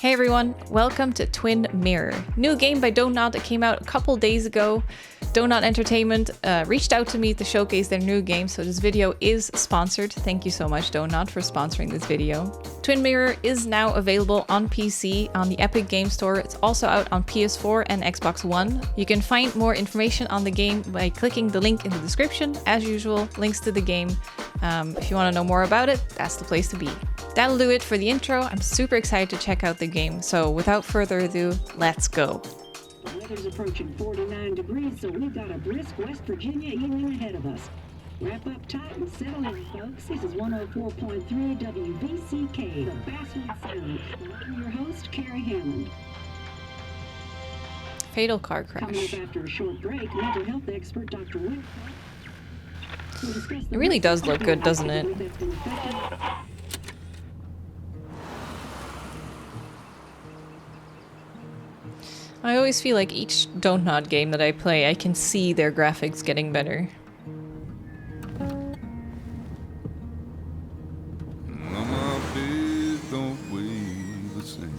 Hey everyone, welcome to Twin Mirror. New game by Donut that came out a couple days ago. Donut Entertainment reached out to me to showcase their new game, so this video is sponsored. Thank you so much, Donut, for sponsoring this video. Twin Mirror is now available on PC on the Epic Game Store. It's also out on PS4 and Xbox One. You can find more information on the game by clicking the link in the description. As usual, links to the game. If you want to know more about it, that's the place to be. That'll do it for the intro. I'm super excited to check out the game, so without further ado, let's go. The weather's approaching 49 degrees, so we've got a brisk West Virginia evening ahead of us. Wrap up tight and settle in, folks. This is 104.3 WVCK, the Basswood Sound. I'm your host, Carrie Hammond. Fatal car Coming crash. up after a short break, mental health expert Dr. Wick. It really does look good, doesn't it? I always feel like each Donut game that I play, I can see their graphics getting better. Mama, please don't wait the same.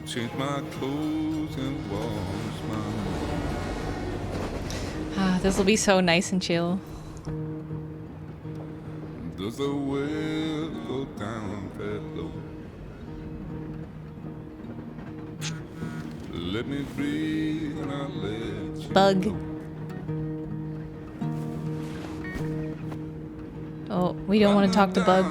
Change my clothes and wash my Ah, this will be so nice and chill. Does the well go down that low? Let me breathe and I'll let you Bug. know. Oh, we don't want to talk to Bug.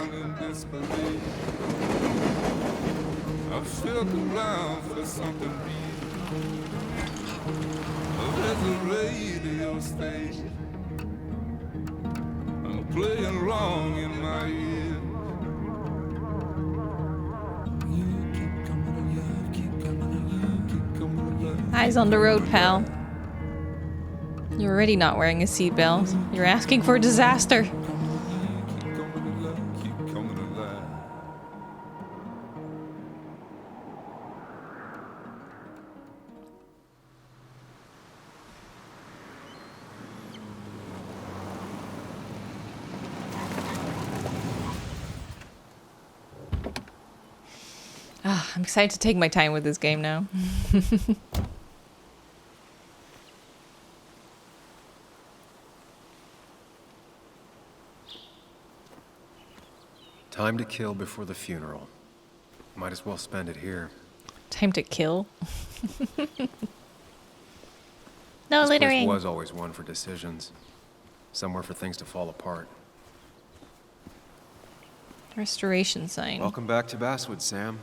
I felt around for something real. There's a radio station playing wrong in my ear. You keep coming alive, keep coming alive, keep coming alive. Eyes on the road, pal. You're already not wearing a seatbelt. You're asking for disaster. Keep coming alive, keep coming alive. I'm excited to take my time with this game now. Time to kill before the funeral. Might as well spend it here. Time to kill. No This littering. place was always one for decisions. Somewhere for things to fall apart. Restoration sign. Welcome back to Basswood, Sam.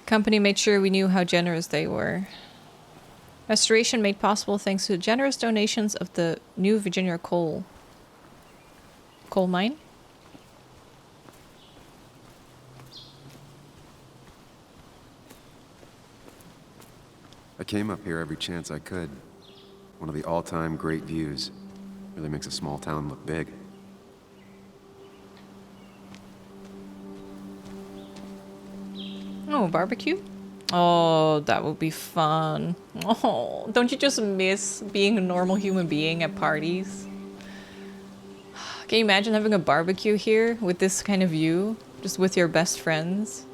Company made sure we knew how generous they were. Restoration made possible thanks to the generous donations of the New Virginia coal mine. I came up here every chance I could. One of the all-time great views. Really makes a small town look big. Oh, barbecue? Oh, that would be fun. Oh, don't you just miss being a normal human being at parties? Can you imagine having a barbecue here with this kind of view? Just with your best friends?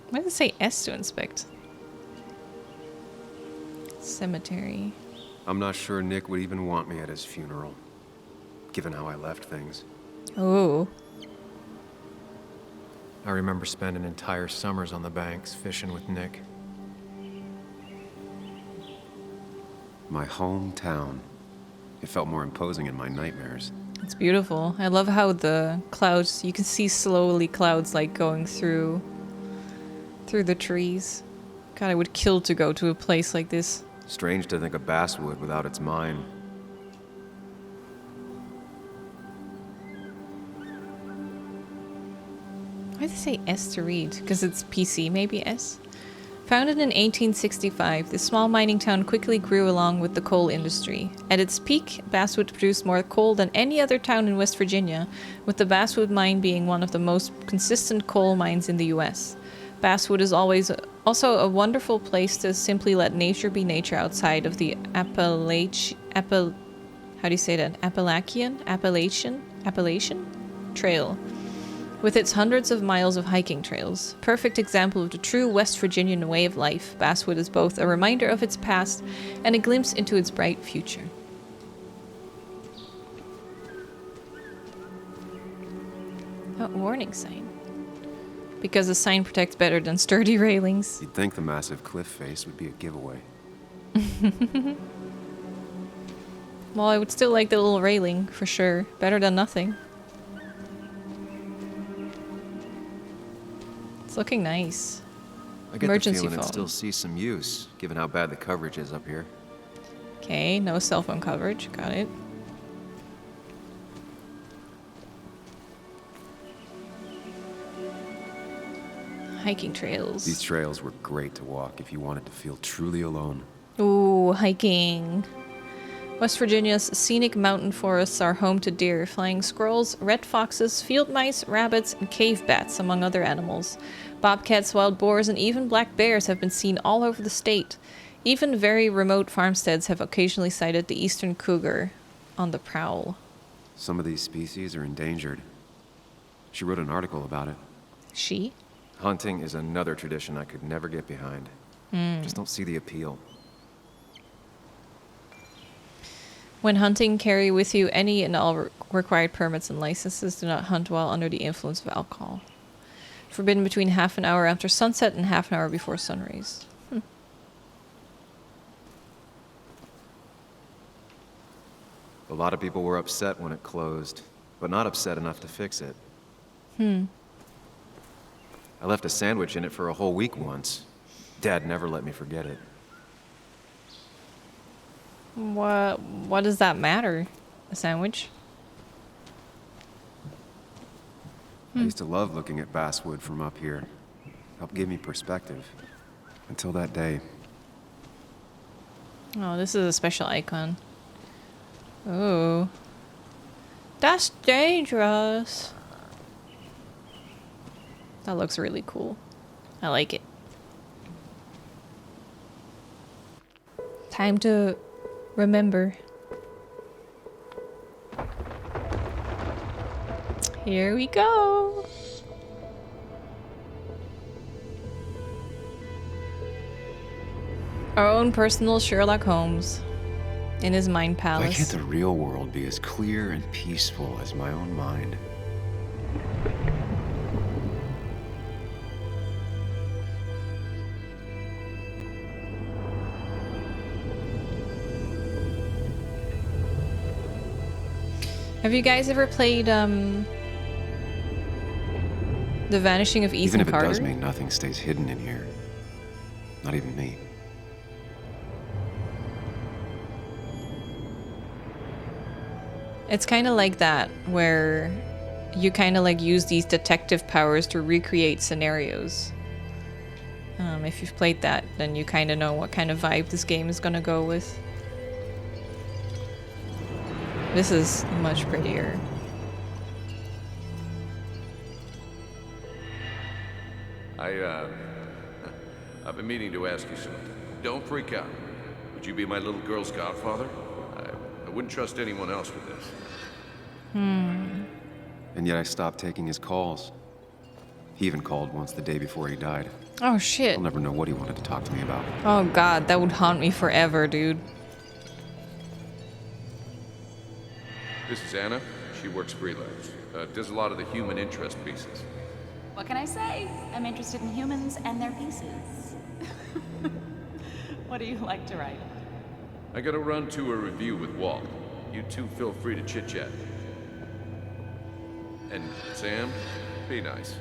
Why does it say S to inspect? Cemetery. I'm not sure Nick would even want me at his funeral, given how I left things. Oh. I remember spending entire summers on the banks fishing with Nick. My hometown. It felt more imposing in my nightmares. It's beautiful. I love how the clouds, you can see slowly clouds like going through the trees. God, I would kill to go to a place like this. Strange to think of Basswood without its mine. Why does it say S to read? Because it's PC, maybe S? Founded in 1865, this small mining town quickly grew along with the coal industry. At its peak, Basswood produced more coal than any other town in West Virginia, with the Basswood mine being one of the most consistent coal mines in the US. Basswood is always also a wonderful place to simply let nature be nature outside of the Appalachian Trail, with its hundreds of miles of hiking trails. Perfect example of the true West Virginian way of life, Basswood is both a reminder of its past and a glimpse into its bright future. Oh, warning sign. Because a sign protects better than sturdy railings. You'd think the massive cliff face would be a giveaway. Well, I would still like the little railing, for sure. Better than nothing. It's looking nice. I get Emergency the feeling phone. it still sees some use, given how bad the coverage is up here. Okay, no cell phone coverage. Got it. Hiking trails. These trails were great to walk if you wanted to feel truly alone. Ooh, hiking. West Virginia's scenic mountain forests are home to deer, flying squirrels, red foxes, field mice, rabbits, and cave bats, among other animals. Bobcats, wild boars, and even black bears have been seen all over the state. Even very remote farmsteads have occasionally sighted the eastern cougar on the prowl. Some of these species are endangered. She wrote an article about it. She? Hunting is another tradition I could never get behind. Just don't see the appeal. When hunting, carry with you any and all required permits and licenses. Do not hunt while under the influence of alcohol. Forbidden between half an hour after sunset and half an hour before sunrise. A lot of people were upset when it closed, but not upset enough to fix it. I left a sandwich in it for a whole week once. Dad never let me forget it. What does that matter? A sandwich? I used to love looking at Basswood from up here. Helped give me perspective. Until that day. Oh, this is a special icon. Oh. That's dangerous. That looks really cool. I like it. Time to remember. Here we go. Our own personal Sherlock Holmes in his mind Why palace. can't the real world be as clear and peaceful as my own mind? Have you guys ever played The Vanishing of Ethan Even if it Carter? does mean nothing stays hidden in here. Not even me. It's kind of like that, where you kind of like use these detective powers to recreate scenarios. If you've played that, then you kind of know what kind of vibe this game is gonna go with. This is much prettier. I've been meaning to ask you something. Don't freak out. Would you be my little girl's godfather? I wouldn't trust anyone else with this. And yet I stopped taking his calls. He even called once the day before he died. Oh shit. I'll never know what he wanted to talk to me about. Oh god, that would haunt me forever, dude. This is Anna. She works freelance. Does a lot of the human interest pieces. What can I say? I'm interested in humans and their pieces. What do you like to write? I gotta run to a review with Walt. You two feel free to chit-chat. And Sam, be nice.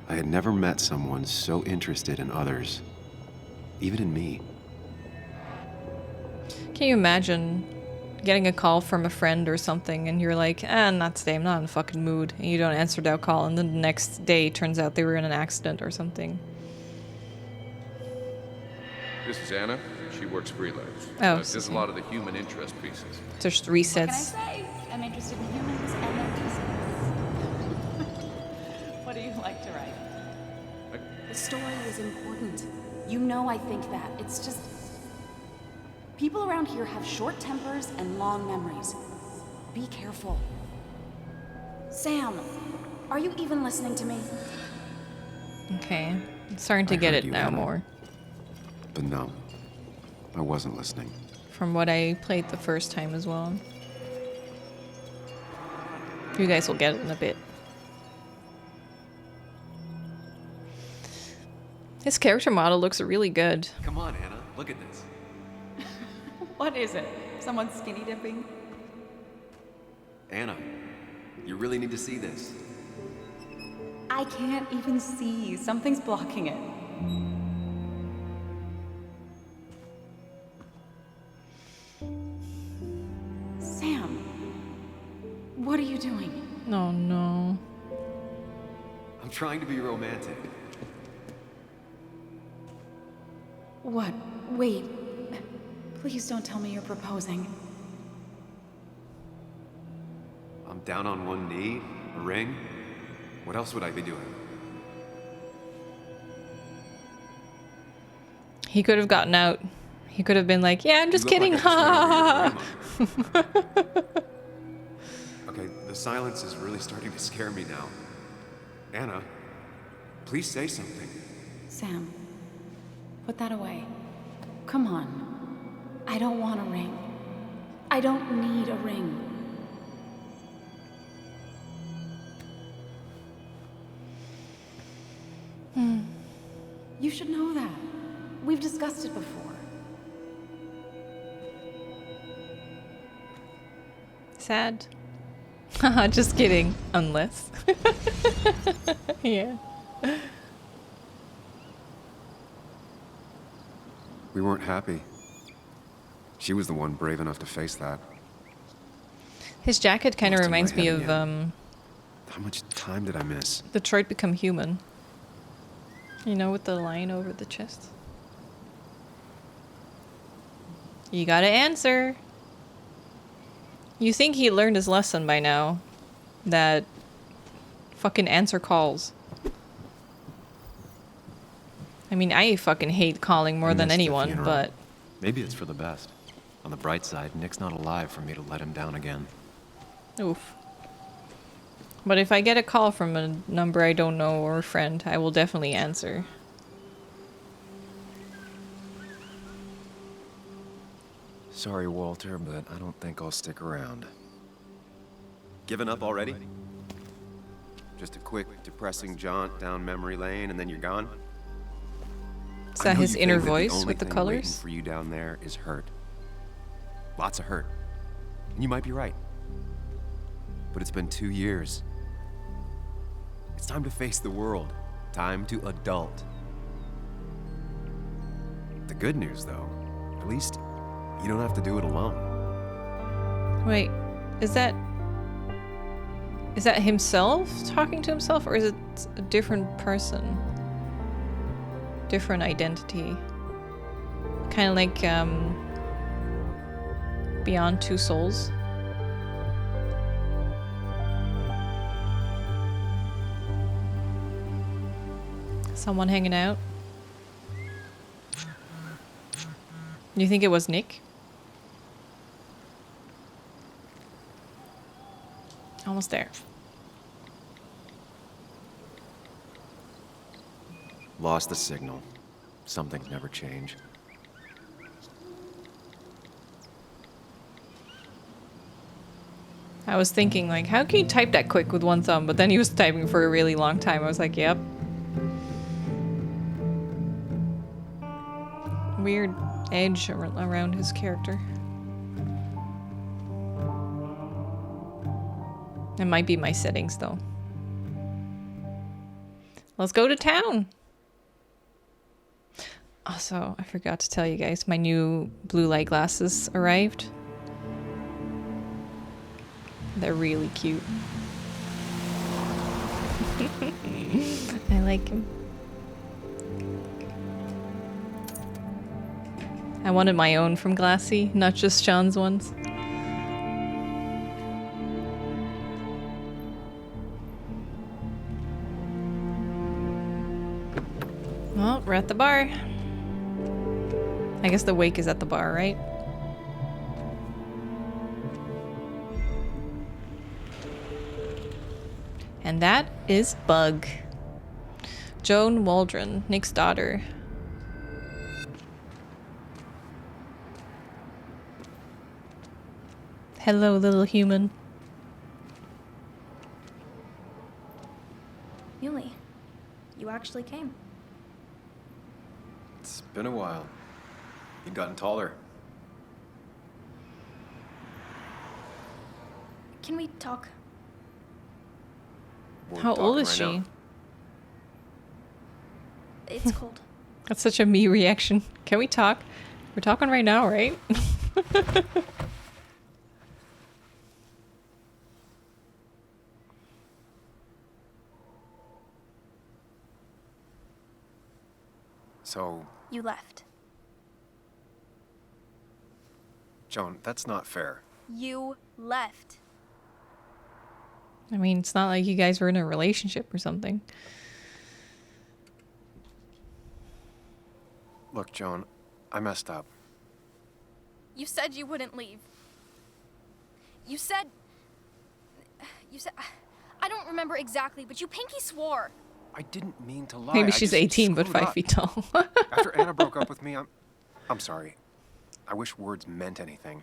I had never met someone so interested in others. Even in me. Can you imagine getting a call from a friend or something and you're like, not today, I'm not in a fucking mood, and you don't answer that call, and then the next day turns out they were in an accident or something. This is Anna. She works freelance. Oh, Does a lot of the human interest pieces. Just What can I resets. say? I'm interested in humans and their pieces. What do you like to write? The story is important. You know I think that. It's just... people around here have short tempers and long memories. Be careful. Sam, are you even listening to me? Okay. I'm starting to I get heard it you, now Hannah. more. But no, I wasn't listening. From what I played the first time as well. You guys will get it in a bit. His character model looks really good. Come on, Anna. Look at this. What is it? Someone skinny dipping? Anna, you really need to see this. I can't even see. Something's blocking it. Sam, what are you doing? Oh no. I'm trying to be romantic. What? Wait. Please don't tell me you're proposing. I'm down on one knee, a ring. What else would I be doing? He could have gotten out. He could have been like, yeah, I'm just You look kidding. like I Ha just married your grandma. Okay, the silence is really starting to scare me now. Anna, please say something. Sam, put that away. Come on. I don't want a ring. I don't need a ring. You should know that. We've discussed it before. Sad. Haha, just kidding. Unless. Yeah. We weren't happy. She was the one brave enough to face that. His jacket kind of Lost in my reminds me head of again. How much time did I miss? Detroit Become Human. You know, with the line over the chest. You gotta answer. You think he learned his lesson by now. That fucking answer calls. I mean, I fucking hate calling more I than missed the anyone, funeral. but... Maybe it's for the best. On the bright side, Nick's not alive for me to let him down again. Oof. But if I get a call from a number I don't know or a friend, I will definitely answer. Sorry, Walter, but I don't think I'll stick around. Given up already? Just a quick, depressing jaunt down memory lane and then you're gone? Is I that know his you inner think that voice only with the thing colors? waiting for you down there is hurt. Lots of hurt. And you might be right. But it's been 2 years. It's time to face the world. Time to adult. The good news, though, at least you don't have to do it alone. Wait, is that himself talking to himself, or is it a different person? Different identity. Kind of like Beyond Two Souls. Someone hanging out. You think it was Nick? Almost there. Lost the signal. Some things never change. I was thinking, like, how can you type that quick with one thumb? But then he was typing for a really long time. I was like, yep. Weird edge around his character. It might be my settings, though. Let's go to town. Also, I forgot to tell you guys, my new blue light glasses arrived. They're really cute. I like them. I wanted my own from Glassy, not just Sean's ones. at the bar. I guess the wake is at the bar, right? And that is Bug. Joan Waldron, Nick's daughter. Hello, little human. Yuli, you actually came. It's been a while. You've gotten taller. Can we talk? We're How old talking is right she? now. It's cold. That's such a me reaction. Can we talk? We're talking right now, right? So, You left. Joan, that's not fair. You left. I mean, it's not like you guys were in a relationship or something. Look, Joan, I messed up. You said you wouldn't leave. You said... I don't remember exactly, but you pinky swore. I didn't mean to lie. Maybe I she's just 18 but screwed 5 up. feet tall. After Anna broke up with me, I'm sorry. I wish words meant anything.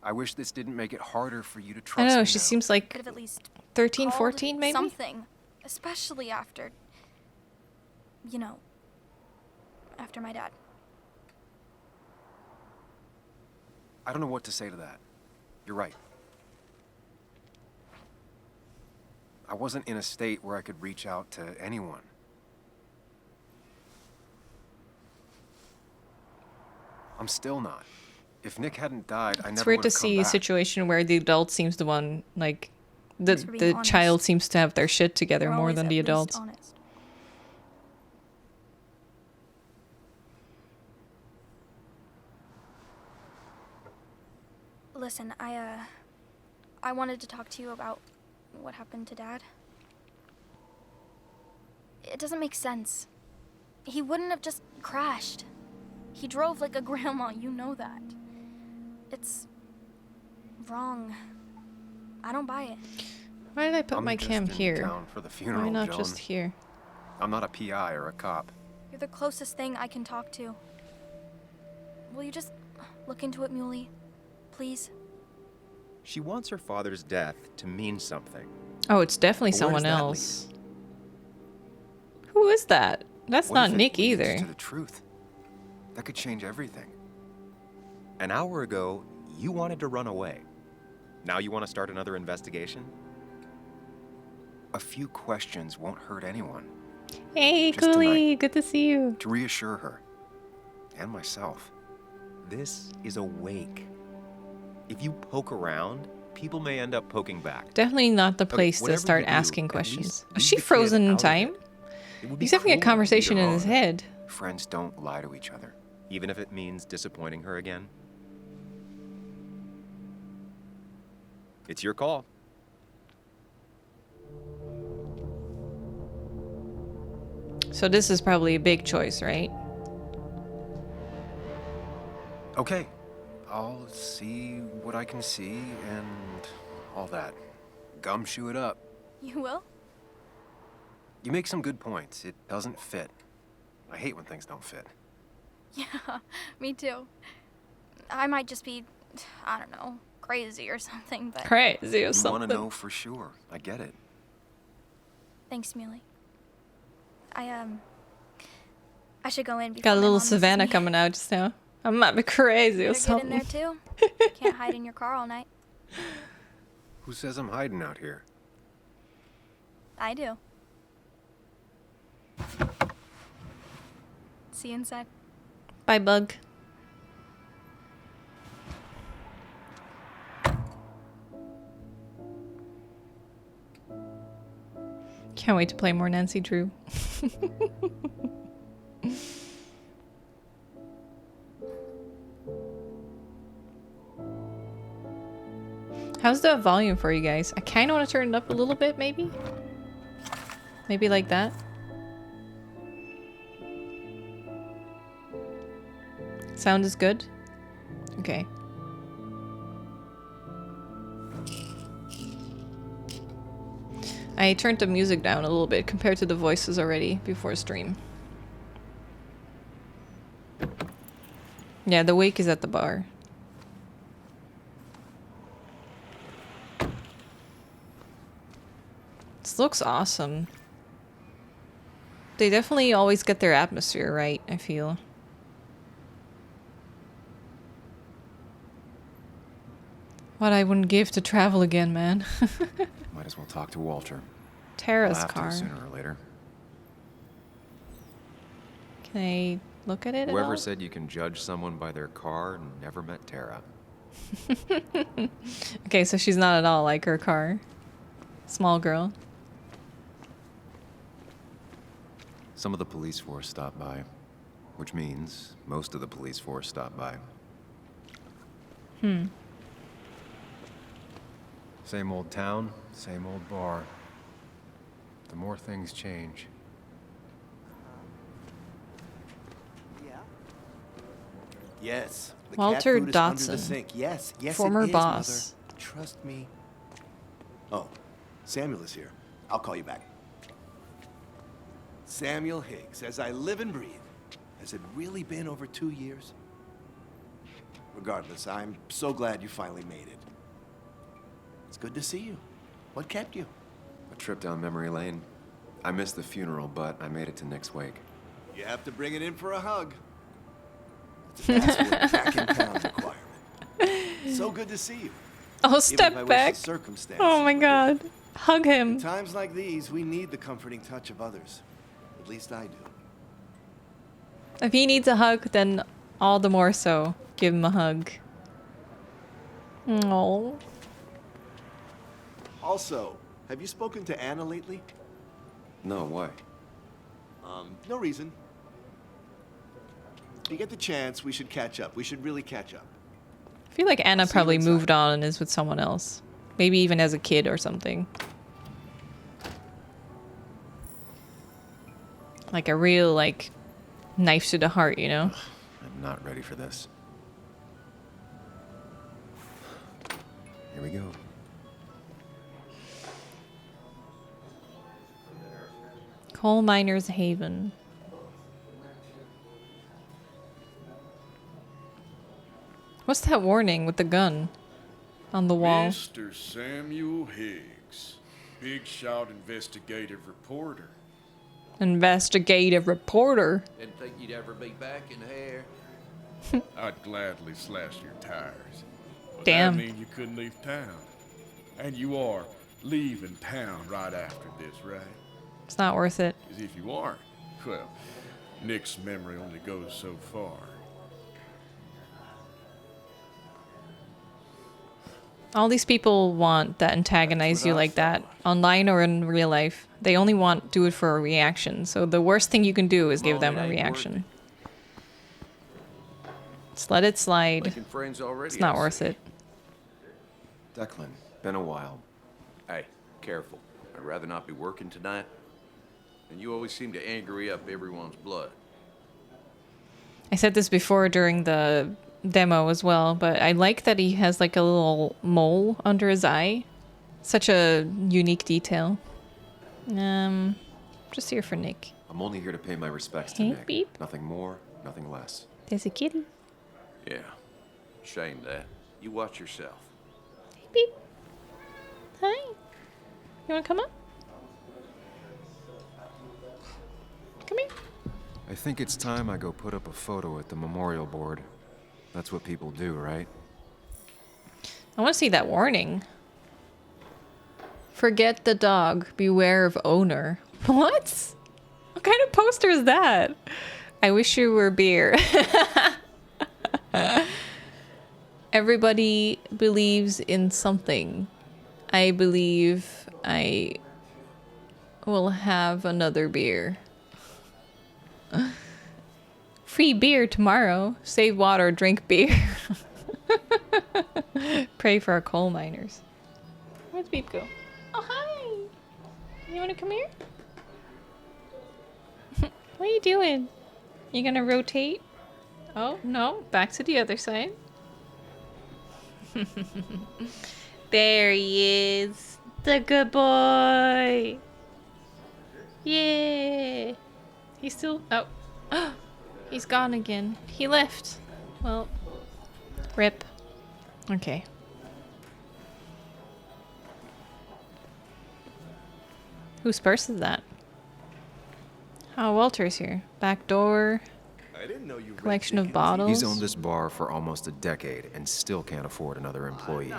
I wish this didn't make it harder for you to I trust don't me know, she now. seems Could like have at least 13, called 14 maybe? something. Especially after... You know... After my dad. I don't know what to say to that. You're right. I wasn't in a state where I could reach out to anyone. I'm still not. If Nick hadn't died, I It's never weird would to have come see a back. situation where the adult seems the one, like, Thanks for being the child honest. seems to have their shit together You're more always than at the least adults. honest. Listen, I wanted to talk to you about what happened to Dad. It doesn't make sense. He wouldn't have just crashed. He drove like a grandma, you know that. It's wrong. I don't buy it. Why did I put I'm my just cam in here? town for the funeral, Why not Joan. just here? I'm not a PI or a cop. You're the closest thing I can talk to. Will you just look into it, Muley? Please? She wants her father's death to mean something. Oh, it's definitely But where does someone that else. Who is that? That's What not if it Nick leads either. to the truth? That could change everything. An hour ago, you wanted to run away. Now you want to start another investigation? A few questions won't hurt anyone. Hey, Just Cooley, tonight. good to see you. To reassure her. And myself. This is a wake. If you poke around, people may end up poking back. Definitely not the place to whatever start you do, asking at questions. least Is leave she the kid frozen in out of time? it. It would be He's having a cruel to conversation lead her in his on, head. Friends don't lie to each other. even if it means disappointing her again. It's your call. So this is probably a big choice, right? Okay. I'll see what I can see and all that. Gumshoe it up. You will? You make some good points. It doesn't fit. I hate when things don't fit. Yeah, me too. I might just be, I don't know, crazy or something, but Crazy or You want something. to know for sure. I get it. thanks, Muley. I should go in before Got a my little mom misses Savannah me. coming out just now. I might be crazy or Better get in there something. too. Can't hide in your car all night. Who says I'm hiding out here? I do. See you inside. Bye, Bug. Can't wait to play more Nancy Drew. How's the volume for you guys? I kind of want to turn it up a little bit, maybe? Maybe like that? Sound is good? Okay. I turned the music down a little bit compared to the voices already before stream. Yeah, the wake is at the bar. This looks awesome. They definitely always get their atmosphere right, I feel. What I wouldn't give to travel again, man. Might as well talk to Walter. Tara's I'll have car. to sooner or later. Can I look at it at all? Whoever said you can judge someone by their car never met Tara. Okay, so she's not at all like her car. Small girl. Some of the police force stopped by, which means most of the police force stopped by. Same old town, same old bar. The more things change. Yes. The Walter cat food is under the Dotson. sink. Yes, yes, Former it is, boss. Mother. Trust me. Oh, Samuel is here. I'll call you back. Samuel Higgs, as I live and breathe. Has it really been over 2 years? Regardless, I'm so glad you finally made it. It's good to see you. What kept you? A trip down memory lane. I missed the funeral, but I made it to Nick's wake. You have to bring it in for a hug. It's a Basswood back in town requirement. So good to see you. Oh, Even if I step wish back. the circumstances Oh my were god. Hug him. In times like these, we need the comforting touch of others. At least I do. If he needs a hug, then all the more so. Give him a hug. Oh. Also, have you spoken to Anna lately? No, why? No reason. If you get the chance, we should catch up. We should really catch up. I feel like Anna See you probably inside. moved on and is with someone else. Maybe even as a kid or something. Like a real, like, knife to the heart, you know? I'm not ready for this. Here we go. Coal Miner's Haven. What's that warning with the gun on the wall? Mr. Samuel Higgs, Big Shot investigative reporter. Investigative reporter. Didn't think you'd ever be back in here. I'd gladly slash your tires. But Damn. that mean you couldn't leave town. And you are leaving town right after this, right? It's not worth it. 'Cause if you aren't, well, Nick's memory only goes so far. All these people want that antagonize you like that, online or in real life. They only want do it for a reaction. So the worst thing you can do is give them a reaction. Just let it slide. Making friends already. It's not I worth see. it. Declan, been a while. Hey, careful. I'd rather not be working tonight. And you always seem to angry up everyone's blood. I said this before during the demo as well, but I like that he has like a little mole under his eye. Such a unique detail. Just here for Nick. I'm only here to pay my respects to Hey, Nick. beep. Nothing more, nothing less. There's a kitty. Yeah. Shame that. You watch yourself. Hey, beep. Hi. You wanna come up? Come here. I think it's time I go put up a photo at the memorial board. That's what people do, right? I want to see that warning. Forget the dog. Beware of owner. What? What kind of poster is that? I wish you were beer. Everybody believes in something. I believe I will have another beer. Free beer tomorrow. Save water, drink beer. Pray for our coal miners. Where'd Beep go? Oh, hi. You want to come here? What are you doing? You gonna rotate Oh, no. Back to the other side. There he is. The good boy. Yay. He's still... Oh. He's gone again. He left. Well, rip. Okay. Whose purse is that? Oh, Walter's here. Back door. I didn't know you Collection of bottles. He's owned this bar for almost a decade and still can't afford another employee.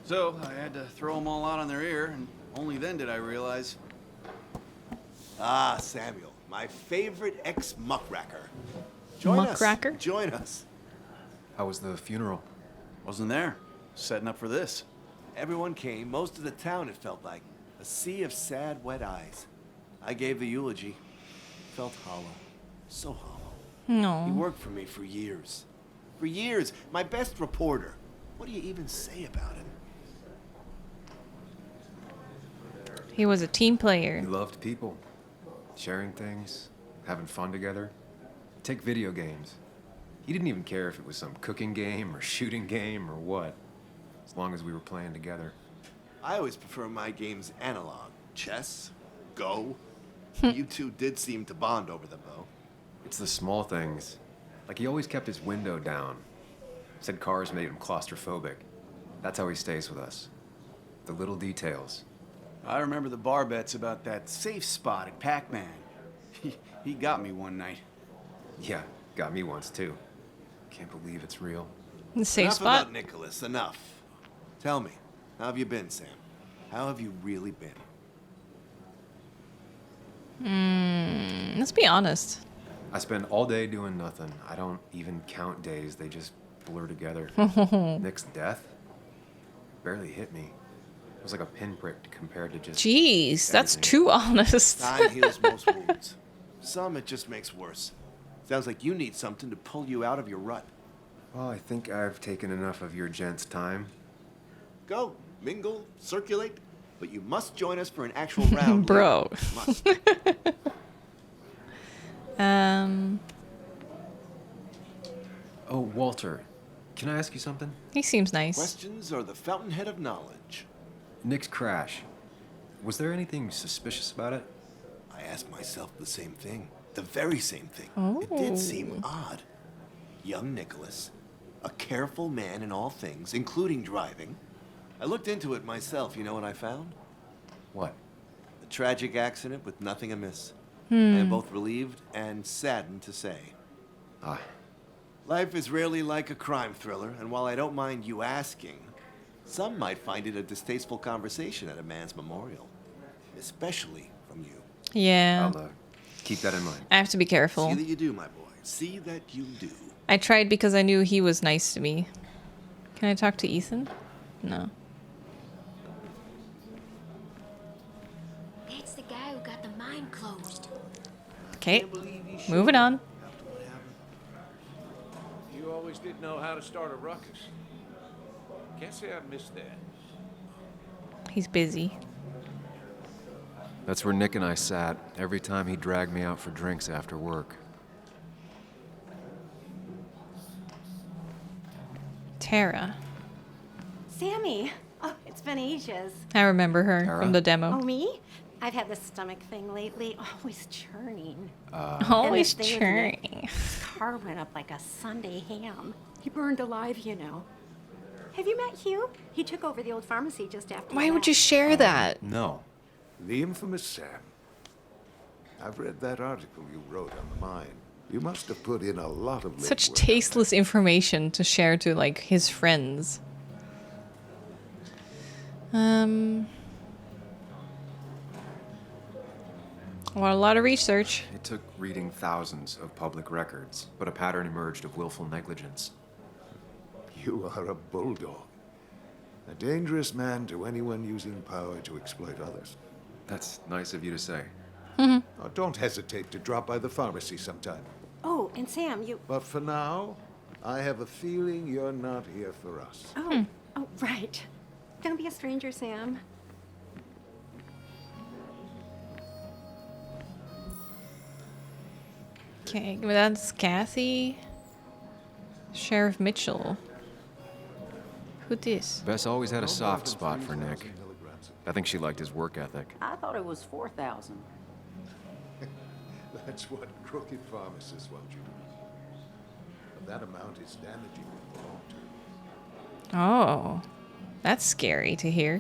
So I had to throw them all out on their ear, and only then did I realize. Ah, Samuel, my favorite ex-muckracker. Join Muckracker? us. Join us. How was the funeral? Wasn't there. Setting up for this. Everyone came, most of the town, it felt like. A sea of sad, wet eyes. I gave the eulogy. Felt hollow. So hollow. No. He worked for me for years. For years. My best reporter. What do you even say about him? He was a team player. He loved people, sharing things, having fun together. Take video games. He didn't even care if it was some cooking game or shooting game or what, as long as we were playing together. I always prefer my games analog. Chess, Go. You two did seem to bond over them, though. It's the small things. Like he always kept his window down. Said cars made him claustrophobic. That's how he stays with us. The little details. I remember the bar bets about that safe spot at Pac-Man. He got me one night. Yeah, got me once too. Can't believe it's real. Safe Enough spot. about Nicholas, enough. Tell me, how have you been, Sam? How have you really been? Let's be honest. I spend all day doing nothing. I don't even count days. They just blur together. Nick's death barely hit me. It was like a pinprick compared to just... Jeez, that's everything. too honest. Time heals most wounds. Some it just makes worse. Sounds like you need something to pull you out of your rut. Well, I think I've taken enough of your gents' time. Go, mingle, circulate, but you must join us for an actual round. Bro. Must. Oh, Walter, can I ask you something? He seems nice. Questions are the fountainhead of knowledge. Nick's crash. Was there anything suspicious about it? I asked myself the same thing. The very same thing. It Oh. did seem odd. Young Nicholas, a careful man in all things, including driving. I looked into it myself. You know what I found? What? A tragic accident with nothing amiss. I am both relieved and saddened to say. Ah, Life is rarely like a crime thriller, and while I don't mind you asking, some might find it a distasteful conversation at a man's memorial. Especially from you. Yeah. I'll keep that in mind. I have to be careful. See that you do, my boy. See that you do. I tried because I knew he was nice to me. Can I talk to Ethan? No. That's the guy who got the mine closed. Okay. Moving on. You always did know how to start a ruckus. Can't say I missed that. He's busy. That's where Nick and I sat every time he dragged me out for drinks after work. Tara. Sammy. Oh, it's been ages. I remember her Tara? from the demo. Oh, me? I've had this stomach thing lately, always churning. Always And this thing with churning. Nick, his car went up like a Sunday ham. He burned alive, you know. Have you met Hugh? He took over the old pharmacy just after Why would you share that? No. The infamous Sam. I've read that article you wrote on the mine. You must have put in a lot of Such legwork. tasteless information to share to, like, his friends. Well, a lot of research. It took reading thousands of public records, but a pattern emerged of willful negligence. You are a bulldog. A dangerous man to anyone using power to exploit others. That's nice of you to say. Oh, don't hesitate to drop by the pharmacy sometime. Oh, and Sam, you... But for now, I have a feeling you're not here for us. Oh, oh, right. Don't be a stranger, Sam. Okay, that's Kathy. Sheriff Mitchell. Who this? Bess always had a soft spot for Nick. I think she liked his work ethic. I thought it was 4,000. That's what crooked pharmacists want you to do. But that amount is damaging in the long term. Oh, that's scary to hear.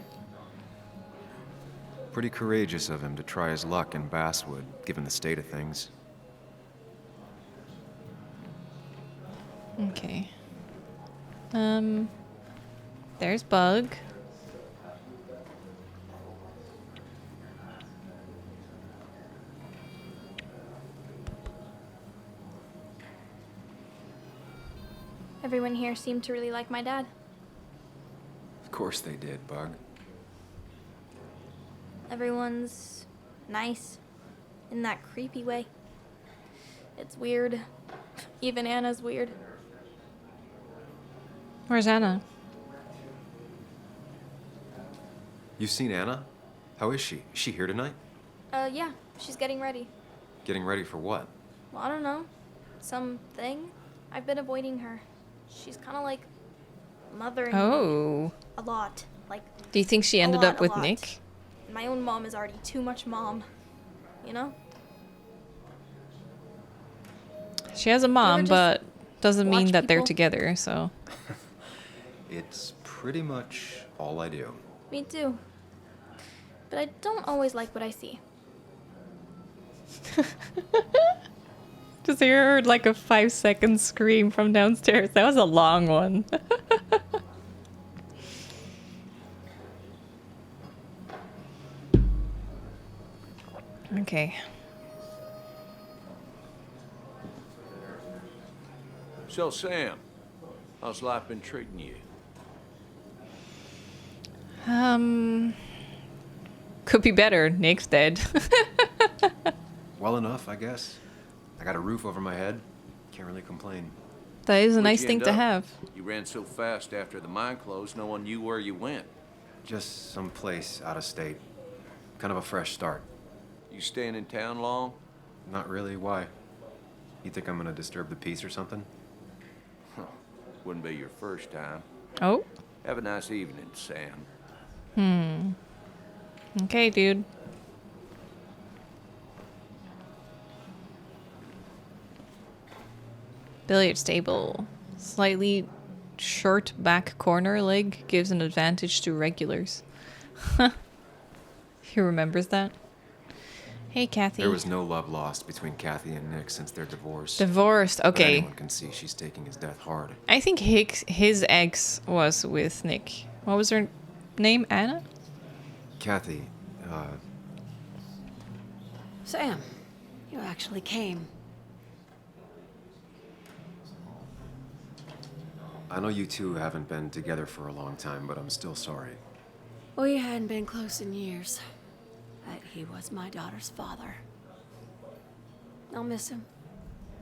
Pretty courageous of him to try his luck in Basswood, given the state of things. Okay. There's Bug. Everyone here seemed to really like my dad. Of course they did, Bug. Everyone's nice in that creepy way. It's weird. Even Anna's weird. Where's Anna? You've seen Anna? How is she? Is she here tonight? Yeah, she's getting ready. Getting ready for what? Well, I don't know. Something. I've been avoiding her. She's kind of like mothering Oh. me a lot. Like, Do you think she ended up with Nick? my own mom is already too much mom. You know? She has a mom, just but doesn't mean watch that they're people? together, so. It's pretty much all I do. Me too. But I don't always like what I see. Just heard like a 5-second scream from downstairs. That was a long one. Okay. So, Sam, how's life been treating you? Could be better. Nick's dead. Well enough, I guess. I got a roof over my head. Can't really complain. That is a Where'd nice you thing end to up? have. You ran so fast after the mine closed, no one knew where you went. Just someplace out of state. Kind of a fresh start. You staying in town long? Not really. Why? You think I'm gonna disturb the peace or something? Wouldn't be your first time. Oh. Have a nice evening, Sam. Okay, dude. Billiards table. Slightly short back corner leg gives an advantage to regulars. He remembers that. Hey, Kathy. There was no love lost between Kathy and Nick since their divorce. Divorced. But Okay. anyone can see she's taking his death hard. I think his ex was with Nick. What was her name? Anna? Kathy, Sam, you actually came. I know you two haven't been together for a long time, but I'm still sorry. We hadn't been close in years, but he was my daughter's father. I'll miss him.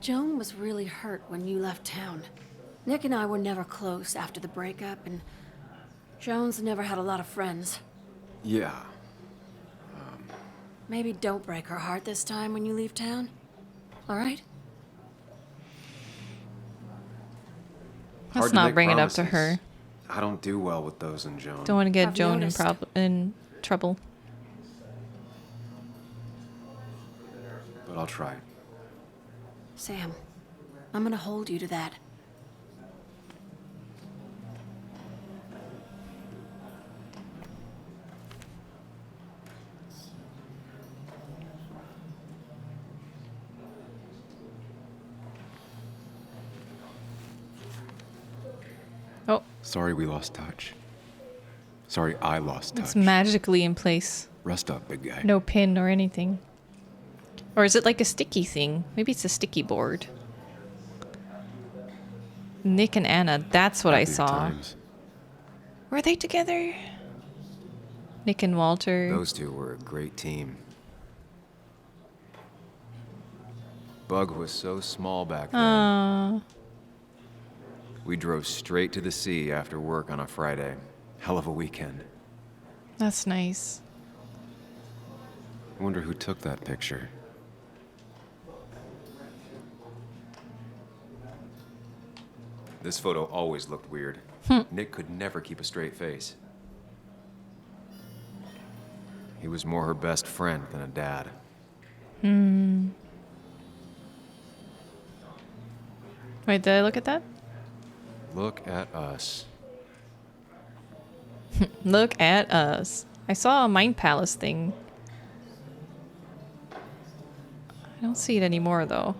Joan was really hurt when you left town. Nick and I were never close after the breakup, and Joan's never had a lot of friends. Yeah. Maybe don't break her heart this time when you leave town. All right? Hard Let's to not make bring it up to promises. her. I don't do well with those in Joan. Don't want to get I've Joan noticed. in trouble. But I'll try. Sam, I'm gonna hold you to that. Oh, Sorry we lost touch. Sorry I lost touch. it's magically in place. Rest up, big guy. No pin or anything. Or is it like a sticky thing? Maybe it's a sticky board. Nick and Anna, that's what I Happier saw. times. Were they together? Nick and Walter. Those two were a great team. Bug was so small back then. Aww. We drove straight to the sea after work on a Friday. Hell of a weekend. That's nice. I wonder who took that picture. This photo always looked weird. Nick could never keep a straight face. He was more her best friend than a dad. Wait, did I look at that? Look at us. Look at us. I saw a Mind Palace thing. I don't see it anymore, though.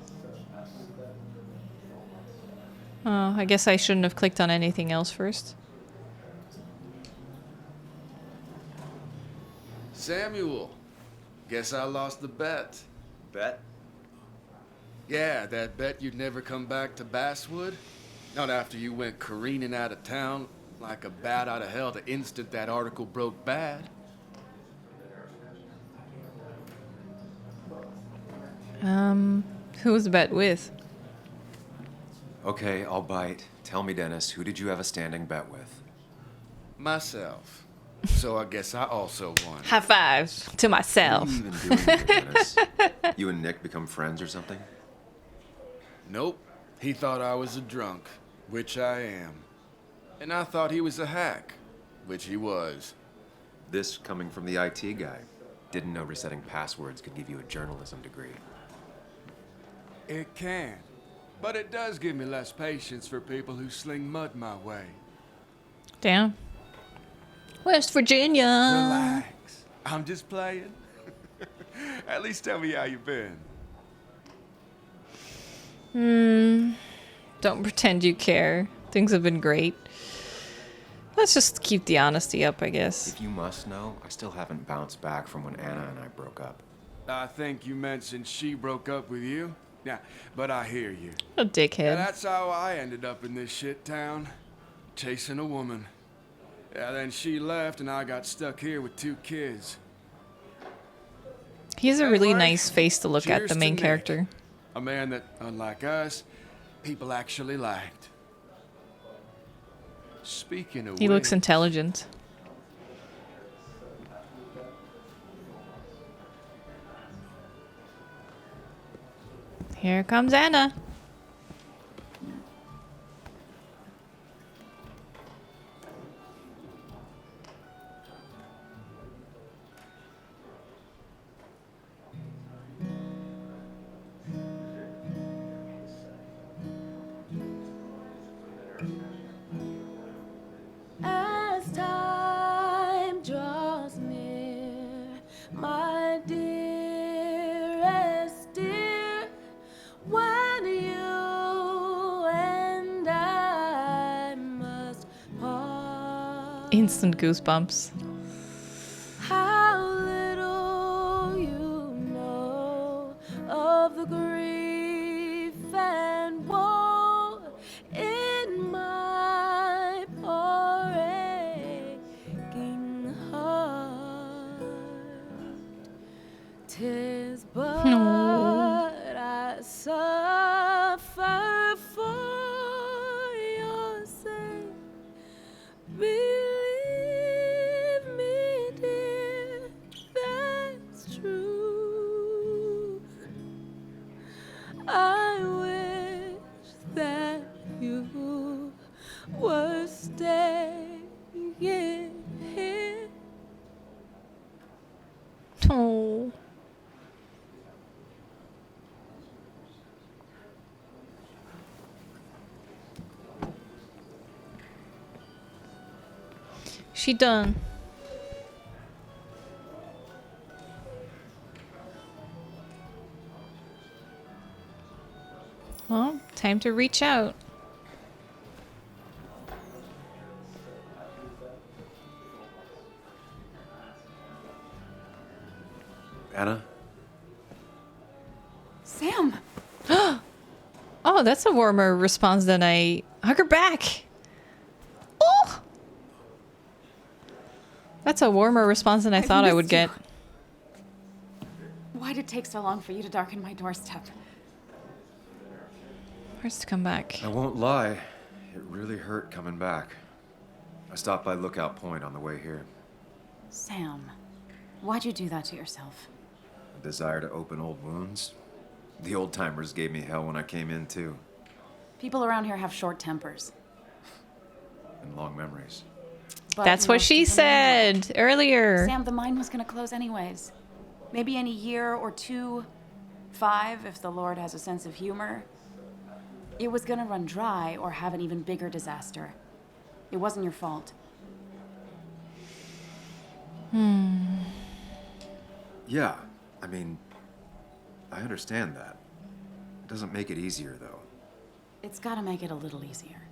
Oh, I guess I shouldn't have clicked on anything else first. Samuel, guess I lost the bet. Bet? Yeah, that bet you'd never come back to Basswood? Not after you went careening out of town like a bat out of hell the instant that article broke bad. Who was the bet with? Okay, I'll bite. Tell me, Dennis, who did you have a standing bet with? Myself. So I guess I also won. High five to myself. What are you even doing here, Dennis? You and Nick become friends or something? Nope. He thought I was a drunk, which I am. And I thought he was a hack, which he was. This coming from the IT guy. Didn't know resetting passwords could give you a journalism degree. It can. But it does give me less patience for people who sling mud my way. Damn. West Virginia. Relax. I'm just playing. At least tell me how you been. Don't pretend you care. Things have been great. Let's just keep the honesty up, I guess. If you must know, I still haven't bounced back from when Anna and I broke up. I think you mentioned she broke up with you. Yeah, but I hear you. A dickhead. And that's how I ended up in this shit town. Chasing a woman. Yeah, then she left and I got stuck here with 2 kids. He has a really Anyway, nice face to look at, cheers the to main Nick. character. A man that, unlike us, people actually liked. Speaking of He which, looks intelligent. Here comes Anna. As time draws near, my dearest dear, when you and I must part, Instant goosebumps. how little you know of the grief and woe in my poor aching heart. 'Tis but I suffer for your sake. Believe me, dear, that's true. I wish that you were staying here. Oh. She done. Well, time to reach out. Anna? Sam! Oh, that's a warmer response than I... Hug her back! Oh! That's a warmer response than I thought I would missed you. get. Why'd it take so long for you to darken my doorstep? Where's to come back? I won't lie. It really hurt coming back. I stopped by Lookout Point on the way here. Sam, why'd you do that to yourself? A desire to open old wounds. The old-timers gave me hell when I came in, too. People around here have short tempers. And long memories. But That's what most she of them anyway. said earlier. Sam, the mine was gonna close anyways. Maybe in a year or 2, 5, if the Lord has a sense of humor. It was gonna run dry or have an even bigger disaster. It wasn't your fault. Yeah, I mean, I understand that. It doesn't make it easier, though. It's gotta make it a little easier.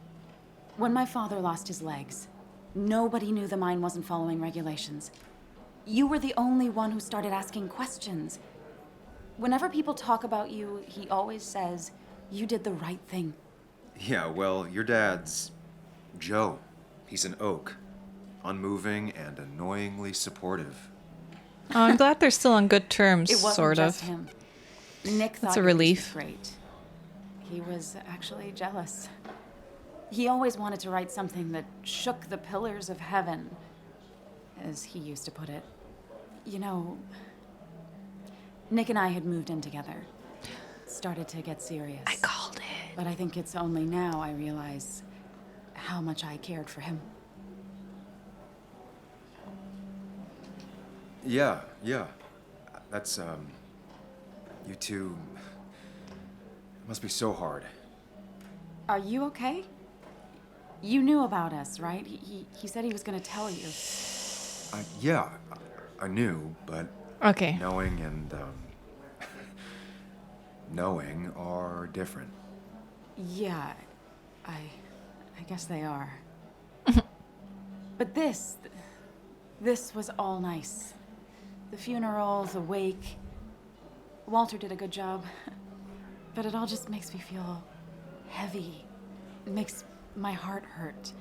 When my father lost his legs, nobody knew the mine wasn't following regulations. You were the only one who started asking questions. Whenever people talk about you, he always says, you did the right thing. Yeah, well, your dad's Joe. He's an oak. Unmoving and annoyingly supportive. Oh, I'm glad they're still on good terms, It wasn't sort just of. him. Nick thought That's a your piece relief. was great. He was actually jealous. He always wanted to write something that shook the pillars of heaven, as he used to put it. You know, Nick and I had moved in together. Started to get serious. I called it. But I think it's only now I realize how much I cared for him. Yeah. That's, you two... It must be so hard. Are you okay? You knew about us, right? He said he was gonna tell you. Yeah, I knew, but... Okay. Knowing and, knowing are different. Yeah, I guess they are. But this was all nice. The funeral, the wake. Walter did a good job. But it all just makes me feel heavy. It makes my heart hurt.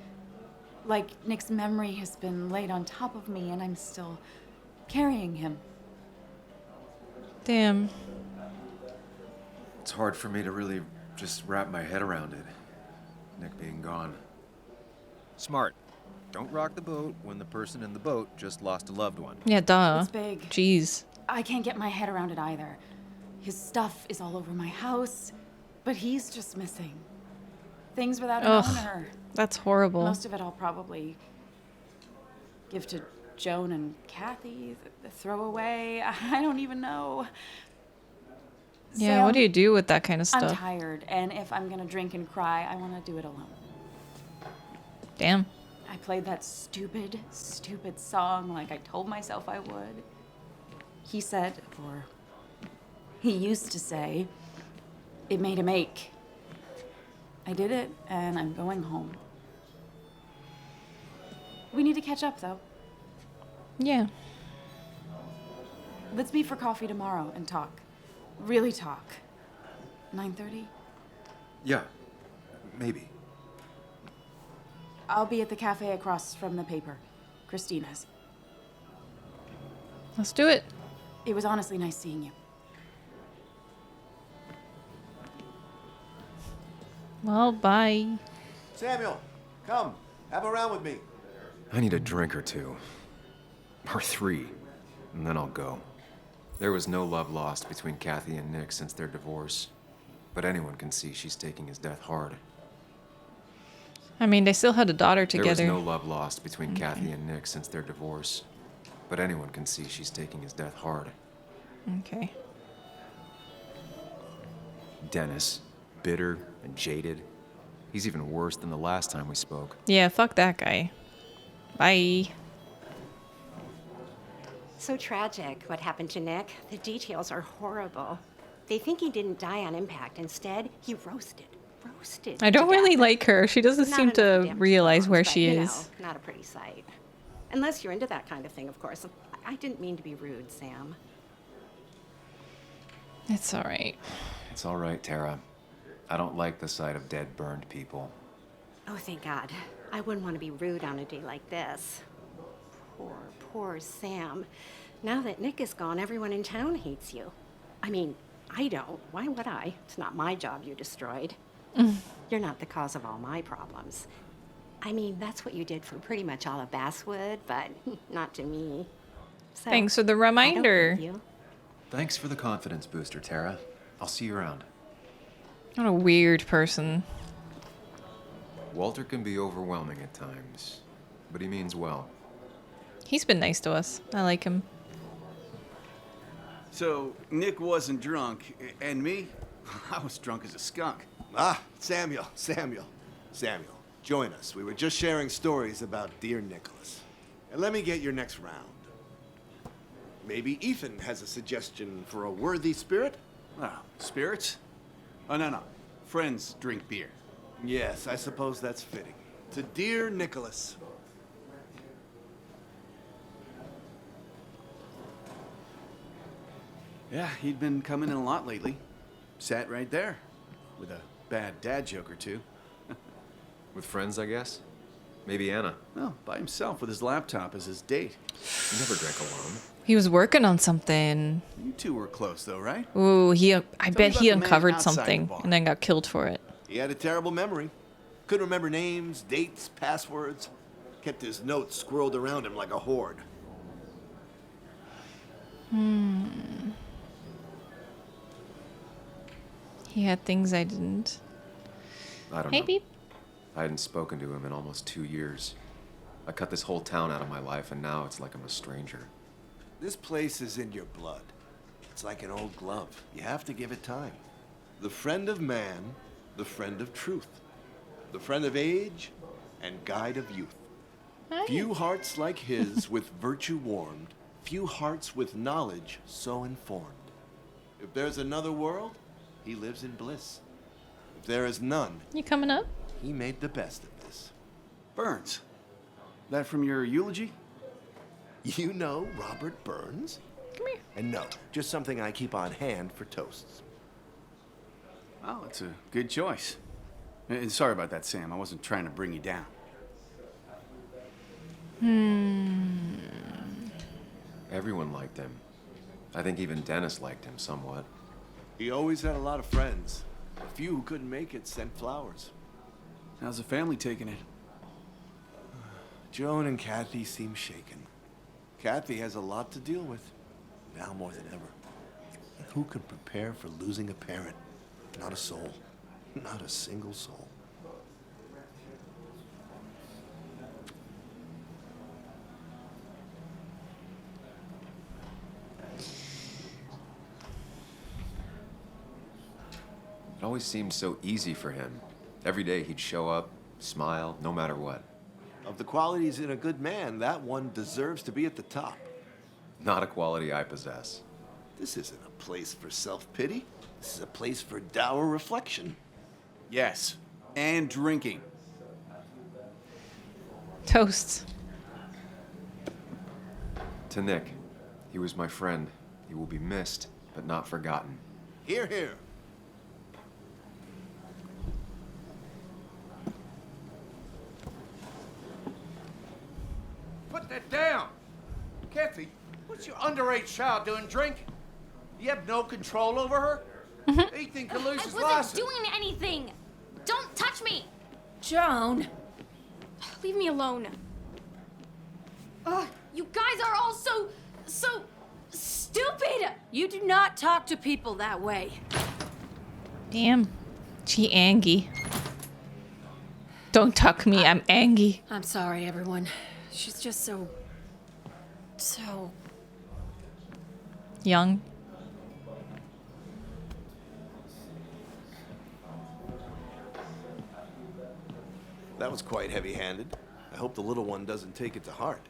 Like Nick's memory has been laid on top of me and I'm still carrying him. Damn. It's hard for me to really just wrap my head around it. Nick being gone. Smart. Don't rock the boat when the person in the boat just lost a loved one. Yeah, duh. It's big. Jeez. I can't get my head around it either. His stuff is all over my house, but he's just missing. Things without an owner. That's horrible. Most of it I'll probably give to Joan and Kathy, throw away. I don't even know. Yeah, Sam, what do you do with that kind of I'm stuff? tired, and if I'm gonna drink and cry, I want to do it alone. Damn. I played that stupid song like I told myself I would. He said, or he used to say, it made him ache. I did it, and I'm going home. We need to catch up, though. Yeah. Let's meet for coffee tomorrow and talk. Really talk. 9:30? Yeah, maybe. I'll be at the cafe across from the paper. Christina's. Let's do it. It was honestly nice seeing you. Well, bye. Samuel, come. Have a round with me. I need a drink or two. Or 3. And then I'll go. There was no love lost between Kathy and Nick since their divorce. But anyone can see she's taking his death hard. I mean, they still had a daughter together. There was no love lost between Kathy and Nick since their divorce. But anyone can see she's taking his death hard. Okay. Dennis, bitter and jaded. He's even worse than the last time we spoke. Yeah, fuck that guy. Bye. So tragic what happened to Nick. The details are horrible. They think he didn't die on impact. Instead, he roasted I don't to really death. like her. She doesn't Not seem enough to damage realize to where bones, she but, you is. know, not a pretty sight. Unless you're into that kind of thing, of course. I didn't mean to be rude, Sam. It's all right. It's all right, Tara. I don't like the sight of dead, burned people. Oh, thank God. I wouldn't want to be rude on a day like this. Poor Sam. Now that Nick is gone, everyone in town hates you. I mean, I don't. Why would I? It's not my job you destroyed. You're not the cause of all my problems. I mean, that's what you did for pretty much all of Basswood, but not to me. So, Thanks for the I don't reminder. hate you. Thanks for the confidence booster, Tara. I'll see you around. What a weird person. Walter can be overwhelming at times, but he means well. He's been nice to us. I like him. So, Nick wasn't drunk, and me? I was drunk as a skunk. Ah, Samuel. Join us. We were just sharing stories about dear Nicholas. And let me get your next round. Maybe Ethan has a suggestion for a worthy spirit? Oh, spirits? Oh, no. Friends drink beer. Yes, I suppose that's fitting. To dear Nicholas. Yeah, he'd been coming in a lot lately. Sat right there. With a bad dad joke or two. With friends, I guess? Maybe Anna. No, by himself with his laptop as his date. He never drank alone. He was working on something. You two were close, though, right? Ooh, I bet he about the man uncovered outside the something bar. and then got killed for it. He had a terrible memory. Couldn't remember names, dates, passwords. Kept his notes squirreled around him like a hoard. He had things I didn't. I don't Hey, know. Beep. I hadn't spoken to him in almost 2 years. I cut this whole town out of my life, and now it's like I'm a stranger. This place is in your blood. It's like an old glove. You have to give it time. The friend of man, the friend of truth. The friend of age, and guide of youth. Few hearts like his with virtue warmed, few hearts with knowledge so informed. If there's another world, he lives in bliss. If there is none, You coming up? he made the best of this. Burns. That from your eulogy? You know Robert Burns? Come here. And no, just something I keep on hand for toasts. Oh, it's a good choice. And sorry about that, Sam. I wasn't trying to bring you down. Everyone liked him. I think even Dennis liked him somewhat. He always had a lot of friends. A few who couldn't make it sent flowers. How's the family taking it? Joan and Kathy seem shaken. Kathy has a lot to deal with, now more than ever. And who can prepare for losing a parent? Not a soul. Not a single soul. It always seemed so easy for him. Every day he'd show up, smile, no matter what. Of the qualities in a good man, that one deserves to be at the top. Not a quality I possess. This isn't a place for self-pity. This is a place for dour reflection. Yes. And drinking. Toast. To Nick, he was my friend. He will be missed, but not forgotten. Hear, hear. Put that down! Kathy, what's your underage child doing drinking? You have no control over her? Ethan can lose his I wasn't license. doing anything! Don't touch me! Joan! Leave me alone. Ugh, you guys are all so stupid! You do not talk to people that way. Damn. She angry. Don't tuck me, I'm angry. I'm sorry, everyone. She's just so Young. That was quite heavy-handed. I hope the little one doesn't take it to heart.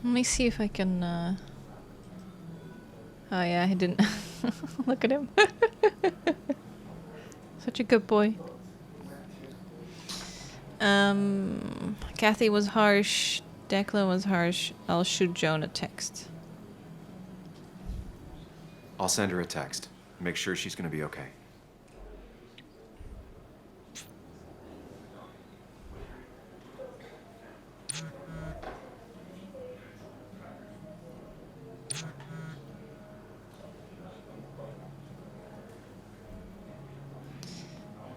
Let me see if I can, Oh yeah, he didn't. Look at him. Such a good boy. Kathy was harsh. Declan was harsh. I'll shoot Joan a text. I'll send her a text. Make sure she's gonna be okay.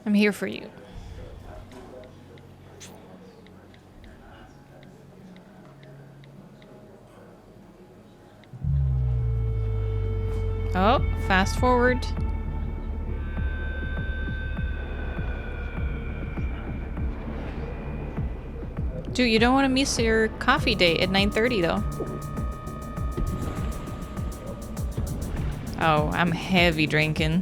I'm here for you. Oh, fast forward. Dude, you don't want to miss your coffee date at 9:30 though. Oh, I'm heavy drinking.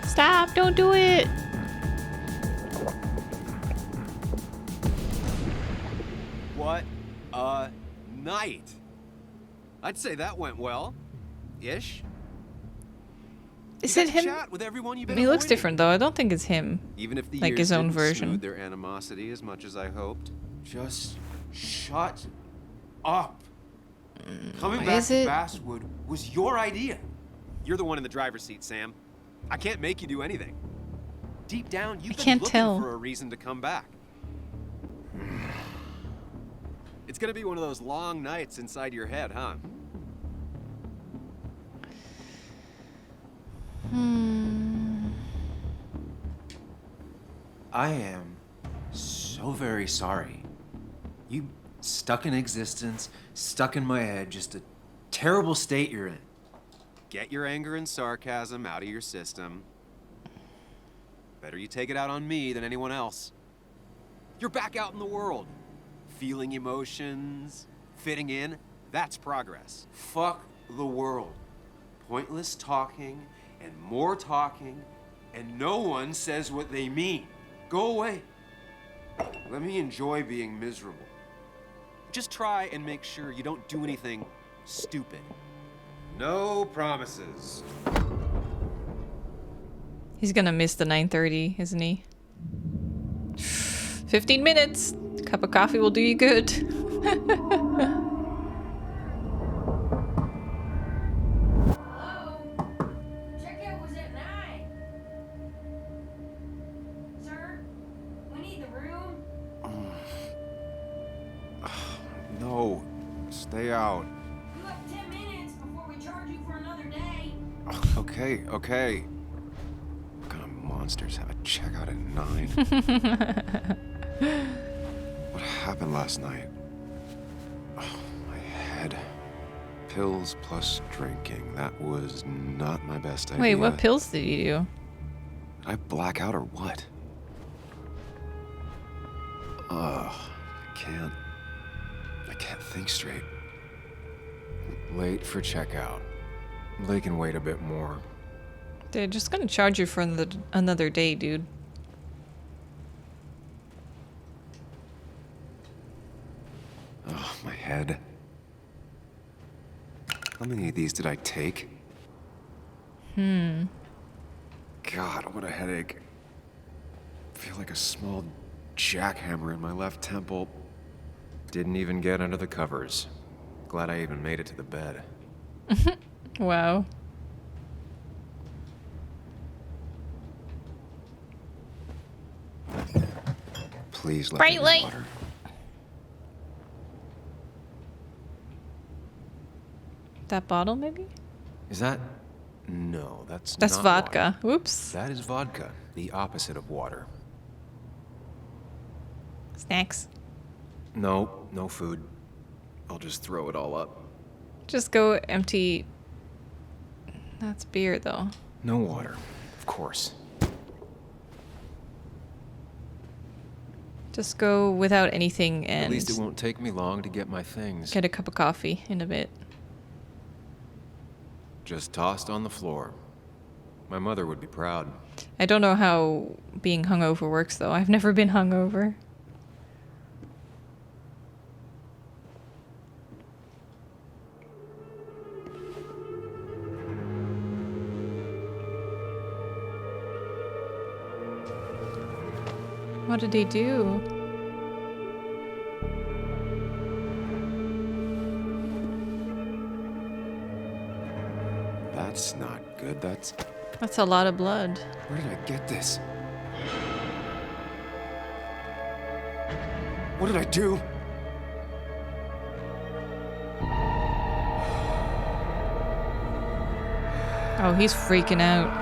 Stop, don't do it. What a night. I'd say that went well. Ish. Is it him? Chat with everyone you've been He looks avoiding. different though. I don't think it's him. Even if the like years his own didn't version. smooth their animosity as much as I hoped. Just shut up. Coming Why back is to it- Basswood was your idea. You're the one in the driver's seat, Sam. I can't make you do anything. Deep down, you've been can't looking tell. for a reason to come back. It's gonna be one of those long nights inside your head, huh? I am so very sorry. You stuck in existence, stuck in my head, just a terrible state you're in. Get your anger and sarcasm out of your system. Better you take it out on me than anyone else. You're back out in the world. Feeling emotions, fitting in, that's progress. Fuck the world. Pointless talking and more talking, and no one says what they mean. Go away. Let me enjoy being miserable. Just try and make sure you don't do anything stupid. No promises. He's gonna miss the 9:30, isn't he? 15 minutes. A cup of coffee will do you good. Checkout was at 9. Sir, we need the room. No, stay out. You have 10 minutes before we charge you for another day. Okay, okay. What kind of monsters have a checkout at 9? What happened last night? Oh, my head. Pills plus drinking. That was not my best idea. Wait, what pills did you do? Did I black out or what? Ugh, I can't think straight. Late for checkout. They can wait a bit more. They're just gonna charge you for another day, dude. Oh, my head. How many of these did I take? God, what a headache. I feel like a small jackhammer in my left temple. Didn't even get under the covers. Glad I even made it to the bed. Wow. Please let Bright me light. water. That bottle, maybe? Is that? No, that's That's not vodka. water. Whoops. That is vodka, the opposite of water. Snacks. No, no food. I'll just throw it all up. Just go empty. That's beer, though. No water, of course. Just go without anything and At least it won't take me long to get my things. get a cup of coffee in a bit. Just tossed on the floor. My mother would be proud. I don't know how being hungover works, though. I've never been hungover. What did he do? That's not good. That's... That's a lot of blood. Where did I get this? What did I do? Oh, he's freaking out.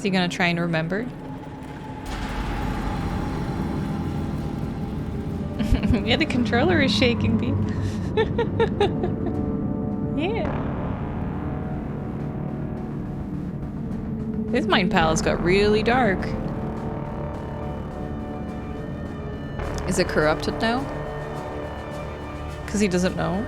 he gonna try and remember? Yeah, the controller is shaking, B. Yeah. This Mind Palace got really dark. Is it corrupted now? Because he doesn't know?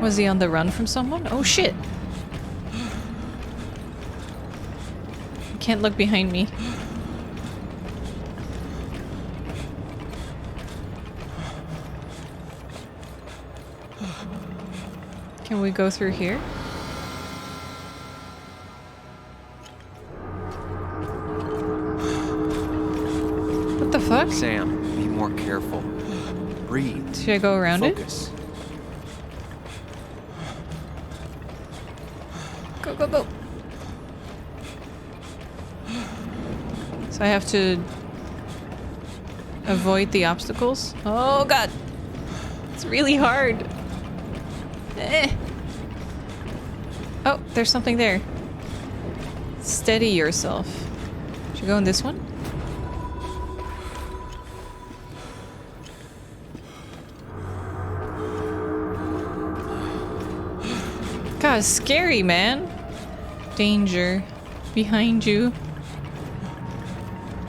Was he on the run from someone? Oh shit! Can't look behind me. Can we go through here? What the fuck? Sam, be more careful. Breathe. Should I go around Focus. it? Go, go, go. So I have to avoid the obstacles? Oh god! It's really hard. Eh. Oh, there's something there. Steady yourself. Should we go in this one? God, it's scary, man. Danger. Behind you.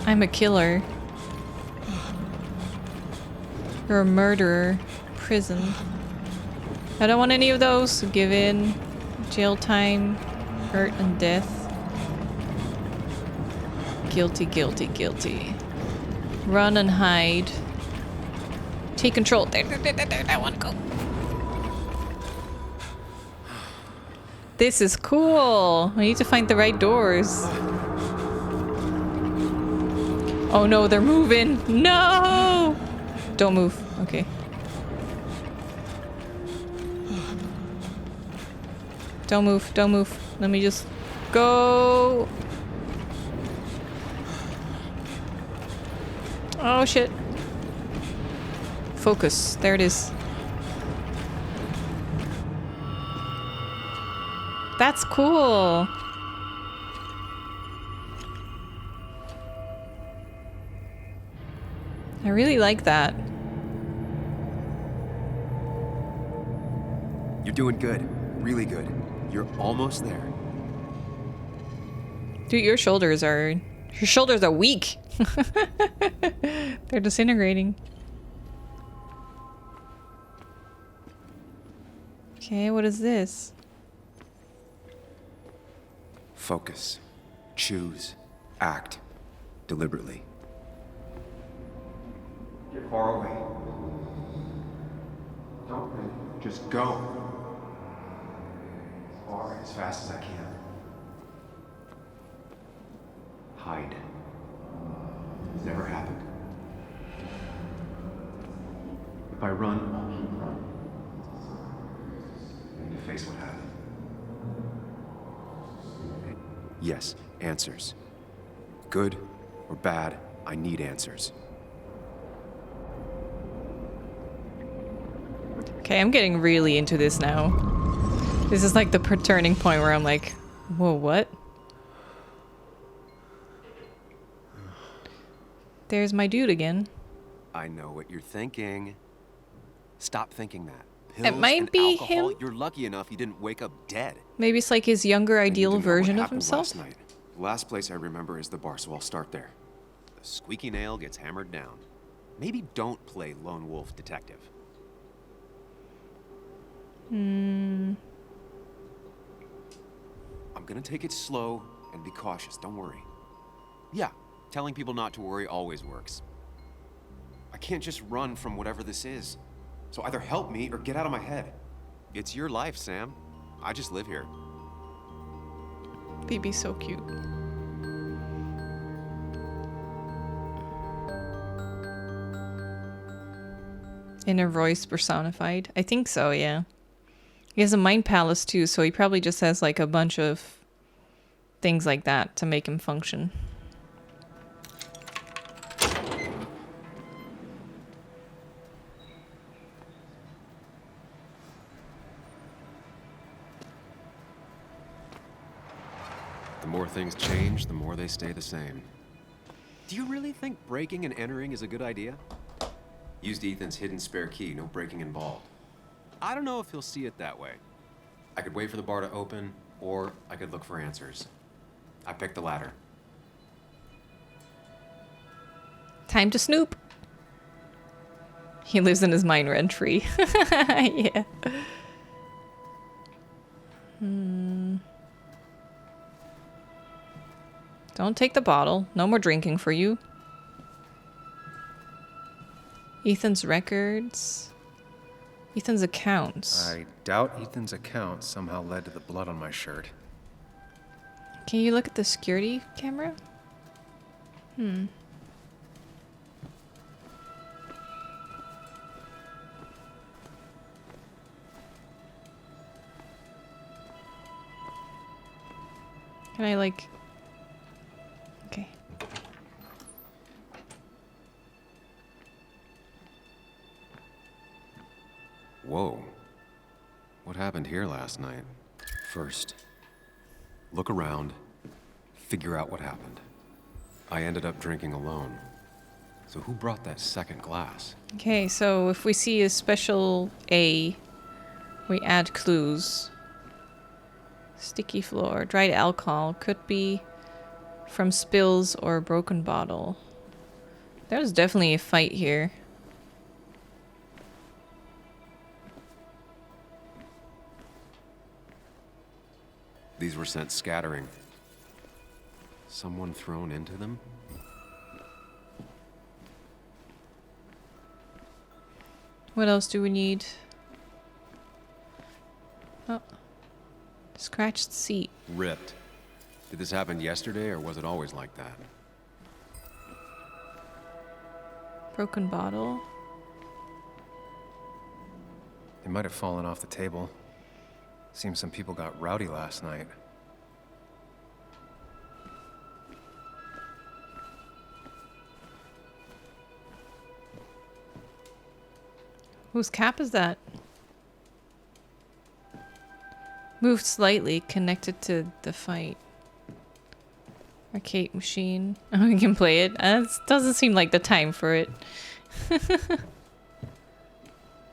I'm a killer. You're a murderer. Prison. I don't want any of those. Give in. Jail time. Hurt and death. Guilty, guilty, guilty. Run and hide. Take control. There, I want to go. This is cool. I need to find the right doors. Oh no, they're moving. No! Don't move. Okay. Don't move. Don't move. Let me just go. Oh shit. Focus. There it is. That's cool. I really like that. You're doing good. Really good. You're almost there. Dude, your shoulders are weak. They're disintegrating. Okay, what is this? Focus. Choose. Act. Deliberately. Get far away. Don't think. Just go. As far, as fast as I can. Hide. It's never happened. If I run, I'll keep running. I need to face what happened. Yes, answers. Good or bad, I need answers. Okay, I'm getting really into this now. This is like the turning point where I'm like, whoa, what? There's my dude again. I know what you're thinking. Stop thinking that. It might be alcohol, him. You're lucky enough he didn't wake up dead. Maybe it's like his younger ideal version of himself. Last night. The last place I remember is the bar, so I'll start there. The squeaky nail gets hammered down. Maybe don't play lone wolf detective. Hmm. I'm gonna take it slow and be cautious, don't worry. Yeah, telling people not to worry always works. I can't just run from whatever this is. So either help me or get out of my head. It's your life, Sam. I just live here. BB's so cute. Inner voice personified? I think so, yeah. He has a mind palace too, so he probably just has like a bunch of things like that to make him function. more things change, the more they stay the same. Do you really think breaking and entering is a good idea? Used Ethan's hidden spare key, no breaking involved. I don't know if he'll see it that way. I could wait for the bar to open, or I could look for answers. I picked the latter. Time to snoop. He lives in his mind rent-free. Yeah. Don't take the bottle. No more drinking for you. Ethan's records. Ethan's accounts. I doubt Ethan's account somehow led to the blood on my shirt. Can you look at the security camera? Can I like... Okay. Whoa. What happened here last night? First, look around, figure out what happened. I ended up drinking alone. So who brought that second glass? Okay, so if we see a special A, we add clues. Sticky floor, dried alcohol, could be from spills or a broken bottle. There's definitely a fight here. These were sent scattering. Someone thrown into them? What else do we need? Oh. Scratched seat. Ripped. Did this happen yesterday, or was it always like that? Broken bottle. It might have fallen off the table. Seems some people got rowdy last night. Whose cap is that? Moved slightly, connected to the fight. Arcade machine. Oh, we can play it. It doesn't seem like the time for it.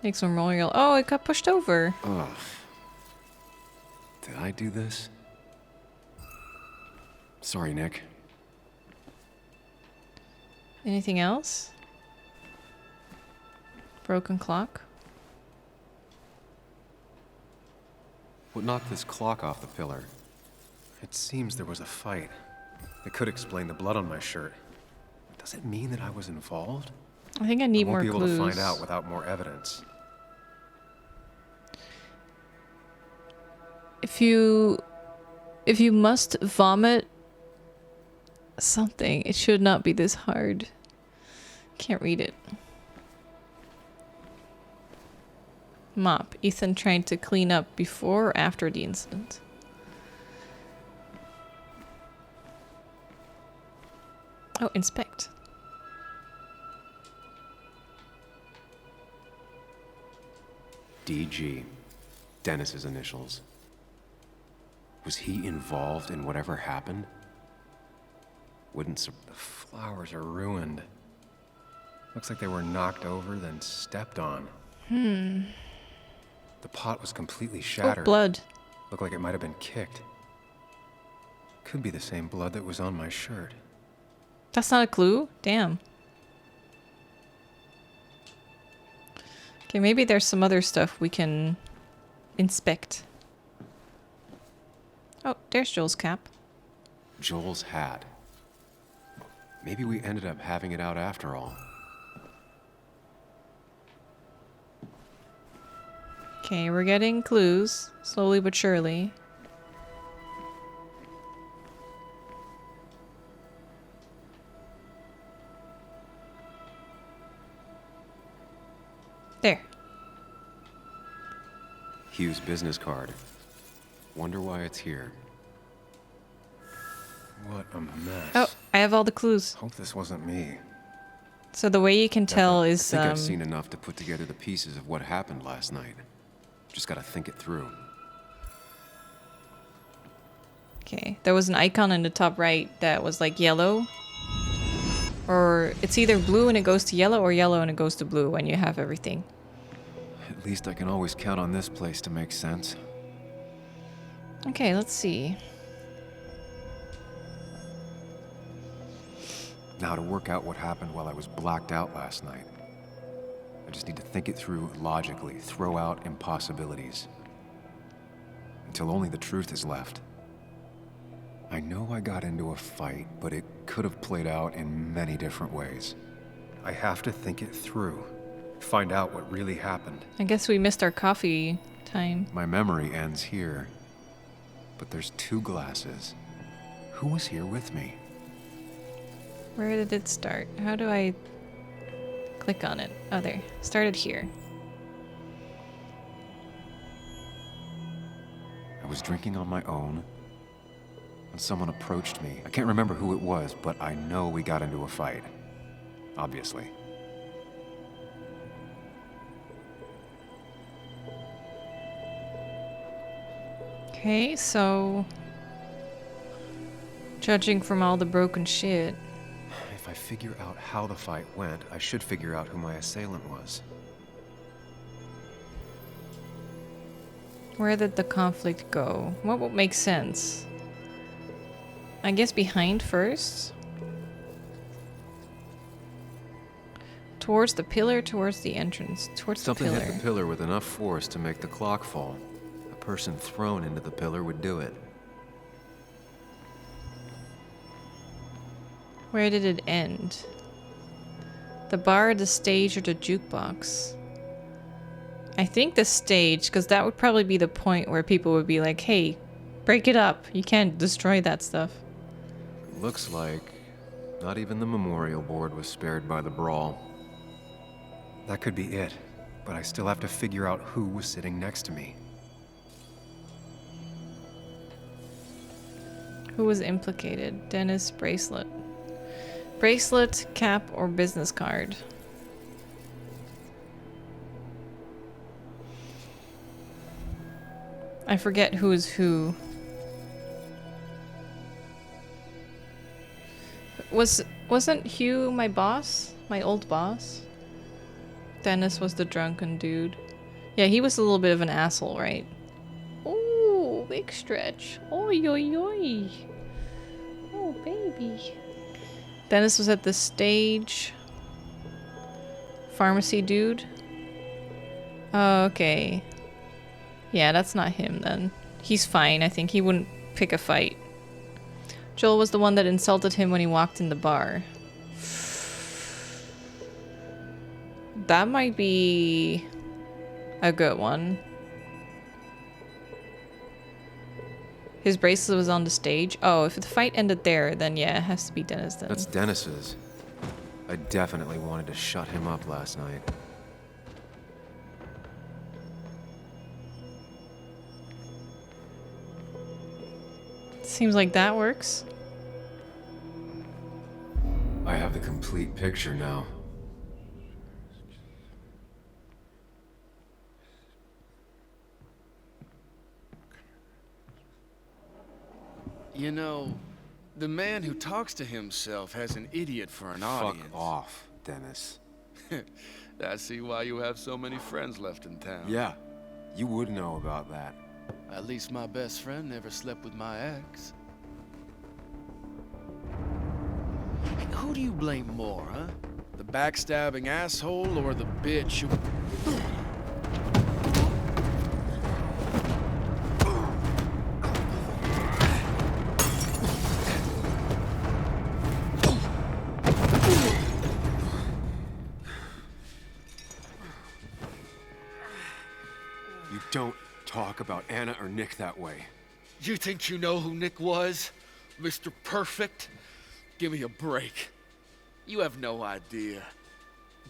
Makes memorial. Oh, it got pushed over. Ugh. Did I do this? Sorry, Nick. Anything else? Broken clock. What knocked this clock off the pillar? It seems there was a fight. It could explain the blood on my shirt. Does it mean that I was involved? I think I need more clues. I won't be able to find clues. out without more evidence. If you must vomit something, it should not be this hard. Can't read it. Mop. Ethan trying to clean up before or after the incident. Oh, inspect. DG. Dennis's initials. Was he involved in whatever happened? The flowers are ruined. Looks like they were knocked over, then stepped on. The pot was completely shattered. Oh, blood. Looked like it might have been kicked. Could be the same blood that was on my shirt. That's not a clue? Damn. Okay, maybe there's some other stuff we can inspect. Oh, there's Joel's cap. Joel's hat. Maybe we ended up having it out after all. Okay, we're getting clues, slowly but surely. There. Hugh's business card. Wonder why it's here. What a mess. Oh, I have all the clues. Hope this wasn't me. So the way you can tell is I think I've seen enough to put together the pieces of what happened last night. Just gotta think it through. Okay, there was an icon in the top right that was like yellow. Or it's either blue and it goes to yellow or yellow and it goes to blue when you have everything. At least I can always count on this place to make sense. Okay, let's see. Now to work out what happened while I was blacked out last night. I just need to think it through logically, throw out impossibilities. Until only the truth is left. I know I got into a fight, but it could have played out in many different ways. I have to think it through. Find out what really happened. I guess we missed our coffee time. My memory ends here. But there's 2 glasses. Who was here with me? Where did it start? How do I click on it? Oh, there. Started here. I was drinking on my own, and someone approached me. I can't remember who it was, but I know we got into a fight. Obviously. Okay, so judging from all the broken shit. If I figure out how the fight went, I should figure out who my assailant was. Where did the conflict go? What would make sense? I guess behind first? Towards the pillar, towards the entrance, towards Something the pillar. hit the pillar with enough force to make the clock fall. A person thrown into the pillar would do it. Where did it end? The bar, the stage, or the jukebox? I think the stage, because that would probably be the point where people would be like, hey, break it up. You can't destroy that stuff. Looks like not even the memorial board was spared by the brawl. That could be it, but I still have to figure out who was sitting next to me. Who was implicated? Dennis Bracelet. Bracelet, cap, or business card? I forget who is who. Wasn't Hugh my boss? My old boss? Dennis was the drunken dude. Yeah, he was a little bit of an asshole, right? Ooh, big stretch. Oi, oi, oi. Oh, baby. Dennis was at the stage. Pharmacy dude. Oh, okay. Yeah, that's not him then. He's fine. I think he wouldn't pick a fight. Joel was the one that insulted him when he walked in the bar. That might be a good one. His bracelet was on the stage. Oh, if the fight ended there, then yeah, it has to be Dennis then. That's Dennis's. I definitely wanted to shut him up last night. Seems like that works. I have the complete picture now. You know, the man who talks to himself has an idiot for an audience. Fuck off, Dennis. I see why you have so many friends left in town. Yeah, you would know about that. At least my best friend never slept with my ex. Hey, who do you blame more, huh? The backstabbing asshole or the bitch who... You don't talk about Anna or Nick that way. You think you know who Nick was? Mr. Perfect? Give me a break. You have no idea.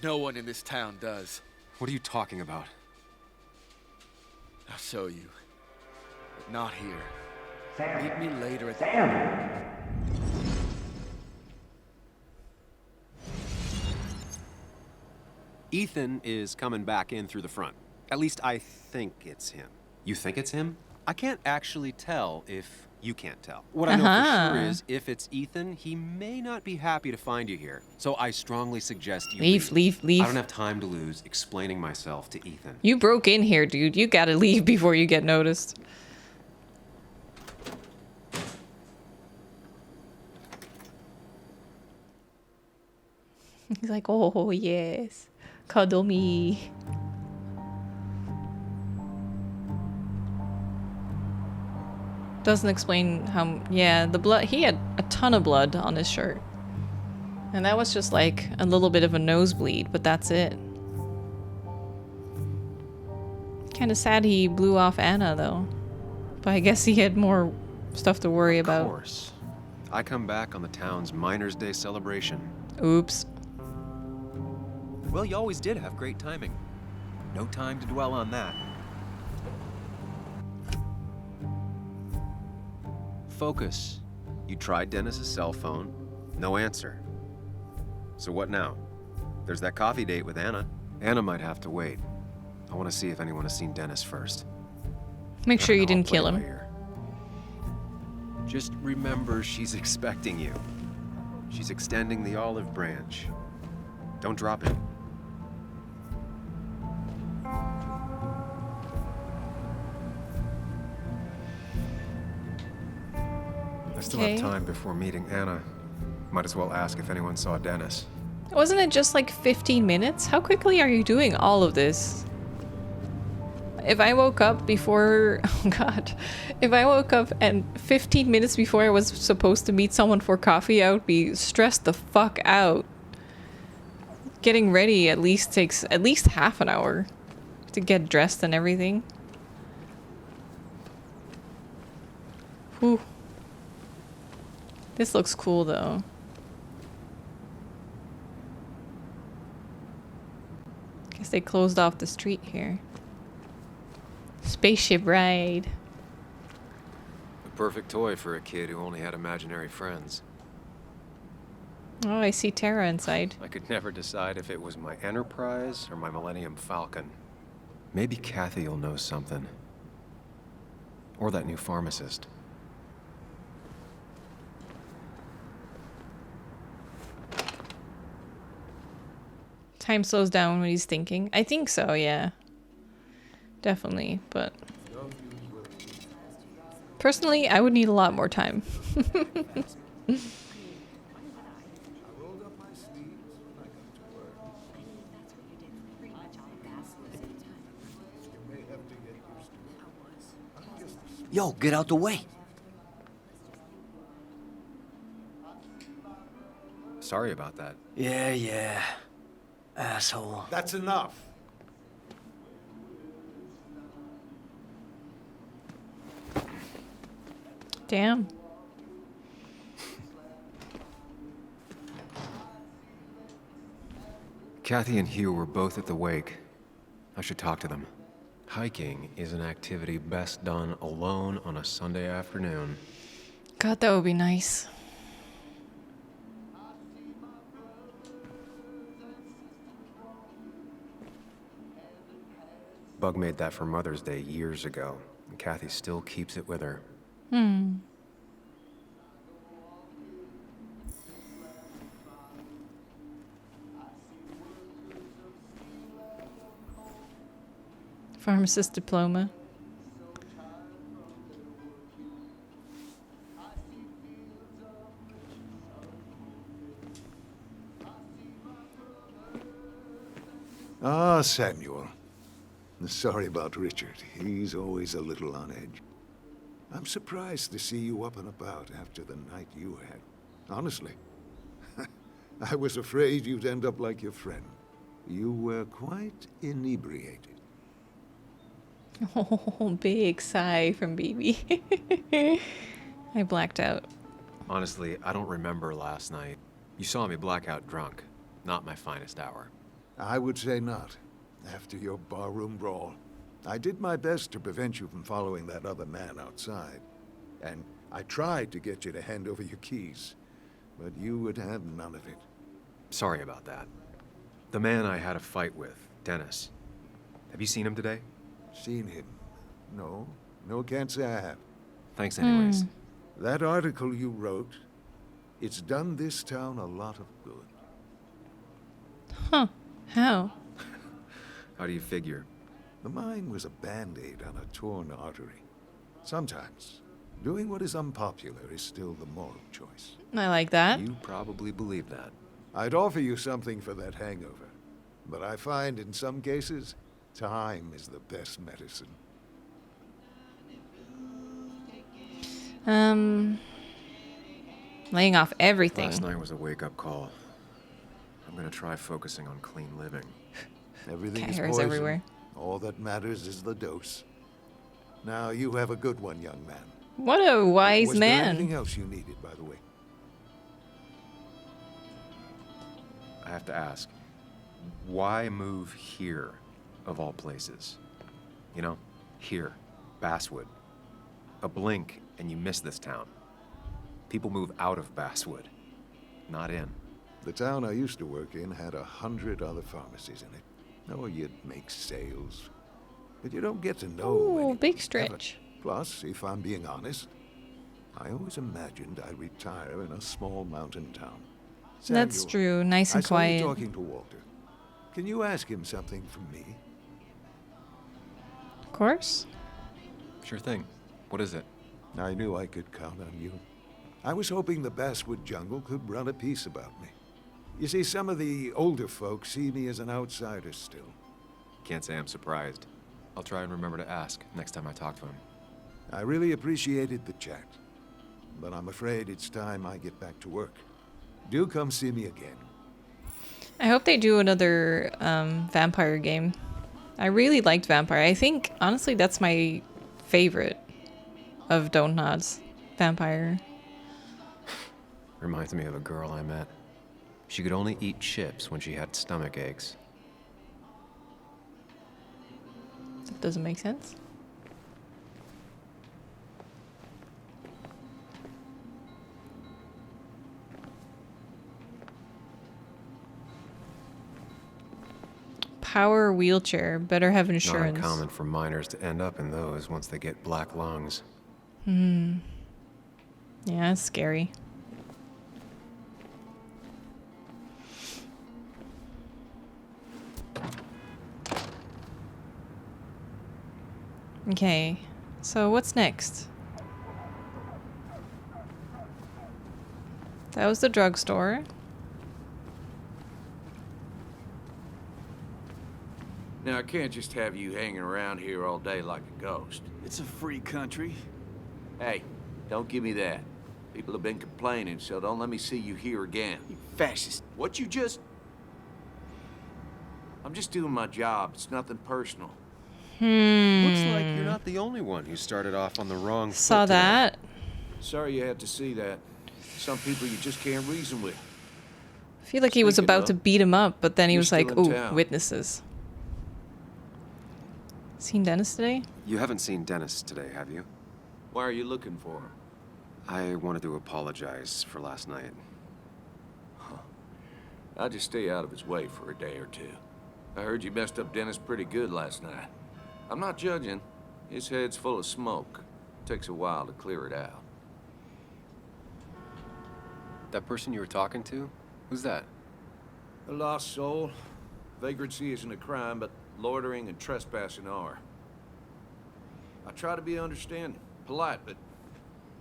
No one in this town does. What are you talking about? I'll show you. But not here. Sam. Meet me later at Sam. Ethan is coming back in through the front. At least I think it's him. You think it's him? I can't actually tell if You can't tell. What I know for sure is, if it's Ethan, he may not be happy to find you here. So I strongly suggest you leave. I don't have time to lose explaining myself to Ethan. You broke in here, dude. You gotta leave before you get noticed. He's like, oh, yes. Cuddle me. Doesn't explain how... Yeah, the blood... He had a ton of blood on his shirt. And that was just like a little bit of a nosebleed, but that's it. Kind of sad he blew off Anna, though. But I guess he had more stuff to worry about. Of course. I come back on the town's Miners' Day celebration. Oops. Well, you always did have great timing. No time to dwell on that. Focus. You tried Dennis's cell phone. No answer. So what now? There's that coffee date with Anna. Anna might have to wait. I want to see if anyone has seen Dennis first. Make sure you didn't kill him. Just remember, she's expecting you. She's extending the olive branch. Don't drop it. I still have time before meeting Anna. Might as well ask if anyone saw Dennis. Wasn't it just like 15 minutes? How quickly are you doing all of this? If I woke up before... Oh god. If I woke up and 15 minutes before I was supposed to meet someone for coffee, I would be stressed the fuck out. Getting ready at least takes at least half an hour to get dressed and everything. Whew. This looks cool though. Guess they closed off the street here. Spaceship ride. The perfect toy for a kid who only had imaginary friends. Oh, I see Terra inside. I could never decide if it was my Enterprise or my Millennium Falcon. Maybe Kathy will know something. Or that new pharmacist. Time slows down when he's thinking. I think so, yeah. Definitely, but... Personally, I would need a lot more time. Yo, get out the way. Sorry about that. Yeah. Asshole. That's enough. Damn. Kathy and Hugh were both at the wake. I should talk to them. Hiking is an activity best done alone on a Sunday afternoon. God, that would be nice. Bug made that for Mother's Day years ago, and Kathy still keeps it with her. Pharmacist diploma. Ah, Samuel. Sorry about Richard. He's always a little on edge. I'm surprised to see you up and about after the night you had. Honestly. I was afraid you'd end up like your friend. You were quite inebriated. Oh, big sigh from BB. I blacked out. Honestly, I don't remember last night. You saw me blackout drunk. Not my finest hour. I would say not. After your barroom brawl, I did my best to prevent you from following that other man outside. And I tried to get you to hand over your keys, but you would have none of it. Sorry about that. The man I had a fight with, Dennis. Have you seen him today? Seen him? No, can't say I have. Thanks anyways. That article you wrote, it's done this town a lot of good. Huh. How? How do you figure? The mine was a band-aid on a torn artery. Sometimes, doing what is unpopular is still the moral choice. I like that. You probably believe that. I'd offer you something for that hangover, but I find in some cases, time is the best medicine. Laying off everything. Last night was a wake-up call. I'm gonna try focusing on clean living. Everything Cat is hairs poison. everywhere. All that matters is the dose. Now you have a good one, young man. What a wise Was there man. anything else you needed, by the way? I have to ask, why move here, of all places? You know, here, Basswood. A blink and you miss this town. People move out of Basswood, not in. The town I used to work in had 100 other pharmacies in it. Oh, you'd make sales. But you don't get to know Ooh, anyone, big ever. stretch. Plus, if I'm being honest, I always imagined I'd retire in a small mountain town. That's Samuel, true. Nice and I saw quiet. you talking to Walter. Can you ask him something from me? Of course. Sure thing. What is it? I knew I could count on you. I was hoping the Basswood jungle could run a piece about me. You see, some of the older folks see me as an outsider still. Can't say I'm surprised. I'll try and remember to ask next time I talk to him. I really appreciated the chat, but I'm afraid it's time I get back to work. Do come see me again. I hope they do another vampire game. I really liked Vampire. I think, honestly, that's my favorite of Don't Nods. Vampire. Reminds me of a girl I met. She could only eat chips when she had stomach aches. That doesn't make sense. Power wheelchair. Better have insurance. Not uncommon for miners to end up in those once they get black lungs. Hmm. Yeah, it's scary. Okay, so what's next? That was the drugstore. Now, I can't just have you hanging around here all day like a ghost. It's a free country. Hey, don't give me that. People have been complaining, so don't let me see you here again. You fascist. What you just... I'm just doing my job. It's nothing personal. Looks like you're not the only one who started off on the wrong foot Saw today. that. Sorry you had to see that. Some people you just can't reason with. I feel like he was Speaking about of, to beat him up, but then he you're was like, still in "Oh, town." witnesses." Seen Dennis today? You haven't seen Dennis today, have you? Why are you looking for him? I wanted to apologize for last night. I'll just stay out of his way for a day or two. I heard you messed up Dennis pretty good last night. I'm not judging. His head's full of smoke. Takes a while to clear it out. That person you were talking to? Who's that? A lost soul. Vagrancy isn't a crime, but loitering and trespassing are. I try to be understanding, polite, but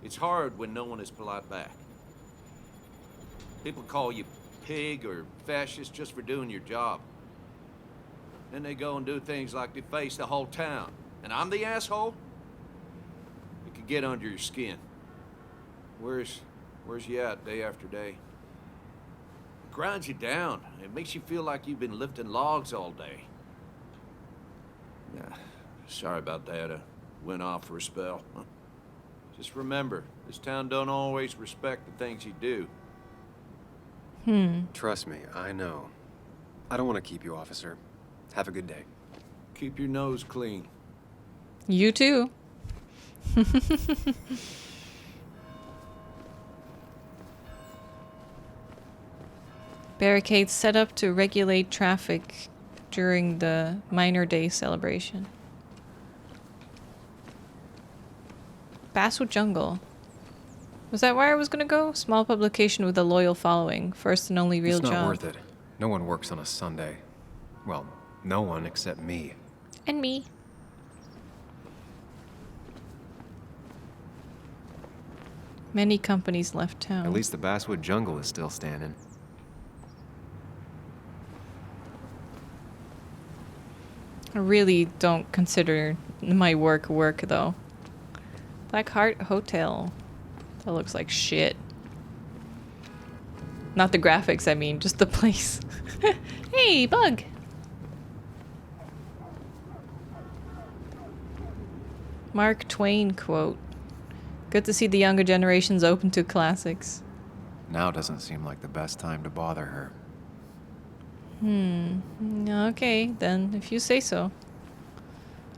it's hard when no one is polite back. People call you pig or fascist just for doing your job. Then they go and do things like deface the whole town. And I'm the asshole? It could get under your skin. Where's you at day after day? It grinds you down. It makes you feel like you've been lifting logs all day. Yeah, sorry about that. I went off for a spell. Just remember, this town don't always respect the things you do. Trust me, I know. I don't want to keep you, officer. Have a good day. Keep your nose clean. You too. Barricades set up to regulate traffic during the Minor Day celebration. Basswood Jungle. Was that where I was gonna go? Small publication with a loyal following. First and only real It's not job. worth it. No one works on a Sunday. Well, no one except me. And me. Many companies left town. At least the Basswood jungle is still standing. I really don't consider my work though. Black Heart Hotel. That looks like shit. Not the graphics, I mean, just the place. Hey, bug! Mark Twain quote. Good to see the younger generations open to classics. Now doesn't seem like the best time to bother her. Okay, then, if you say so.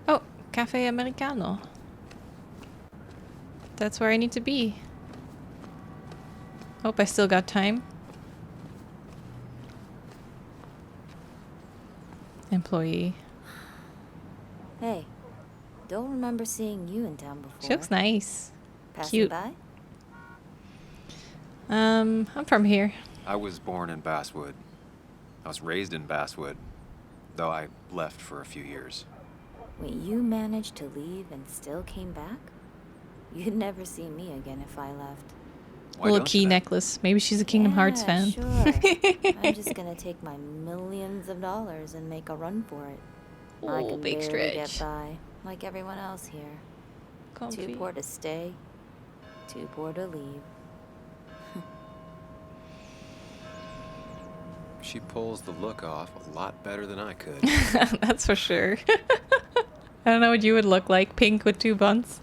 Oh, Cafe Americano. That's where I need to be. Hope I still got time. Employee. Hey, don't remember seeing you in town before. She looks nice. Passing Cute. by? I'm from here. I was born in Basswood. I was raised in Basswood, though I left for a few years. Wait, you managed to leave and still came back? You'd never see me again if I left. Why Little don't key you then? necklace. Maybe she's a Kingdom Hearts fan. Sure. I'm just gonna take my millions of dollars and make a run for it. I Oh, can big barely get stretch. by, like everyone else here. Comfy. Too poor to stay, too poor to leave. She pulls the look off a lot better than I could. That's for sure. I don't know what you would look like. Pink with 2 buns.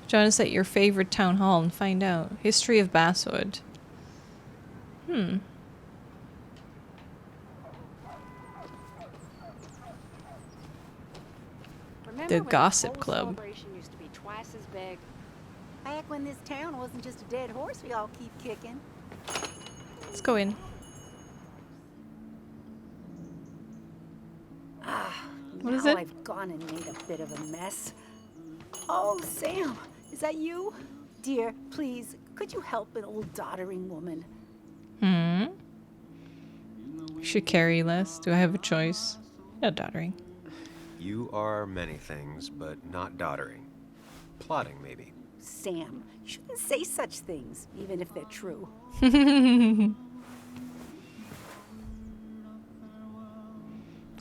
Join us at your favorite town hall and find out. History of Basswood. Remember when Gossip whole Club. celebration used to be twice as big? Back when this town wasn't just a dead horse we all keep kicking. Let's go in. What is Now it? I've gone and made a bit of a mess. Oh, Sam, is that you? Dear, please, could you help an old doddering woman? Should carry less. Do I have a choice? Not doddering. You are many things, but not doddering. Plotting, maybe. Sam, you shouldn't say such things, even if they're true.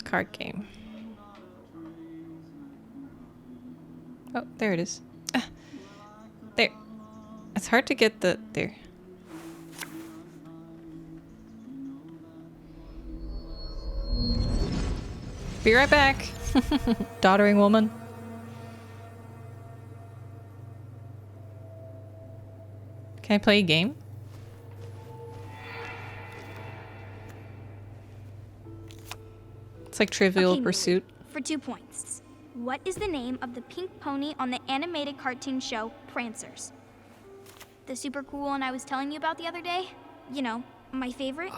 Card game. Oh, there it is. Ah, there. It's hard to get the... There. Be right back. Doddering woman. Can I play a game? It's like Trivial Okay, Pursuit. For 2 points. What is the name of the pink pony on the animated cartoon show Prancers? The super cool one I was telling you about the other day? You know, my favorite?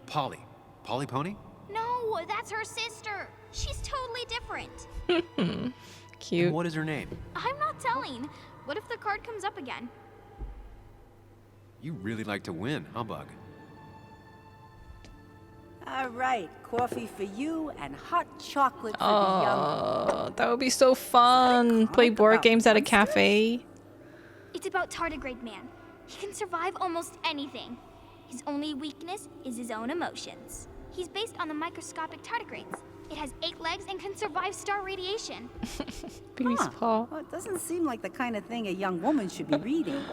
Polly. Polly Pony? No, that's her sister. She's totally different. Cute. And what is her name? I'm not telling. What if the card comes up again? You really like to win, huh, Bug? All right, coffee for you and hot chocolate for the young. Oh, that would be so fun. Play board games at a cafe. It's about Tardigrade Man. He can survive almost anything. His only weakness is his own emotions. He's based on the microscopic tardigrades. It has 8 legs and can survive star radiation. Baby's paw. Well, it doesn't seem like the kind of thing a young woman should be reading.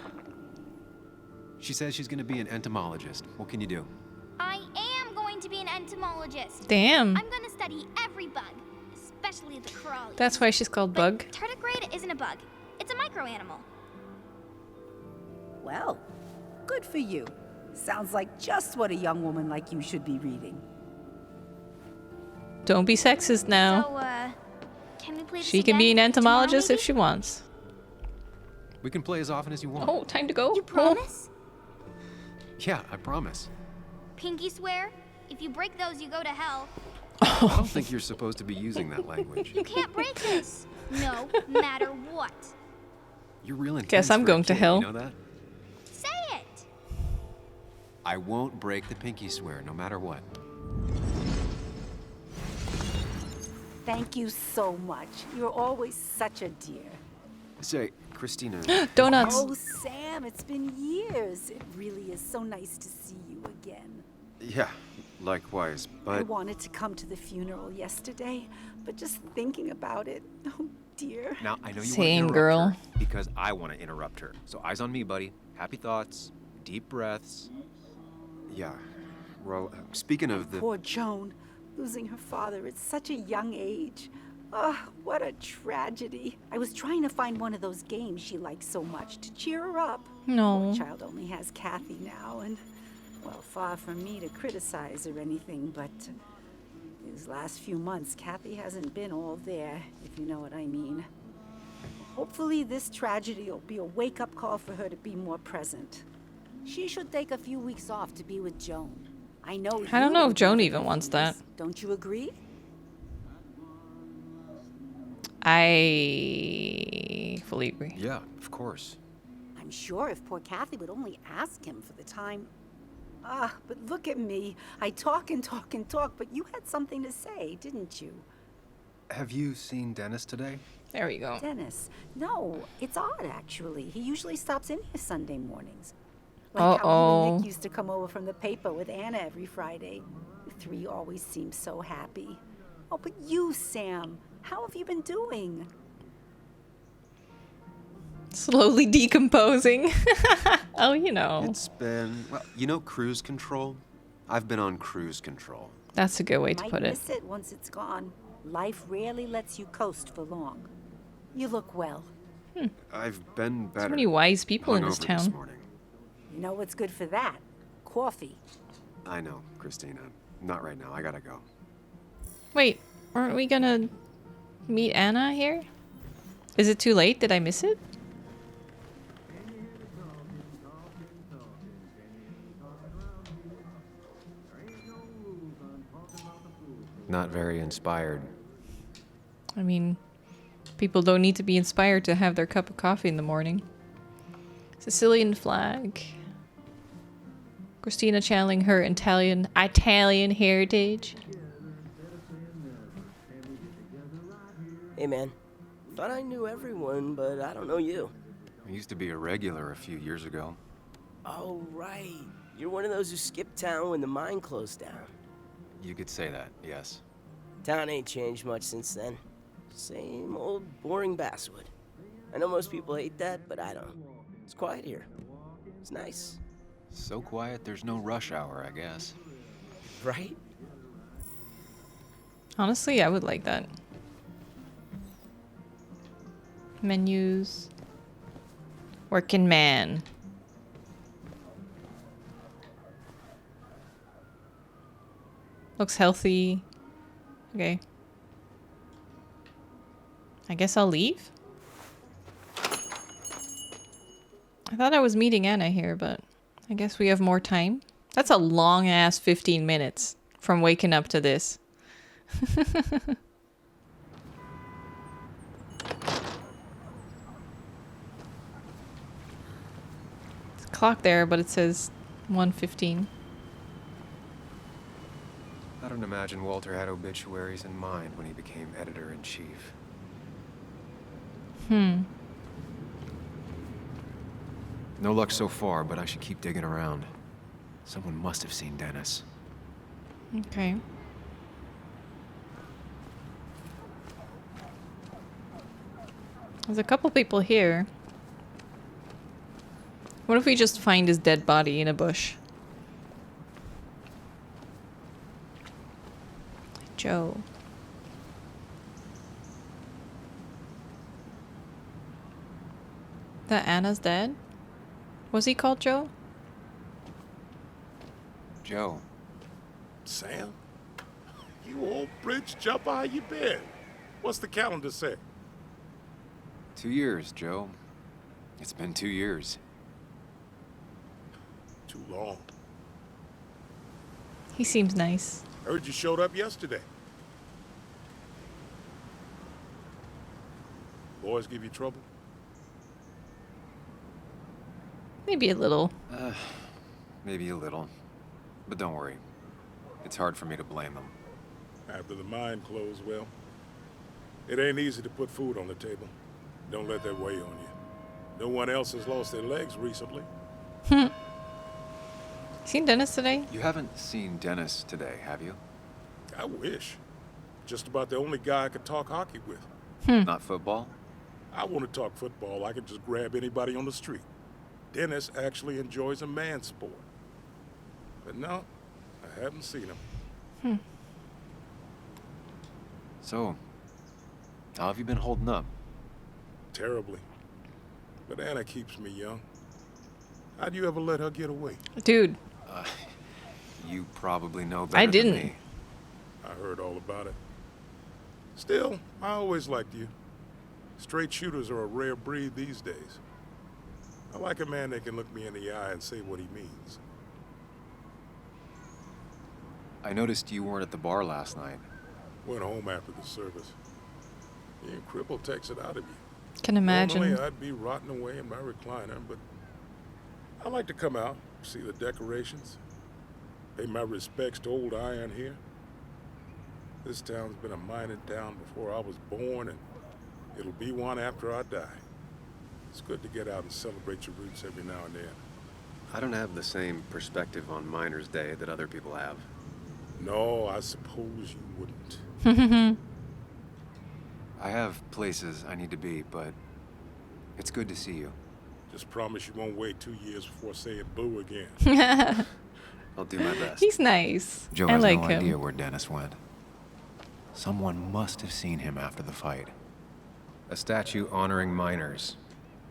She says she's gonna be an entomologist. What can you do? I am going to be an entomologist. Damn. I'm going to study every bug, especially the crawlies. That's why she's called Bug. Tardigrade isn't a bug. It's a microanimal. Well, good for you. Sounds like just what a young woman like you should be reading. Don't be sexist now. So, can we play this She can be an again entomologist tomorrow, if she wants. We can play as often as you want. Oh, time to go. You promise? Yeah, I promise. Pinky swear? If you break those, you go to hell. I don't think you're supposed to be using that language. You can't break this. no matter what. You're real intense. Guess I'm for a going to kid, hell. You know that? Say it! I won't break the pinky swear, no matter what. Thank you so much. You're always such a dear. Say, Christina. Donuts. Oh, Sam, it's been years. It really is so nice to see you again. Yeah, likewise, I but wanted to come to the funeral yesterday, but just thinking about it, oh dear. now I know you Same, want to interrupt girl. her because I want to interrupt her. So eyes on me, buddy. Happy thoughts, deep breaths. Yeah. Well, speaking of the Poor Joan, losing her father at such a young age. Oh, what a tragedy. I was trying to find one of those games she likes so much to cheer her up. No. Poor child only has Kathy now, and, well, far from me to criticize or anything, but these last few months, Kathy hasn't been all there, if you know what I mean. Hopefully this tragedy will be a wake-up call for her to be more present. She should take a few weeks off to be with Joan. I know. I don't know if Joan even wants that. Don't you agree? I fully agree. Yeah, of course. I'm sure if poor Kathy would only ask him for the time. But look at me. I talk and talk and talk, but you had something to say, didn't you? Have you seen Dennis today? There we go. Dennis. No, it's odd, actually. He usually stops in here Sunday mornings. Like how you and Nick used to come over from the paper with Anna every Friday. The three always seem so happy. Oh, but you, Sam, how have you been doing? Slowly decomposing. Oh, you know. It's been, well, you know cruise control? I've been on cruise control. That's a good way to Might put it. miss it once it's gone. Life rarely lets you coast for long. You look well. I've been better. So many wise people in this Hungover town. morning. You know what's good for that? Coffee. I know, Christina. Not right now. I gotta go. Wait, aren't we gonna meet Anna here? Is it too late? Did I miss it? Not very inspired. I mean, people don't need to be inspired to have their cup of coffee in the morning. Sicilian flag. Christina channeling her Italian heritage. Hey, man. Thought I knew everyone, but I don't know you. I used to be a regular a few years ago. Oh, right. You're one of those who skipped town when the mine closed down. You could say that, yes. Town ain't changed much since then. Same old boring Basswood. I know most people hate that, but I don't. It's quiet here. It's nice. So quiet, there's no rush hour, I guess. Right? Honestly, I would like that. Menus. Working man. Looks healthy. Okay. I guess I'll leave? I thought I was meeting Anna here, but I guess we have more time. That's a long ass 15 minutes from waking up to this. It's a clock there, but it says 1:15. I don't imagine Walter had obituaries in mind when he became editor-in-chief. No luck so far, but I should keep digging around. Someone must have seen Dennis. Okay. There's a couple people here. What if we just find his dead body in a bush? Joe. That Anna's dead? Was he called Joe? Joe. Sam? You old bridge jumper, how you been? What's the calendar say? 2 years, Joe. It's been 2 years. Too long. He seems nice. Heard you showed up yesterday. boys give you trouble? Maybe a little. Maybe a little. But don't worry. It's hard for me to blame them. After the mine closed, well, it ain't easy to put food on the table. Don't let that weigh on you. No one else has lost their legs recently. Seen Dennis today? You haven't seen Dennis today, have you? I wish. Just about the only guy I could talk hockey with. Not football? I want to talk football. I can just grab anybody on the street. Dennis actually enjoys a man's sport. But no, I haven't seen him. So, how have you been holding up? Terribly. But Anna keeps me young. How'd you ever let her get away? Dude. You probably know better I didn't. than me. I heard all about it. Still, I always liked you. Straight shooters are a rare breed these days. I like a man that can look me in the eye and say what he means. I noticed you weren't at the bar last night. Went home after the service. Being crippled takes it out of you. Can imagine. Normally I'd be rotting away in my recliner, but I like to come out, see the decorations, pay my respects to old Iron here. This town's been a mining town before I was born, and it'll be one after I die. It's good to get out and celebrate your roots every now and then. I don't have the same perspective on Miners' Day that other people have. No, I suppose you wouldn't. I have places I need to be, but it's good to see you. Just promise you won't wait 2 years before saying boo again. I'll do my best. He's nice. Joe I has like no him. idea where Dennis went. Someone must have seen him after the fight. A statue honoring miners.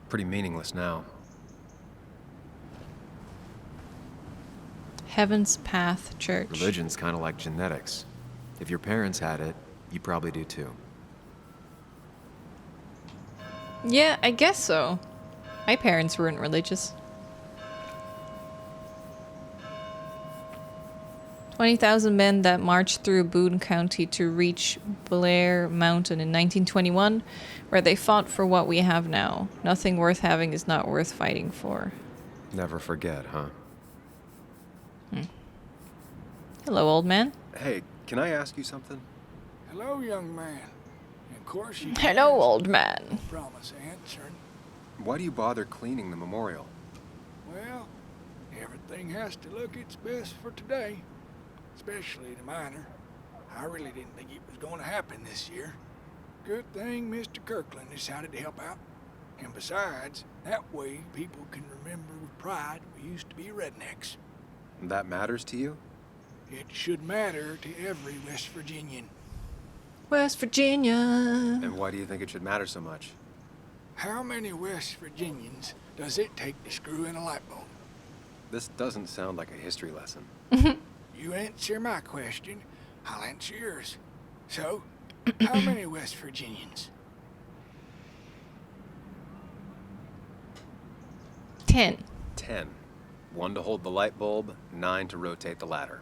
Pretty meaningless now. Heaven's Path Church. Religion's kind of like genetics. If your parents had it, you probably do too. Yeah, I guess so. My parents weren't religious. 20,000 men that marched through Boone County to reach Blair Mountain in 1921, where they fought for what we have now. Nothing worth having is not worth fighting for. Never forget, huh? Hello, old man. Hey, can I ask you something? Hello, young man. Of course you Hello, old man. promise answering. Why do you bother cleaning the memorial? Well, everything has to look its best for today, especially the miner. I really didn't think it was going to happen this year. Good thing Mr. Kirkland decided to help out. And besides, that way people can remember with pride we used to be rednecks. That matters to you? It should matter to every West Virginian. West Virginia. And why do you think it should matter so much? How many West Virginians does it take to screw in a light bulb? This doesn't sound like a history lesson. You answer my question, I'll answer yours. So, how many West Virginians? 10. 10. 1 to hold the light bulb, 9 to rotate the ladder.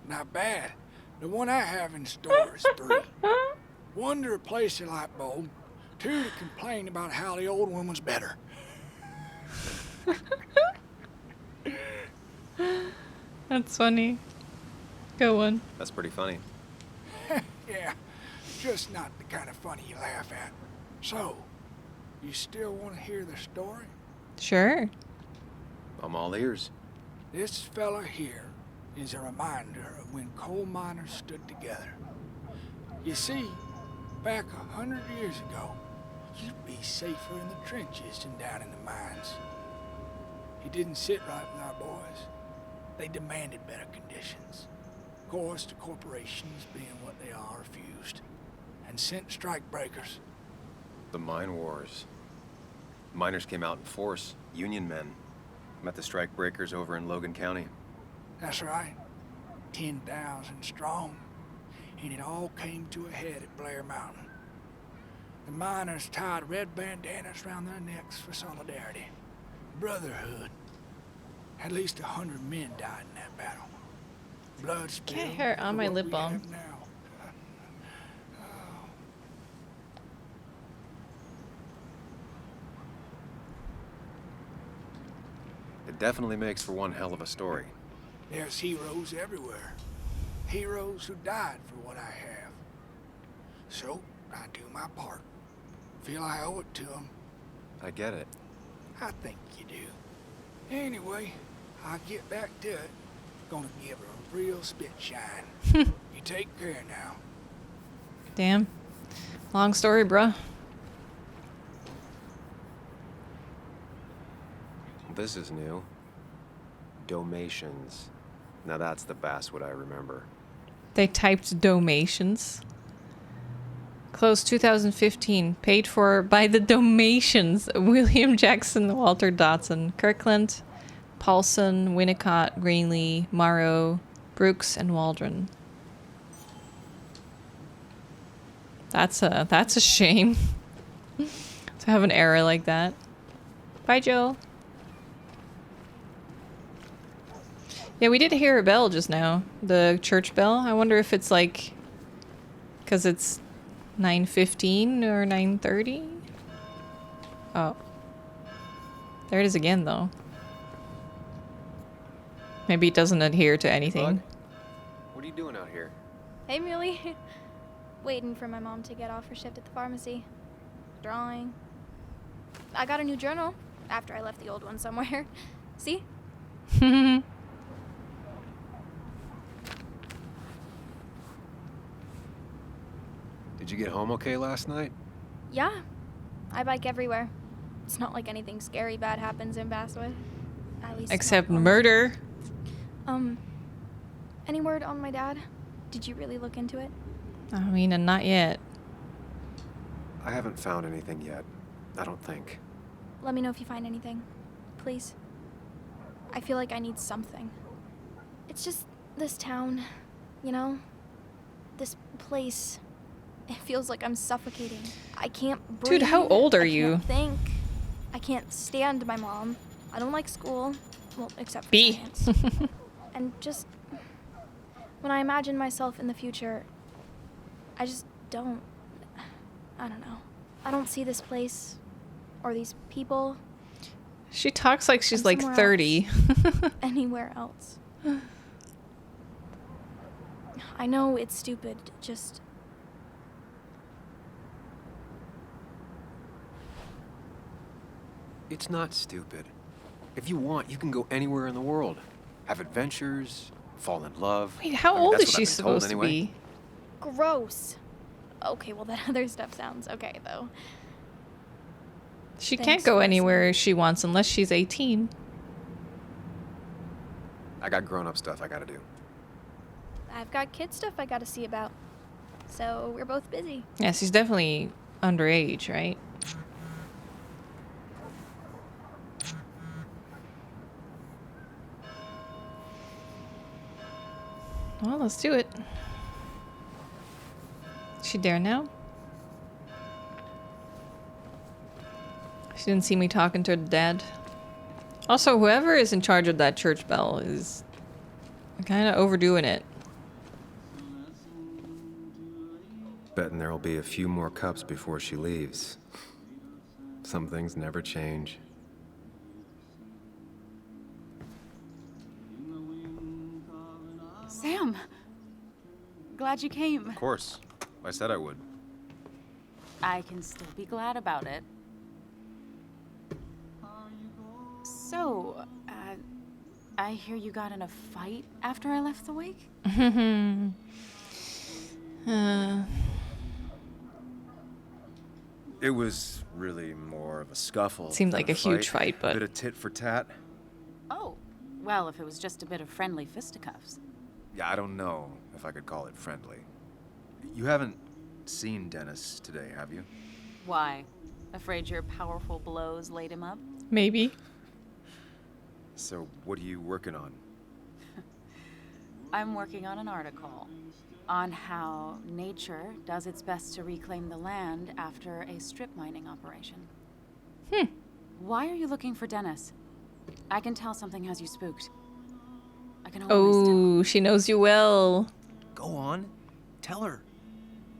Not bad. The one I have in store is 3. 1 to replace the light bulb, 2 to complain about how the old one was better. That's funny. Go on. That's pretty funny. Yeah, just not the kind of funny you laugh at. So, you still want to hear the story? Sure. I'm all ears. This fella here is a reminder of when coal miners stood together. You see, back 100 years ago, you'd be safer in the trenches than down in the mines. He didn't sit right with our boys. They demanded better conditions. Of course, the corporations, being what they are, refused and sent strike breakers. The mine wars. Miners came out in force, Union men. Met the strike breakers over in Logan County. That's right, 10,000 strong, and it all came to a head at Blair Mountain. The miners tied red bandanas around their necks for solidarity, brotherhood. At least 100 men died in that battle. Blood spilled. Can't hear on my lip balm. It definitely makes for one hell of a story. There's heroes everywhere. Heroes who died for what I have. So, I do my part. Feel I owe it to them. I get it. I think you do. Anyway, I'll get back to it. Gonna give her a real spit shine. You take care now. Damn. Long story, bruh. This is new. Domations. Now that's the Basswood I remember. They typed Domations. Closed 2015. Paid for by the Domations. William Jackson, Walter Dodson, Kirkland, Paulson, Winnicott, Greenlee, Morrow, Brooks, and Waldron. That's a shame. To have an error like that. Bye, Joe. Yeah, we did hear a bell just now. The church bell. I wonder if it's like... because it's 9:15 or 9:30? Oh. There it is again, though. Maybe it doesn't adhere to anything. Bug? What are you doing out here? Hey, Muley. Waiting for my mom to get off her shift at the pharmacy. Drawing. I got a new journal after I left the old one somewhere. See? Did you get home okay last night? Yeah. I bike everywhere. It's not like anything scary bad happens in Basswood. At least Except murder. Any word on my dad? Did you really look into it? I mean, and not yet. I haven't found anything yet. I don't think. Let me know if you find anything. Please. I feel like I need something. It's just this town, you know? This place. It feels like I'm suffocating. I can't breathe. Dude, how old are you? I can't think. I can't stand my mom. I don't like school. Well, except for B. science. And just... when I imagine myself in the future, I just don't... I don't know. I don't see this place or these people. She talks like she's like 30. Anywhere else. I know it's stupid, just... It's not stupid. If you want, you can go anywhere in the world. Have adventures, fall in love. Wait, how I mean, old that's is what she I've been told supposed anyway. to be? Gross. Okay, well that other stuff sounds okay, though. She Thanks can't go for anywhere she wants unless she's 18. I got grown-up stuff I gotta do. I've got kid stuff I gotta see about. So we're both busy. Yeah, she's definitely underage, right? Well, let's do it. She dare now? She didn't see me talking to her dad. Also, whoever is in charge of that church bell is kind of overdoing it. Betting there'll be a few more cups before she leaves. Some things never change. Sam! Glad you came. Of course. I said I would. I can still be glad about it. So, I hear you got in a fight after I left the wake? It was really more of a scuffle. Seemed than like a huge fight, but... A bit of tit for tat. Oh, well, if it was just a bit of friendly fisticuffs. Yeah, I don't know if I could call it friendly. You haven't seen Dennis today, have you? Why? Afraid your powerful blows laid him up? Maybe. So, what are you working on? I'm working on an article on how nature does its best to reclaim the land after a strip mining operation. Why are you looking for Dennis? I can tell something has you spooked. I can always tell. Oh, she knows you well. Go on. Tell her.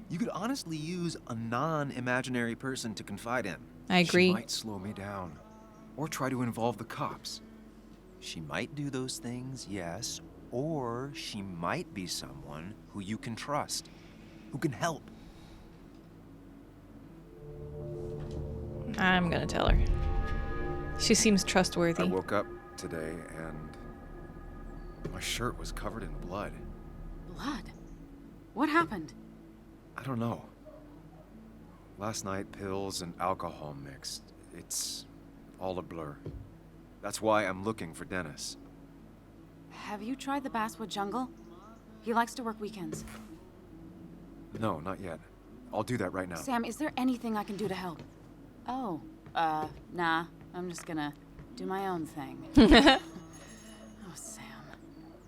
You could honestly use a non-imaginary person to confide in. I agree. She might slow me down. Or try to involve the cops. She might do those things, yes, or she might be someone who you can trust, who can help. I'm gonna tell her. She seems trustworthy. I woke up today and my shirt was covered in blood. Blood? What happened? I don't know. Last night, pills and alcohol mixed. It's all a blur. That's why I'm looking for Dennis. Have you tried the Basswood jungle? He likes to work weekends. No, not yet. I'll do that right now. Sam, is there anything I can do to help? Oh, nah. I'm just gonna do my own thing. Oh, Sam,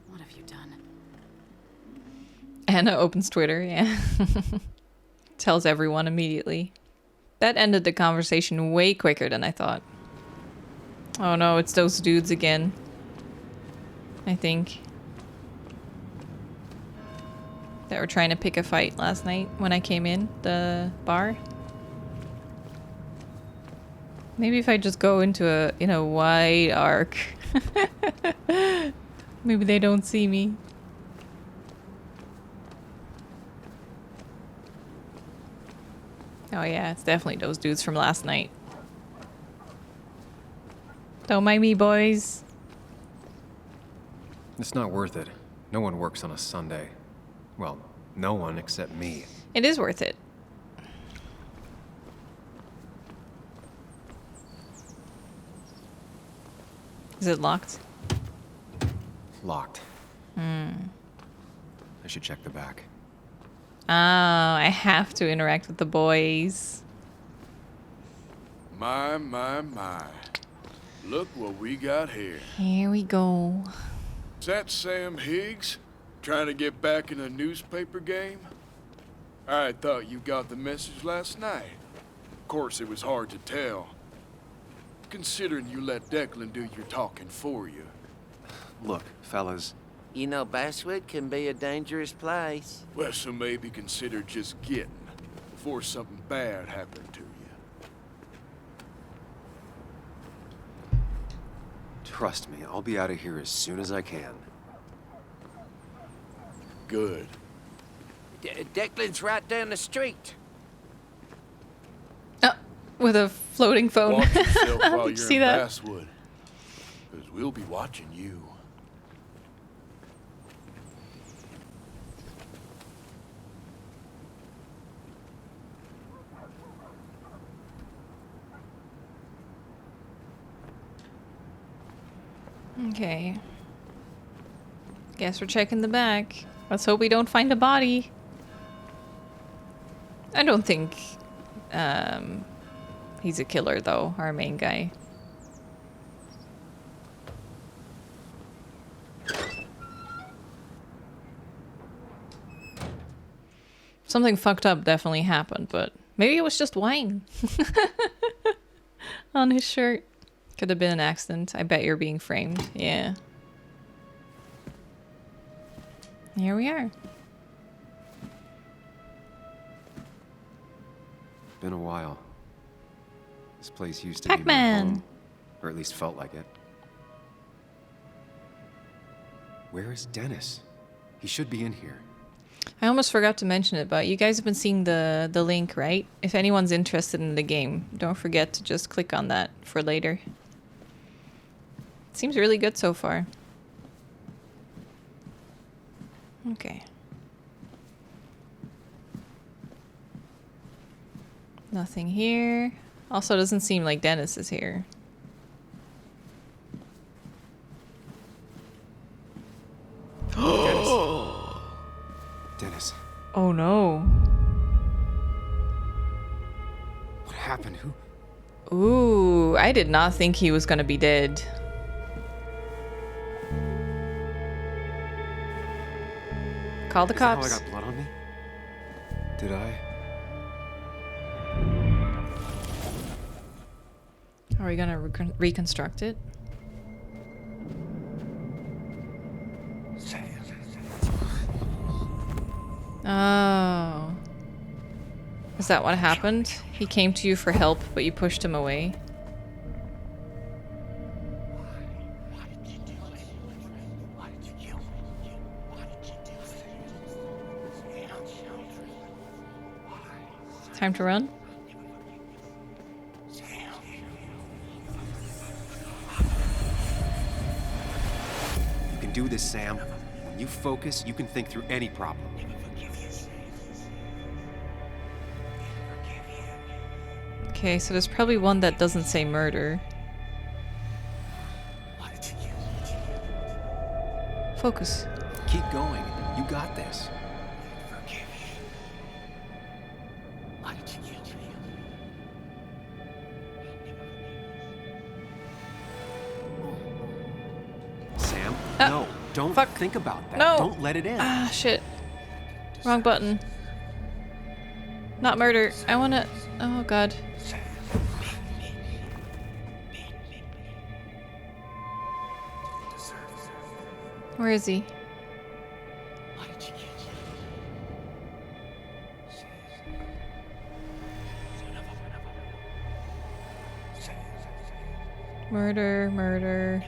what have you done? Anna opens Twitter, yeah. Tells everyone immediately. That ended the conversation way quicker than I thought. Oh no, it's those dudes again. I think. That were trying to pick a fight last night when I came in the bar. Maybe if I just go into a wide arc. Maybe they don't see me. Oh yeah, it's definitely those dudes from last night. Don't mind me, boys. It's not worth it. No one works on a Sunday. Well, no one except me. It is worth it. Is it locked? Locked. Hmm. I should check the back. Oh, I have to interact with the boys. My. Look what we got here. Here we go. Is that Sam Higgs? Trying to get back in the newspaper game? I thought you got the message last night. Of course, it was hard to tell. Considering you let Declan do your talking for you. Look, fellas. You know, Basswood can be a dangerous place. Well, so maybe consider just getting before something bad happened to you. Trust me, I'll be out of here as soon as I can. Good. Declan's right down the street. Oh, with a floating phone. Watch yourself while Did you you're see in that? Basswood, because we'll be watching you. Okay. Guess we're checking the back. Let's hope we don't find a body. I don't think he's a killer though, our main guy. Something fucked up definitely happened, but maybe it was just wine on his shirt. Could have been an accident. I bet you're being framed. Yeah. Here we are. Been a while. This place used to be my Pac-Man. home, or at least felt like it. Where is Dennis? He should be in here. I almost forgot to mention it, but you guys have been seeing the link, right? If anyone's interested in the game, don't forget to just click on that for later. Seems really good so far. Okay. Nothing here. Also, doesn't seem like Dennis is here. Dennis. Oh no. What happened? Who? Ooh, I did not think he was gonna be dead. Call the Is that cops. how I got blood on me? Did I? Are we gonna reconstruct it? Oh. Is that what happened? He came to you for help, but you pushed him away. Time to run. You can do this, Sam. When you focus, you can think through any problem. Okay, so there's probably one that doesn't say murder. Focus. Keep going. You got this. Sam, no. Don't think about that. No. Don't let it in. Ah, shit. Wrong button. Not murder. I wanna... Oh, God. Where is he? Murder, murder,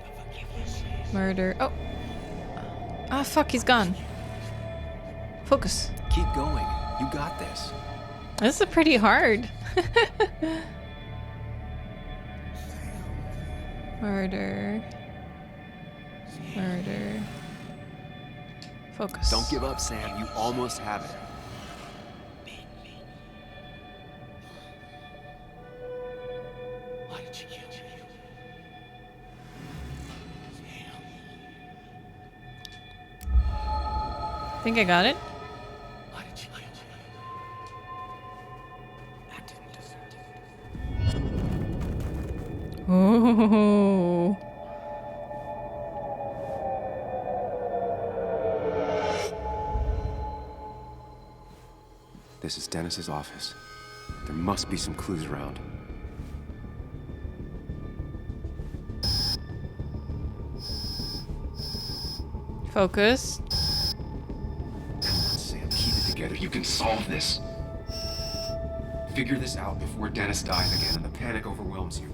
murder. Oh. Ah, fuck, he's gone. Focus. Keep going. You got this. This is pretty hard. Murder. Murder. Focus. Don't give up, Sam. You almost have it. Think I got it? Oh. This is Dennis's office. There must be some clues around. Focus. Sam, keep it together. You can solve this. Figure this out before Dennis dies again and the panic overwhelms you.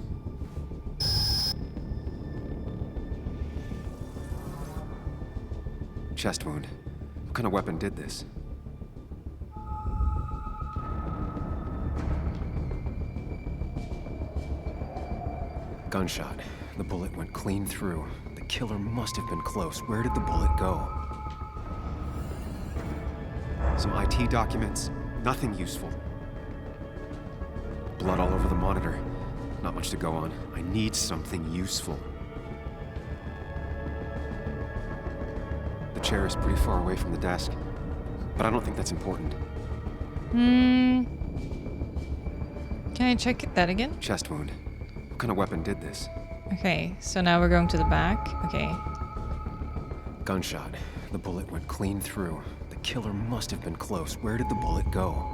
Chest wound. What kind of weapon did this? Gunshot. The bullet went clean through. The killer must have been close. Where did the bullet go? Some IT documents. Nothing useful. Blood all over the monitor. Not much to go on. I need something useful. The chair is pretty far away from the desk, but I don't think that's important. Can I check that again? Chest wound. What kind of weapon did this? Okay, so now we're going to the back. Okay. Gunshot. The bullet went clean through. The killer must have been close. Where did the bullet go?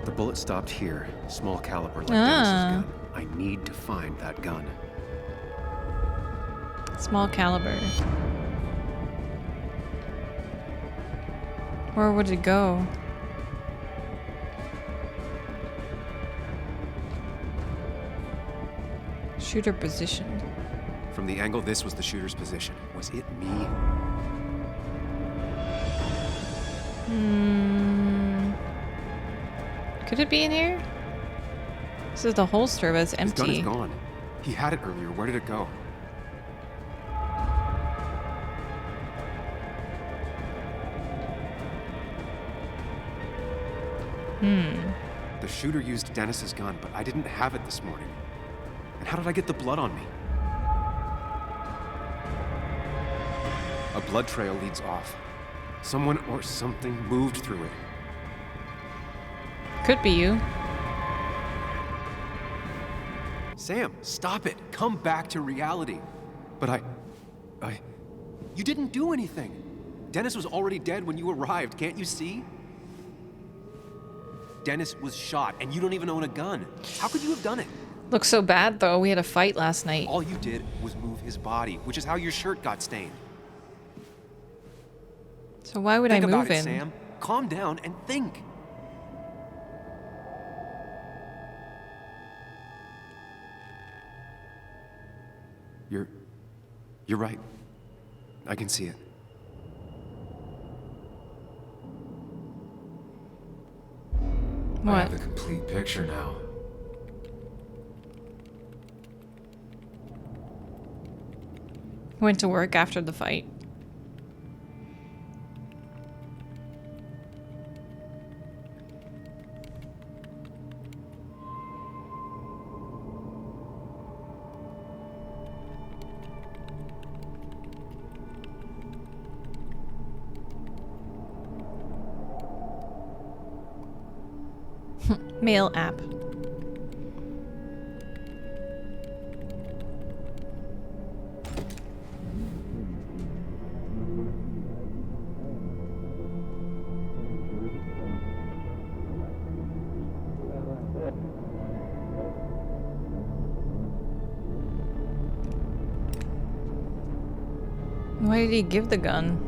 The bullet stopped here. Small caliber like Dennis's gun. I need to find that gun. Small caliber. Where would it go? Shooter position. From the angle this was the shooter's position. Was it me? Could it be in here? This is the holster, but it's empty. His gun is gone. He had it earlier. Where did it go? The shooter used Dennis's gun, but I didn't have it this morning. And how did I get the blood on me? A blood trail leads off. Someone or something moved through it. Could be you. Sam, stop it. Come back to reality. But you didn't do anything. Dennis was already dead when you arrived. Can't you see? Dennis was shot, and you don't even own a gun. How could you have done it? Looks so bad, though. We had a fight last night. All you did was move his body, which is how your shirt got stained. So why would I move about it, him? Sam. Calm down and think. You're right. I can see it. I What? have the complete picture now. Went to work after the fight. Mail app. Why did he give the gun?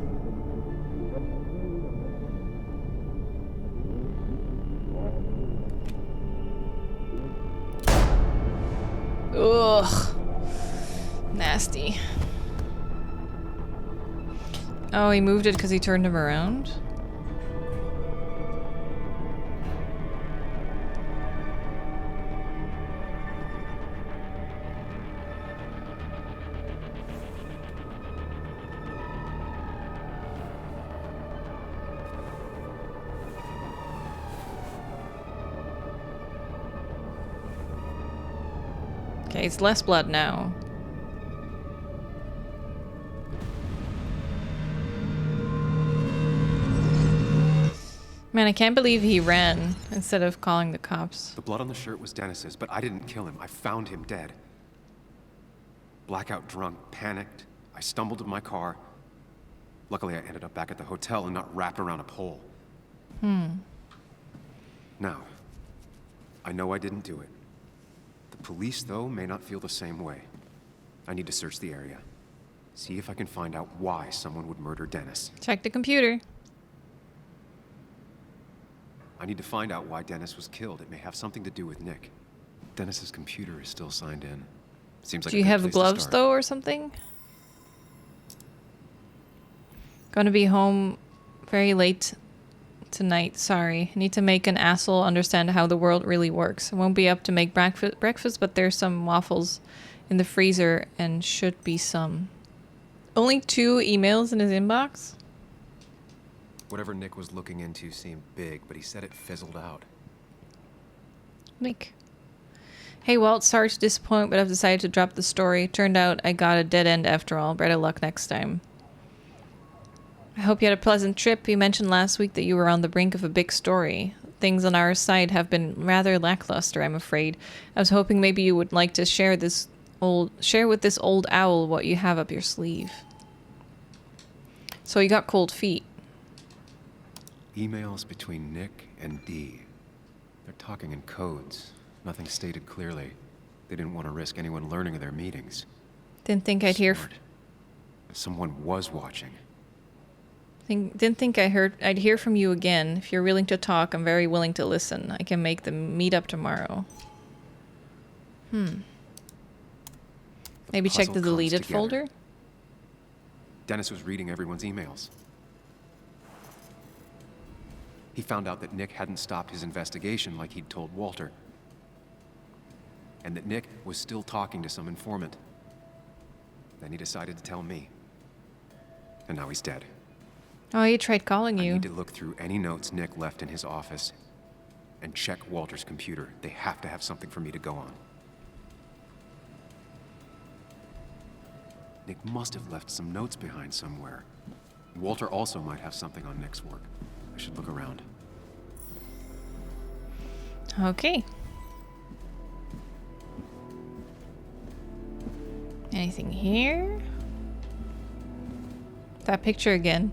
Ugh. Nasty. Oh, he moved it because he turned him around? Okay, it's less blood now. Man, I can't believe he ran instead of calling the cops. The blood on the shirt was Dennis's, but I didn't kill him. I found him dead. Blackout drunk, panicked. I stumbled to my car. Luckily, I ended up back at the hotel and not wrapped around a pole. Now, I know I didn't do it. The police, though, may not feel the same way. I need to search the area. See if I can find out why someone would murder Dennis. Check the computer. I need to find out why Dennis was killed. It may have something to do with Nick. Dennis's computer is still signed in. Seems like Do you have gloves, though, or something? Gonna be home very late tonight, sorry. Need to make an asshole understand how the world really works. I won't be up to make breakfast, but there's some waffles in the freezer and should be some. Only 2 emails in his inbox? Whatever Nick was looking into seemed big, but he said it fizzled out. Nick. Hey Walt, sorry to disappoint, but I've decided to drop the story. Turned out I got a dead end after all. Better luck next time. I hope you had a pleasant trip. You mentioned last week that you were on the brink of a big story. Things on our side have been rather lackluster, I'm afraid. I was hoping maybe you would like to share with this old owl what you have up your sleeve. So you got cold feet. Emails between Nick and Dee. They're talking in codes. Nothing stated clearly. They didn't want to risk anyone learning of their meetings. Didn't think I'd hear. Someone was watching. Didn't think I'd hear from you again. If you're willing to talk, I'm very willing to listen. I can make the meet up tomorrow. Maybe check the deleted folder. Dennis was reading everyone's emails. He found out that Nick hadn't stopped his investigation like he'd told Walter. And that Nick was still talking to some informant. Then he decided to tell me. And now he's dead. Oh, he tried calling you. I need to look through any notes Nick left in his office and check Walter's computer. They have to have something for me to go on. Nick must have left some notes behind somewhere. Walter also might have something on Nick's work. I should look around. Okay. Anything here? That picture again.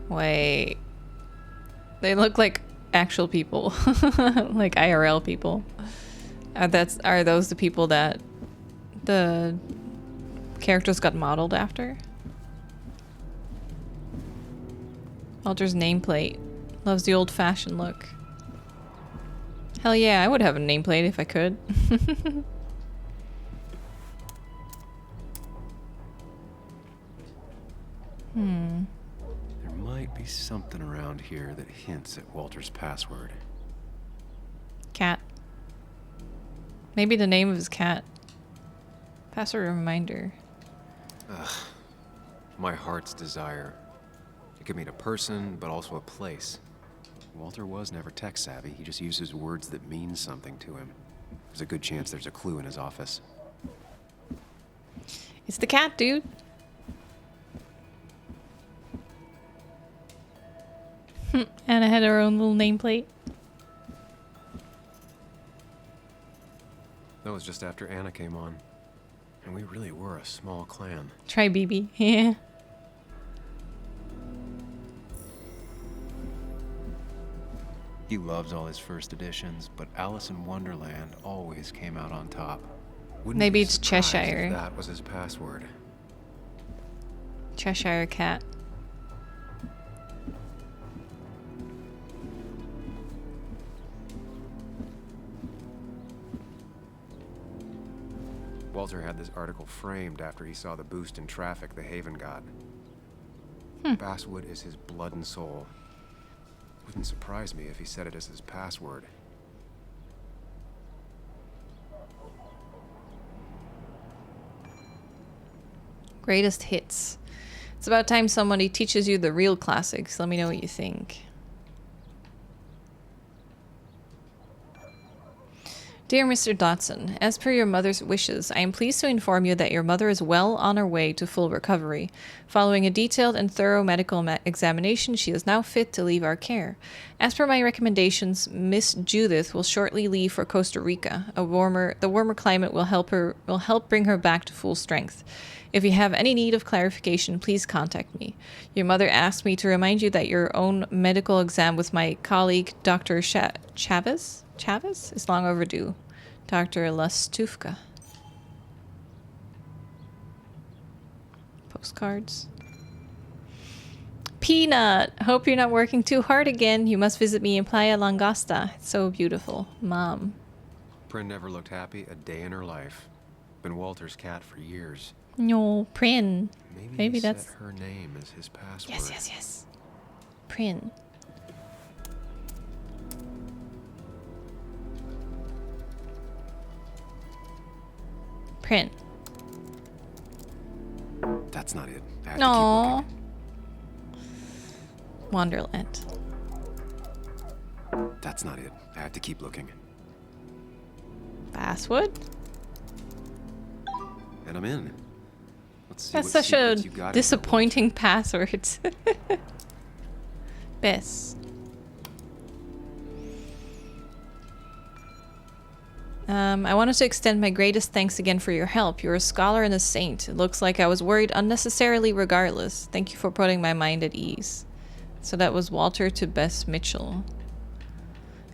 Wait. They look like actual people. Like IRL people. Are those the people that the characters got modeled after? Walter's nameplate. Loves the old-fashioned look. Hell yeah, I would have a nameplate if I could. There might be something around here that hints at Walter's password. Cat. Maybe the name of his cat. Password reminder. Ugh. My heart's desire. It could mean a person, but also a place. Walter was never tech savvy. He just uses words that mean something to him. There's a good chance there's a clue in his office. It's the cat, dude. Anna had her own little nameplate. That was just after Anna came on. And we really were a small clan. Try BB. Yeah. He loves all his first editions, but Alice in Wonderland always came out on top. Wouldn't Maybe be it's surprised Cheshire. if that was his password. Cheshire cat. Walter had this article framed after he saw the boost in traffic the Haven got. Basswood is his blood and soul. Wouldn't surprise me if he said it as his password. Greatest hits. It's about time somebody teaches you the real classics. Let me know what you think. Dear Mr. Dodson, as per your mother's wishes, I am pleased to inform you that your mother is well on her way to full recovery. Following a detailed and thorough medical examination, she is now fit to leave our care. As per my recommendations, Miss Judith will shortly leave for Costa Rica. The warmer climate will help bring her back to full strength. If you have any need of clarification, please contact me. Your mother asked me to remind you that your own medical exam with my colleague, Dr. Chavez, is long overdue. Dr. Lastufka. Postcards. Peanut! Hope you're not working too hard again. You must visit me in Playa Langosta. It's so beautiful. Mom. Prin never looked happy a day in her life. Been Walter's cat for years. No, Prin. Maybe that's set her name as his password. Yes. Prin. Prin. That's not it. I have to keep No. looking. Wonderland. That's not it. I have to keep looking. Basswood? And I'm in. Let's see That's what such a secrets you got. disappointing password. Bess. I wanted to extend my greatest thanks again for your help. You're a scholar and a saint. It looks like I was worried unnecessarily regardless. Thank you for putting my mind at ease. So that was Walter to Bess Mitchell.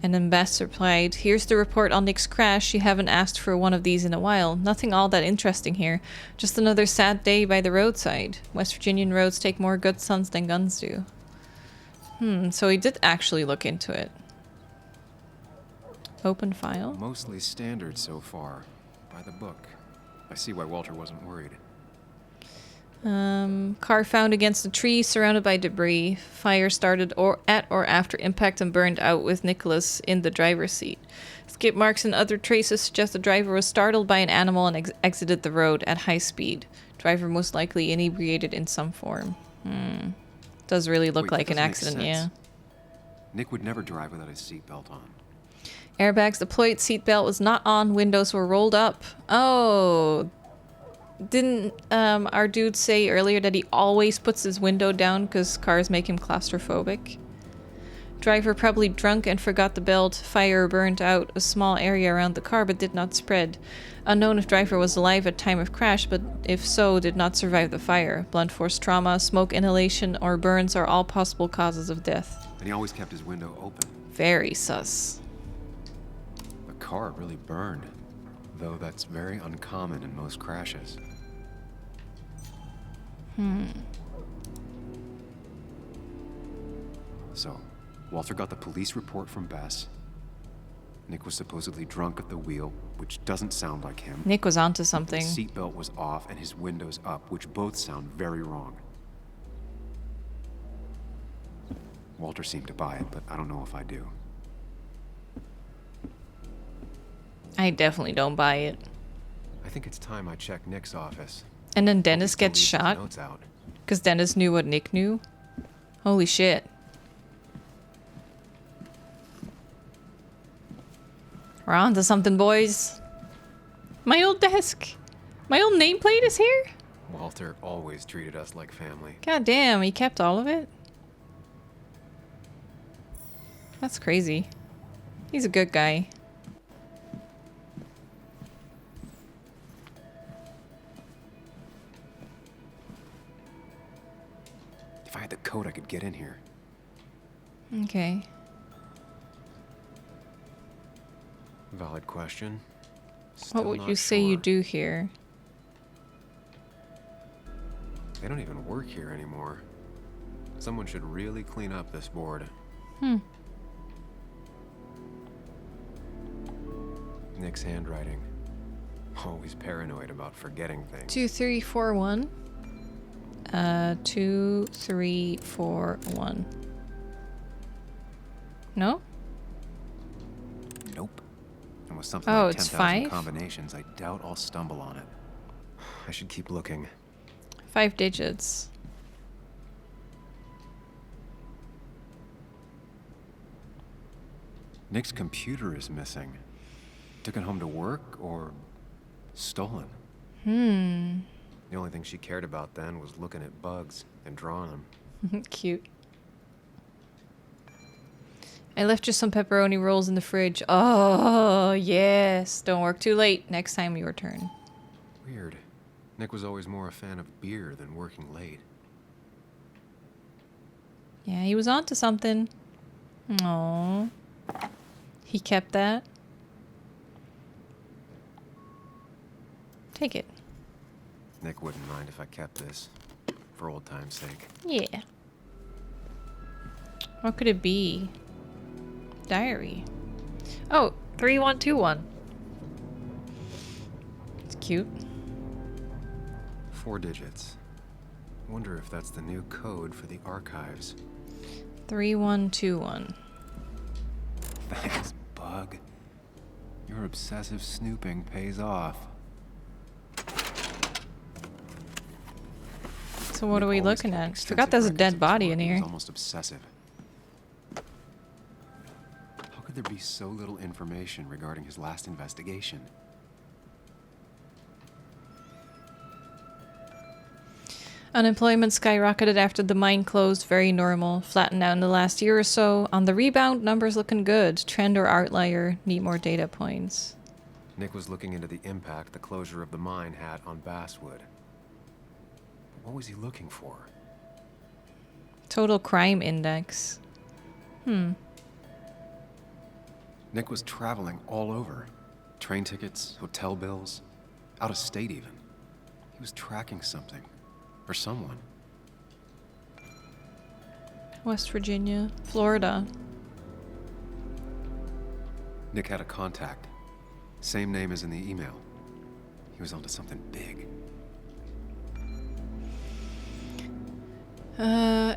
And then Bess replied, here's the report on Nick's crash. You haven't asked for one of these in a while. Nothing all that interesting here. Just another sad day by the roadside. West Virginian roads take more good sons than guns do. So he did actually look into it. Open file. Mostly standard so far. By the book. I see why Walter wasn't worried. Car found against a tree, surrounded by debris. Fire started at or after impact and burned out with Nicholas in the driver's seat. Skip marks and other traces suggest the driver was startled by an animal and exited the road at high speed. Driver most likely inebriated in some form. Does really look like an accident, yeah. Nick would never drive without his seatbelt on. Airbags deployed, seatbelt was not on, windows were rolled up. Oh, didn't our dude say earlier that he always puts his window down because cars make him claustrophobic? Driver probably drunk and forgot the belt. Fire burned out a small area around the car but did not spread. Unknown if driver was alive at time of crash, but if so, did not survive the fire. Blunt force trauma, smoke inhalation, or burns are all possible causes of death. And he always kept his window open. Very sus. The car really burned. Though that's very uncommon in most crashes. So, Walter got the police report from Bess. Nick was supposedly drunk at the wheel, which doesn't sound like him. Nick was onto something. His seatbelt was off and his windows up, which both sound very wrong. Walter seemed to buy it, but I don't know if I do. I definitely don't buy it. I think it's time I check Nick's office. And then Dennis gets shot? Notes out. Because Dennis knew what Nick knew? Holy shit. We're on to something, boys. My old desk. My old nameplate is here? Walter always treated us like family. God damn, he kept all of it? That's crazy. He's a good guy. If I had the code, I could get in here. Okay. Valid question. What Still would not you say sure. you do here? They don't even work here anymore. Someone should really clean up this board. Hmm. Nick's handwriting. Always paranoid about forgetting things. 2341. 2341. No? Nope. And with something Oh, like it's 10,000 5? combinations, I doubt I'll stumble on it. I should keep looking. 5 digits. Nick's computer is missing. Took it home to work or stolen? Hmm. The only thing she cared about then was looking at bugs and drawing them. Cute. I left you some pepperoni rolls in the fridge. Oh, yes. Don't work too late. Next time, your turn. Weird. Nick was always more a fan of beer than working late. Yeah, he was onto something. Aww. He kept that. Take it. Nick wouldn't mind if I kept this, for old time's sake. Yeah. What could it be? Diary. Oh, 3121. It's cute. 4 digits. Wonder if that's the new code for the archives. 3121. Thanks, Bug. Your obsessive snooping pays off. So what are we Always looking kept at? extensive Forgot there's a records dead of his body work. in He was here. almost obsessive. How could there be so little information regarding his last investigation? Unemployment skyrocketed after the mine closed. Very normal. Flattened out in the last year or so. On the rebound, numbers looking good. Trend or outlier. Need more data points. Nick was looking into the impact the closure of the mine had on Basswood. But what was he looking for? Total crime index. Nick was traveling all over. Train tickets, hotel bills, out of state even. He was tracking something. Or someone. West Virginia. Florida. Nick had a contact. Same name as in the email. He was onto something big.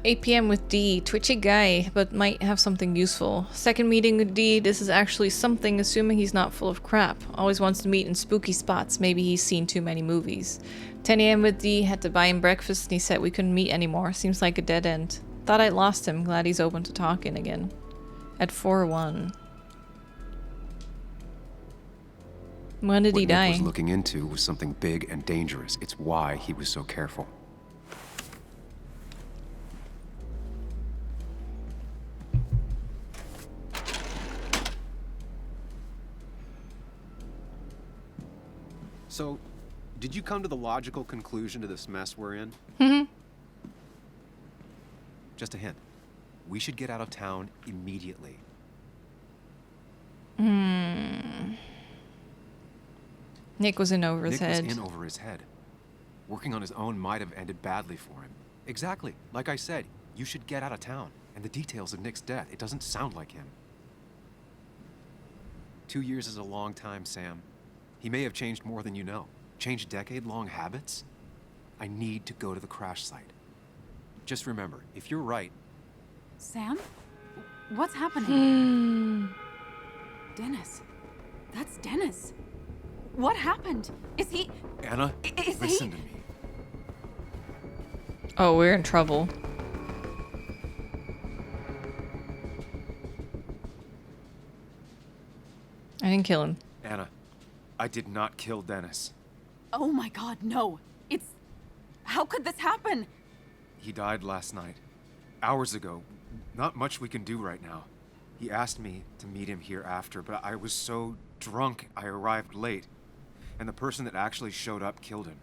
8 p.m. with D. Twitchy guy, but might have something useful. Second meeting with D. This is actually something, assuming he's not full of crap. Always wants to meet in spooky spots. Maybe he's seen too many movies. 10 a.m. with D. Had to buy him breakfast and he said we couldn't meet anymore. Seems like a dead end. Thought I'd lost him. Glad he's open to talking again. At 4-1. When did he What Nick die? was looking into was something big and dangerous. It's why he was so careful. So, did you come to the logical conclusion to this mess we're in? Just a hint. We should get out of town immediately. Nick was in over his Nick head. was in over his head. Working on his own might have ended badly for him. Exactly. Like I said, you should get out of town. And the details of Nick's death, it doesn't sound like him. 2 years is a long time, Sam. He may have changed more than you know. Changed decade-long habits? I need to go to the crash site. Just remember, if you're right... Sam? What's happening? Dennis. That's Dennis. What happened? Is he... Anna, Is listen he... to me. Oh, we're in trouble. I didn't kill him. Anna, I did not kill Dennis. Oh my god, no. It's... How could this happen? He died last night. Hours ago. Not much we can do right now. He asked me to meet him here after, but I was so drunk I arrived late. And the person that actually showed up killed him.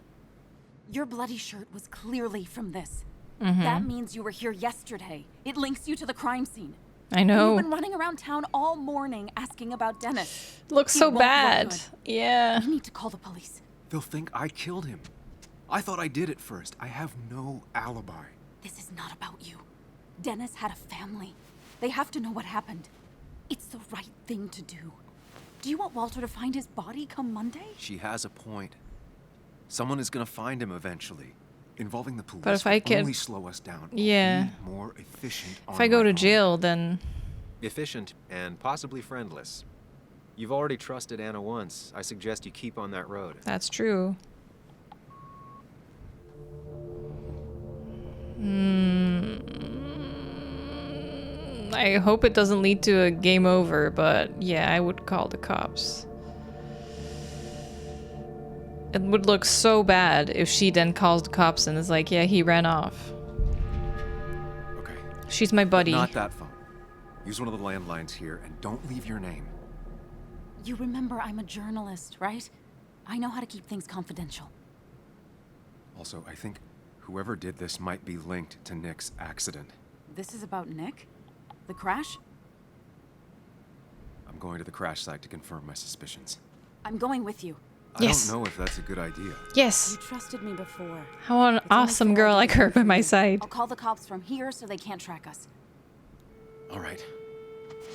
Your bloody shirt was clearly from this. Mhm. That means you were here yesterday. It links you to the crime scene. I know. You've been running around town all morning asking about Dennis. Looks It so won't look bad. good. Yeah. We need to call the police. They'll think I killed him. I thought I did at first. I have no alibi. This is not about you. Dennis had a family. They have to know what happened. It's the right thing to do. Do you want Walter to find his body come Monday? She has a point. Someone is gonna find him eventually. Involving the police But if will I can... only slow us down. Yeah. Be more efficient If I go to jail, then... Efficient and possibly friendless. You've already trusted Anna once. I suggest you keep on that road. That's true. I hope it doesn't lead to a game over, but yeah, I would call the cops. It would look so bad if she then calls the cops and is like, yeah, he ran off. Okay. She's my buddy. Not that phone. Use one of the landlines here and don't leave your name. You remember I'm a journalist, right? I know how to keep things confidential. Also, I think whoever did this might be linked to Nick's accident. This is about Nick? The crash? I'm going to the crash site to confirm my suspicions. I'm going with you. I don't know if that's a good idea. Yes. You trusted me before. How an awesome girl like her by my side. I'll call the cops from here so they can't track us. All right.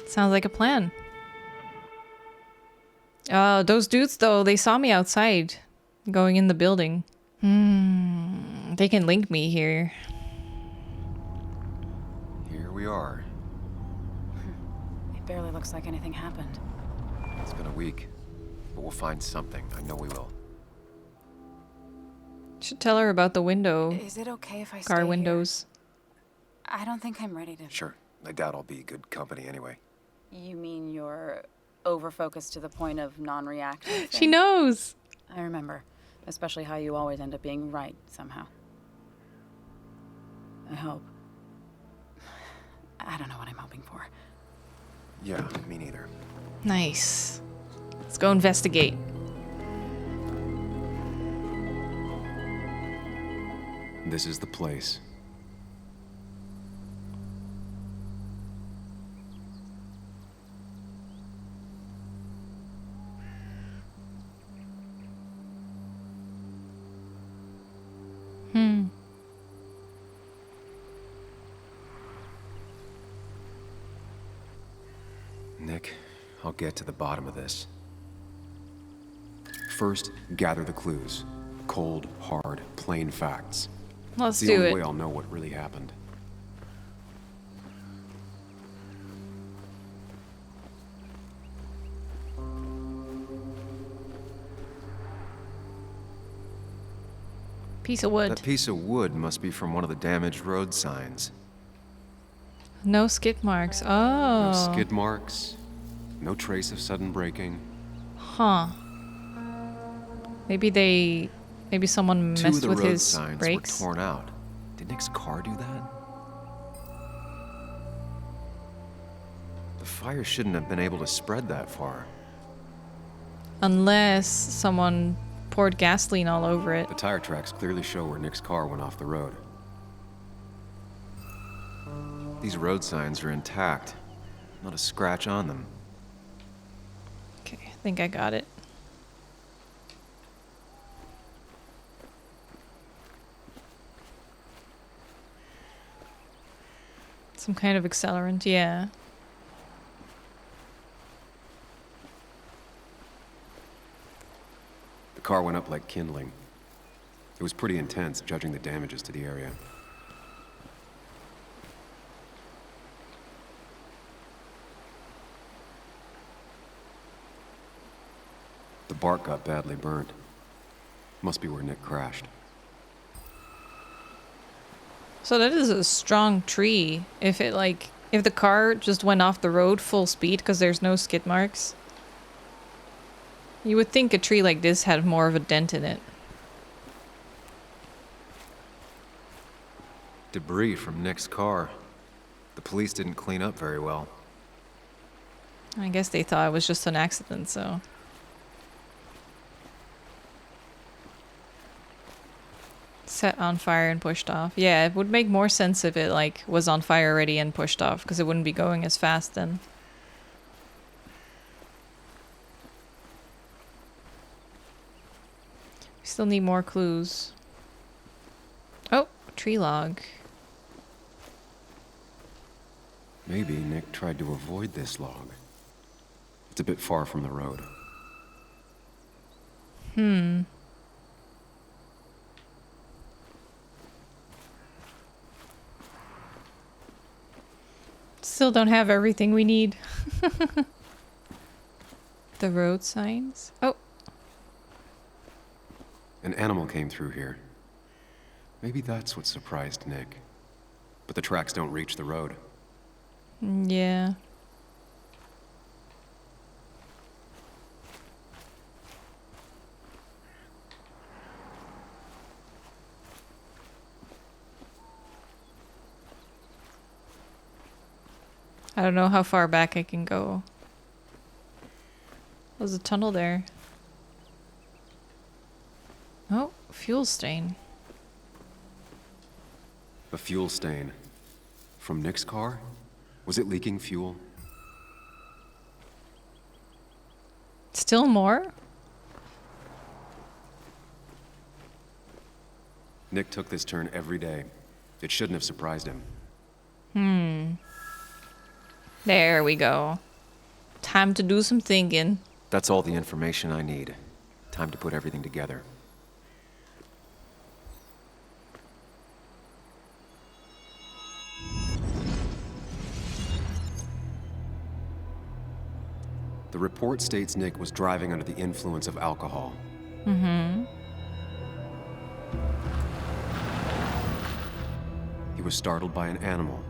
Sounds like a plan. Those dudes, though, they saw me outside going in the building. They can link me here. Here we are. It barely looks like anything happened. It's been a week, but we'll find something. I know we will. Should tell her about the window. Is it okay if I stay Car here? windows. I don't think I'm ready to... Sure. I doubt I'll be good company anyway. You mean you're over-focused to the point of non-reactive? She knows! I remember. Especially how you always end up being right, somehow. I hope. I don't know what I'm hoping for. Yeah, me neither. Nice. Let's go investigate. This is the place. Nick, I'll get to the bottom of this. First, gather the clues. Cold, hard, plain facts. Let's It's the do only it. way I'll know what really happened. Piece of wood. That piece of wood must be from one of the damaged road signs. No skid marks. Oh. No skid marks, no trace of sudden braking. Huh. Maybe someone Two of messed the with road his signs brakes. were torn out. Did Nick's car do that? The fire shouldn't have been able to spread that far. Unless someone poured gasoline all over it. The tire tracks clearly show where Nick's car went off the road. These road signs are intact. Not a scratch on them. Okay, I think I got it. Some kind of accelerant, yeah. The car went up like kindling. It was pretty intense, judging the damages to the area. The bark got badly burned. Must be where Nick crashed. So that is a strong tree. If the car just went off the road full speed because there's no skid marks, you would think a tree like this had more of a dent in it. Debris from Nick's car. The police didn't clean up very well. I guess they thought it was just an accident, so. Set on fire and pushed off. Yeah, it would make more sense if it was on fire already and pushed off, because it wouldn't be going as fast then. We still need more clues. Oh, tree log. Maybe Nick tried to avoid this log. It's a bit far from the road. Still don't have everything we need. The road signs. Oh. An animal came through here. Maybe that's what surprised Nick. But the tracks don't reach the road. Yeah. I don't know how far back I can go. There's a tunnel there. Oh, fuel stain. A fuel stain. From Nick's car? Was it leaking fuel? Still more? Nick took this turn every day. It shouldn't have surprised him. There we go. Time to do some thinking. That's all the information I need. Time to put everything together. The report states Nick was driving under the influence of alcohol. He was startled by an animal.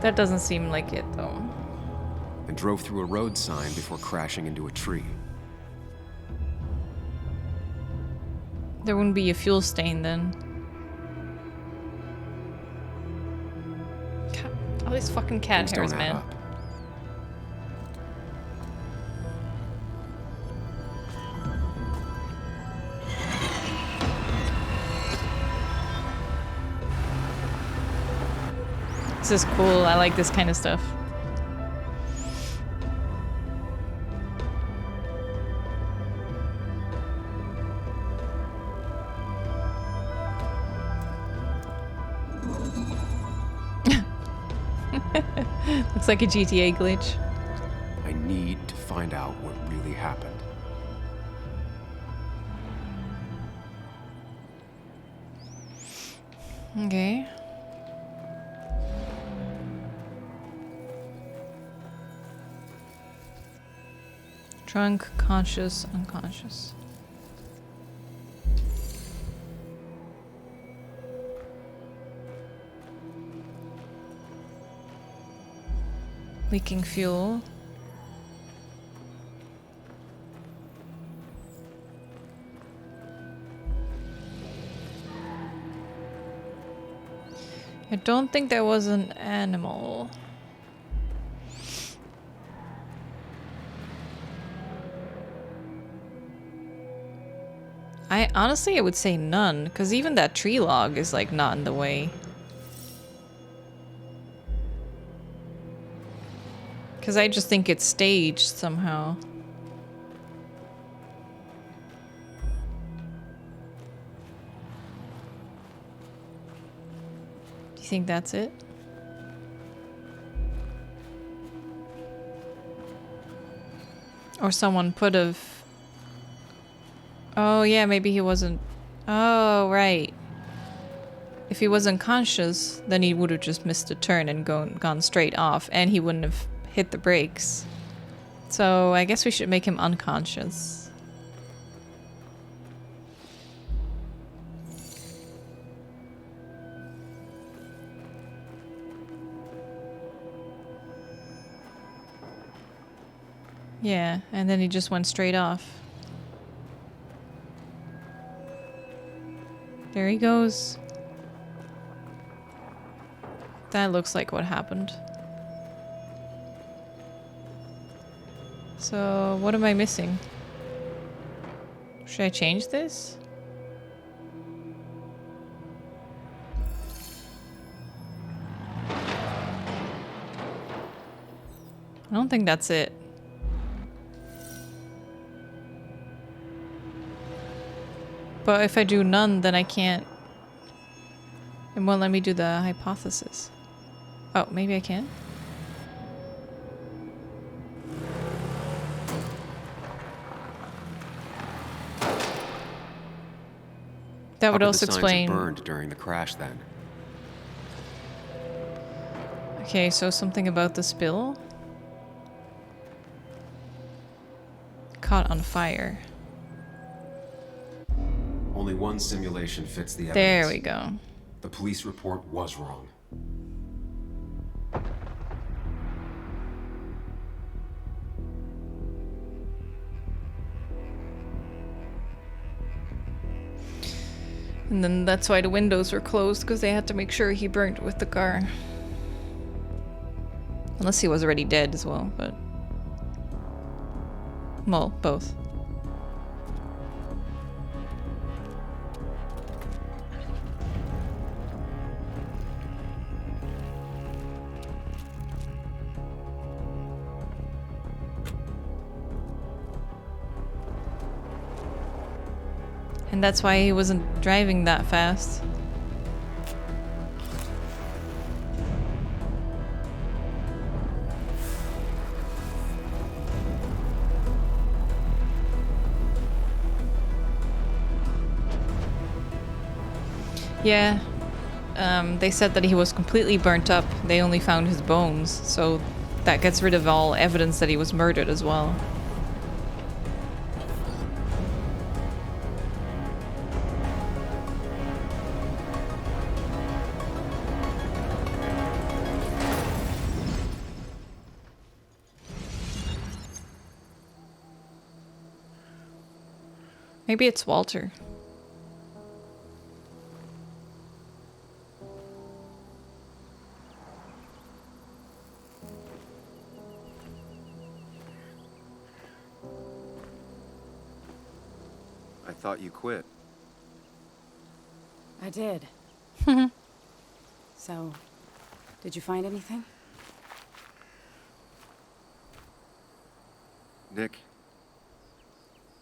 That doesn't seem like it, though. And drove through a road sign before crashing into a tree. There wouldn't be a fuel stain then. All these fucking cat Things hairs, don't add man. up. This is cool. I like this kind of stuff. Looks like a GTA glitch. I need to find out what really happened. Okay. Drunk, conscious, unconscious. Leaking fuel. I don't think there was an animal. Honestly, I would say none, because even that tree log is like not in the way. Because I just think it's staged somehow. Do you think that's it? Or someone put have... Oh, yeah, maybe he wasn't... Oh, right. If he wasn't conscious, then he would have just missed a turn and gone straight off, and he wouldn't have hit the brakes. So I guess we should make him unconscious. Yeah, and then he just went straight off. There he goes. That looks like what happened. So, what am I missing? Should I change this? I don't think that's it. But if I do none, then I can't. It won't let me do the hypothesis. Oh, maybe I can? That would also explain. Burned during the crash then. Okay, so something about the spill? Caught on fire. Only one simulation fits the evidence. There we go. The police report was wrong. And then that's why the windows were closed, because they had to make sure he burnt with the car. Unless he was already dead as well, but... well, both. And that's why he wasn't driving that fast. Yeah, they said that he was completely burnt up. They only found his bones, so that gets rid of all evidence that he was murdered as well. Maybe it's Walter. I thought you quit. I did. So, did you find anything? Nick,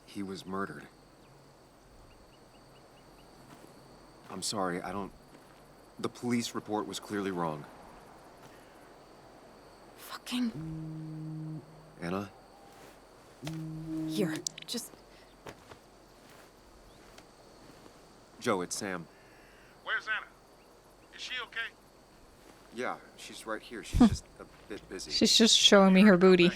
he was murdered. I'm sorry, I don't... The police report was clearly wrong. Fucking... Anna? Here, just... Joe, it's Sam. Where's Anna? Is she okay? Yeah, she's right here. She's just a bit busy. She's just showing me her booty.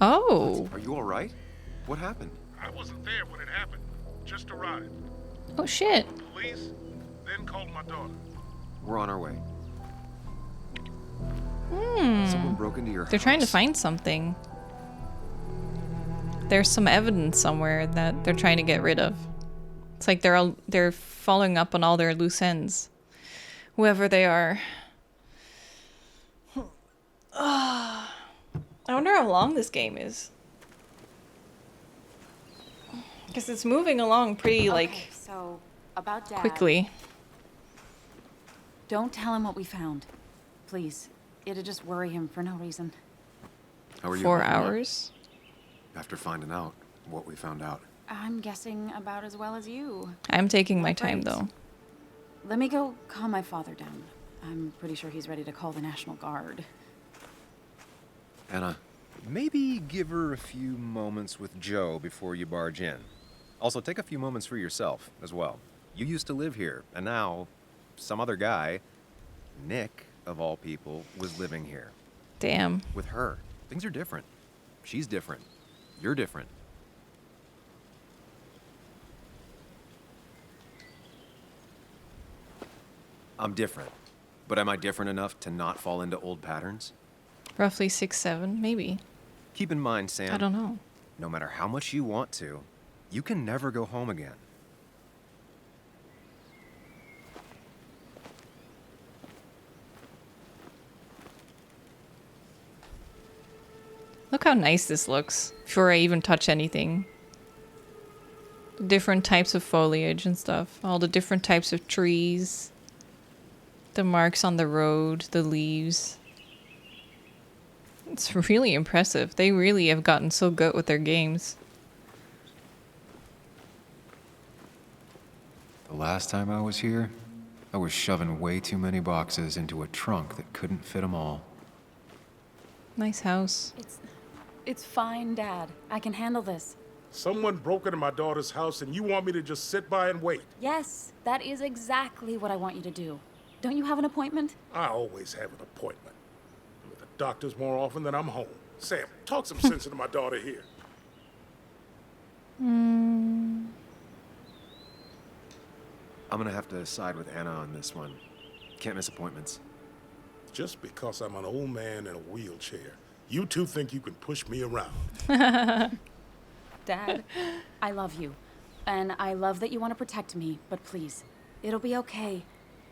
Oh. Are you all right? What happened? I wasn't there when it happened. Just arrived. Oh shit. Police, then called my daughter. We're on our way. Someone broke into your house. They're trying to find something. There's some evidence somewhere that they're trying to get rid of. It's like they're following up on all their loose ends. Whoever they are. I wonder how long this game is. Because it's moving along pretty, like, so about Dad. quickly. Don't tell him what we found. Please. It'd just worry him for no reason. How are you? 4 hours? After finding out what we found out. I'm guessing about as well as you. I'm taking my time, though. Let me go calm my father down. I'm pretty sure he's ready to call the National Guard. Anna, Maybe give her a few moments with Joe before you barge in. Also, take a few moments for yourself as well. You used to live here, and now some other guy, Nick, of all people, was living here. Damn. With her. Things are different. She's different. You're different. I'm different. But am I different enough to not fall into old patterns? Roughly 6, 7, maybe. Keep in mind, Sam. I don't know. No matter how much you want to, you can never go home again. Look how nice this looks before I even touch anything. Different types of foliage and stuff. All the different types of trees. The marks on the road, the leaves. It's really impressive. They really have gotten so good with their games. The last time I was here, I was shoving way too many boxes into a trunk that couldn't fit them all. Nice house. It's fine, Dad. I can handle this. Someone broke into my daughter's house and you want me to just sit by and wait? Yes, that is exactly what I want you to do. Don't you have an appointment? I always have an appointment. I'm at the doctor's more often than I'm home. Sam, talk some sense into my daughter here. I'm gonna have to side with Anna on this one. Can't miss appointments. Just because I'm an old man in a wheelchair, you two think you can push me around. Dad, I love you. And I love that you want to protect me, but please, it'll be okay.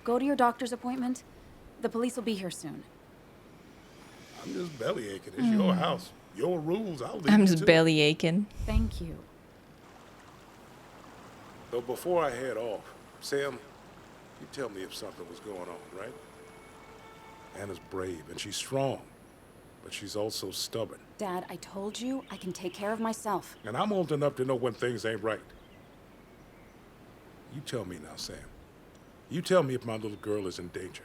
Go to your doctor's appointment. The police will be here soon. I'm just belly aching. It's your house. Your rules, I'll leave I'm you just to. belly aching. Thank you. So before I head off, Sam, you tell me if something was going on, right? Anna's brave and she's strong, but she's also stubborn. Dad, I told you I can take care of myself. And I'm old enough to know when things ain't right. You tell me now, Sam. You tell me if my little girl is in danger.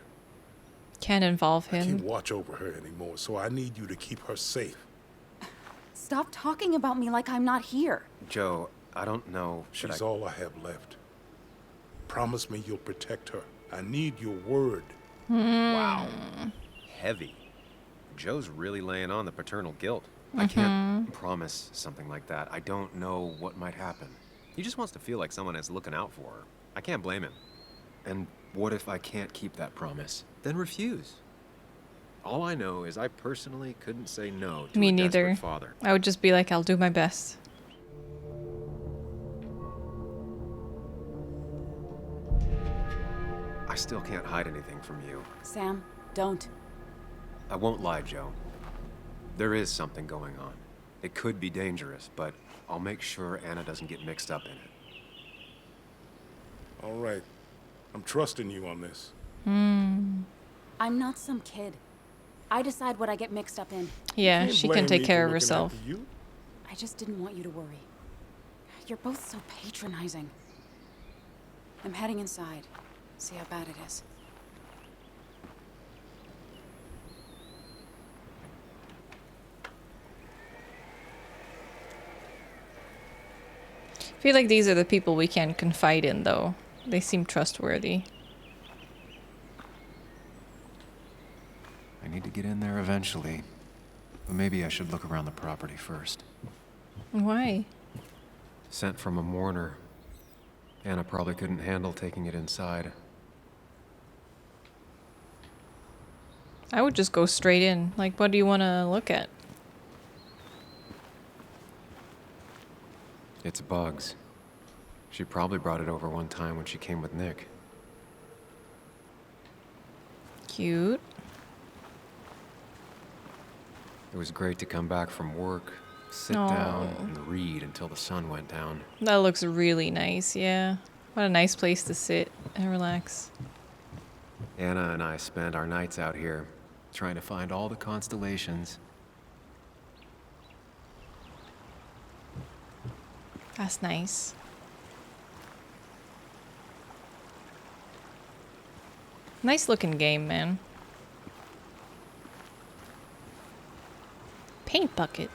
Can't involve I can't him. watch over her anymore, so I need you to keep her safe. Stop talking about me like I'm not here. Joe, I don't know. She's all I have left. Promise me you'll protect her. I need your word. Wow. Heavy. Joe's really laying on the paternal guilt. I can't promise something like that. I don't know what might happen. He just wants to feel like someone is looking out for her. I can't blame him. And what if I can't keep that promise? Then refuse. All I know is I personally couldn't say no to Me a neither. desperate father. I would just be like, I'll do my best. I still can't hide anything from you. Sam, don't. I won't lie, Joe. There is something going on. It could be dangerous, but I'll make sure Anna doesn't get mixed up in it. All right. I'm trusting you on this. I'm not some kid. I decide what I get mixed up in. Yeah, Can't she blame can take me care for of looking herself. after you. I just didn't want you to worry. You're both so patronizing. I'm heading inside. See how bad it is. I feel like these are the people we can confide in, though. They seem trustworthy. I need to get in there eventually. But maybe I should look around the property first. Why? Sent from a mourner. Anna probably couldn't handle taking it inside. I would just go straight in. Like, what do you want to look at? It's bugs. She probably brought it over one time when she came with Nick. Cute. It was great to come back from work, sit down, and read until the sun went down. That looks really nice, yeah. What a nice place to sit and relax. Anna and I spend our nights out here, trying to find all the constellations. That's nice. Nice looking game, man. Paint bucket.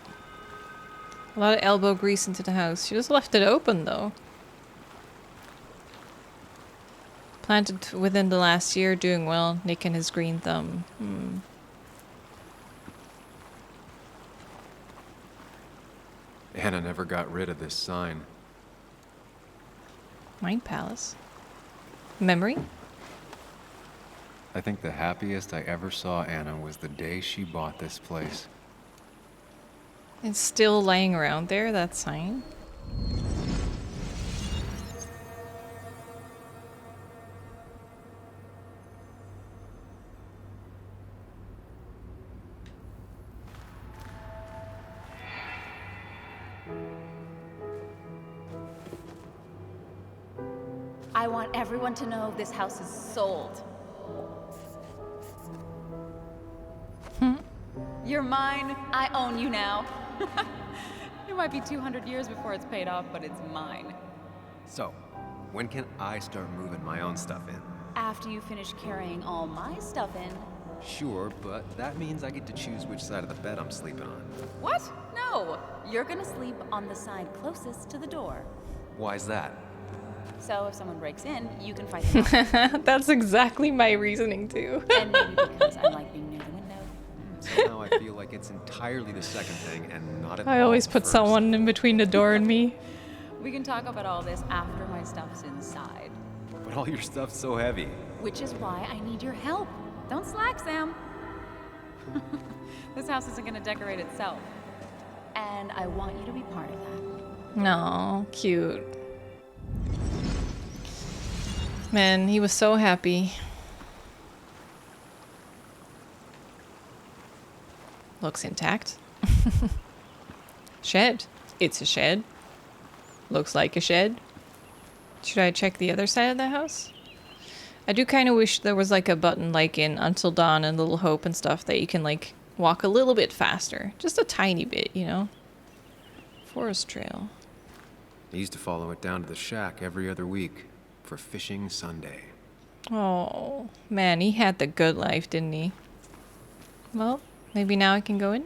A lot of elbow grease into the house. She just left it open, though. Planted within the last year, doing well. Nick and his green thumb. Anna never got rid of this sign. Mind Palace. Memory? I think the happiest I ever saw Anna was the day she bought this place. It's still laying around there, that sign. I want everyone to know this house is sold. You're mine. I own you now. It might be 200 years before it's paid off, but it's mine. So, when can I start moving my own stuff in? After you finish carrying all my stuff in. Sure, but that means I get to choose which side of the bed I'm sleeping on. What? No. You're gonna sleep on the side closest to the door. Why's that? So if someone breaks in, you can fight them off. That's exactly my reasoning too. And maybe because I like being near the window. Somehow I feel like it's entirely the second thing and not at all I always put first. someone in between the door and me. We can talk about all this after my stuff's inside. But all your stuff's so heavy. Which is why I need your help. Don't slack, Sam. This house isn't gonna decorate itself. And I want you to be part of that. No, cute. Man, he was so happy. Looks intact. Shed. It's a shed. Looks like a shed. Should I check the other side of the house? I do kind of wish there was like a button like in Until Dawn and Little Hope and stuff that you can like walk a little bit faster. Just a tiny bit, you know? Forest trail. I used to follow it down to the shack every other week for fishing Sunday. Oh, man, he had the good life, didn't he? Well, maybe now I can go in?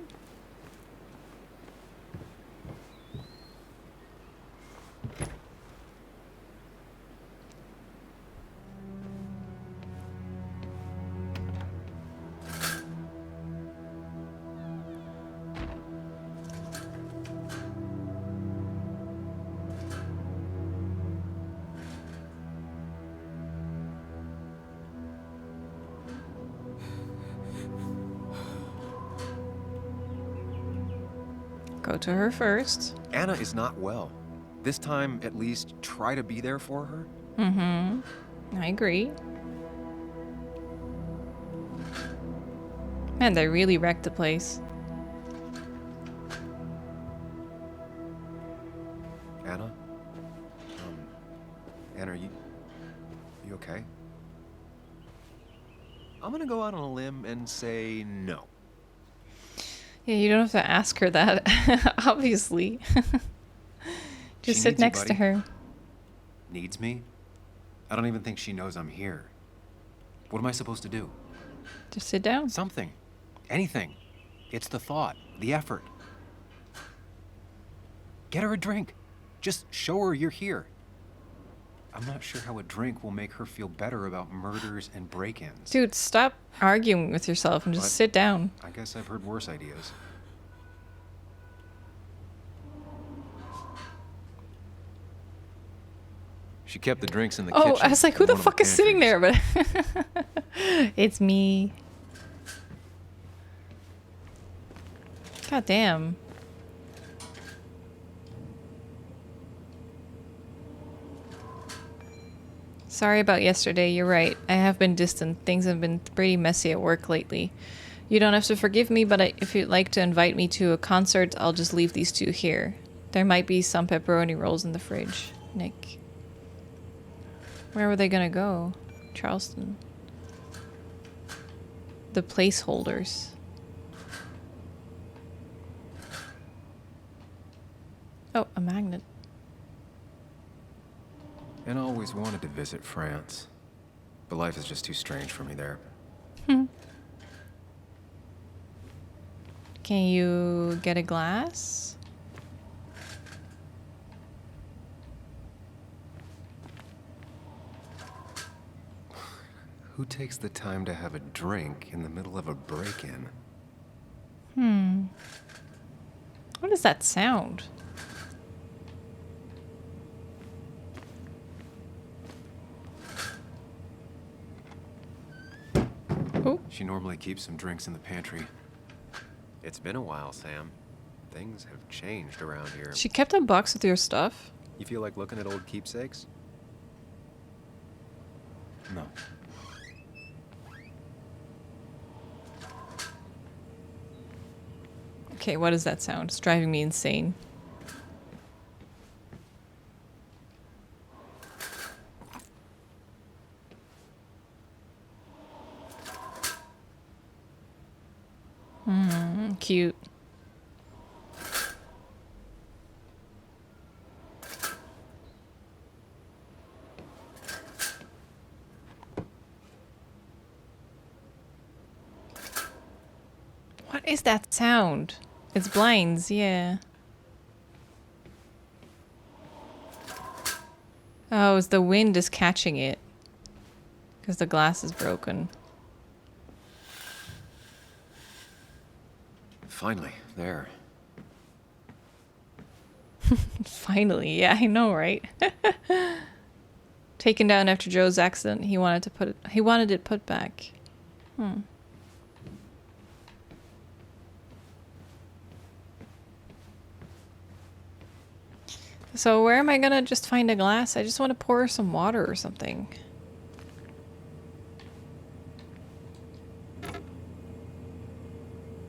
Go to her first. Anna is not well. This time, at least, try to be there for her. I agree. Man, they really wrecked the place. Anna? Anna, are you okay? I'm gonna go out on a limb and say no. Yeah, you don't have to ask her that, obviously. Just She sit needs you, next to buddy. her. Needs me? I don't even think she knows I'm here. What am I supposed to do? Just sit down. Something. Anything. It's the thought, the effort. Get her a drink. Just show her you're here. I'm not sure how a drink will make her feel better about murders and break-ins. Dude, stop arguing with yourself and just But sit down. I guess I've heard worse ideas. She kept the drinks in the kitchen. Oh, I was like, who in the one of fuck is sitting there? But it's me. God damn. Sorry about yesterday, you're right. I have been distant. Things have been pretty messy at work lately. You don't have to forgive me, but if you'd like to invite me to a concert, I'll just leave these two here. There might be some pepperoni rolls in the fridge. Nick. Where were they gonna go? Charleston. The placeholders. Oh, a magnet. And I always wanted to visit France. But life is just too strange for me there. Can you get a glass? Who takes the time to have a drink in the middle of a break-in? What does that sound? Oh. She normally keeps some drinks in the pantry. It's been a while, Sam. Things have changed around here. She kept a box with your stuff? You feel like looking at old keepsakes? No. Okay, what does that sound? It's driving me insane. Cute. What is that sound? It's blinds, yeah. Oh, it's the wind is catching it. Because the glass is broken. Finally, there. Finally, yeah, I know, right? Taken down after Joe's accident, he wanted it put back. So where am I gonna just find a glass? I just want to pour some water or something.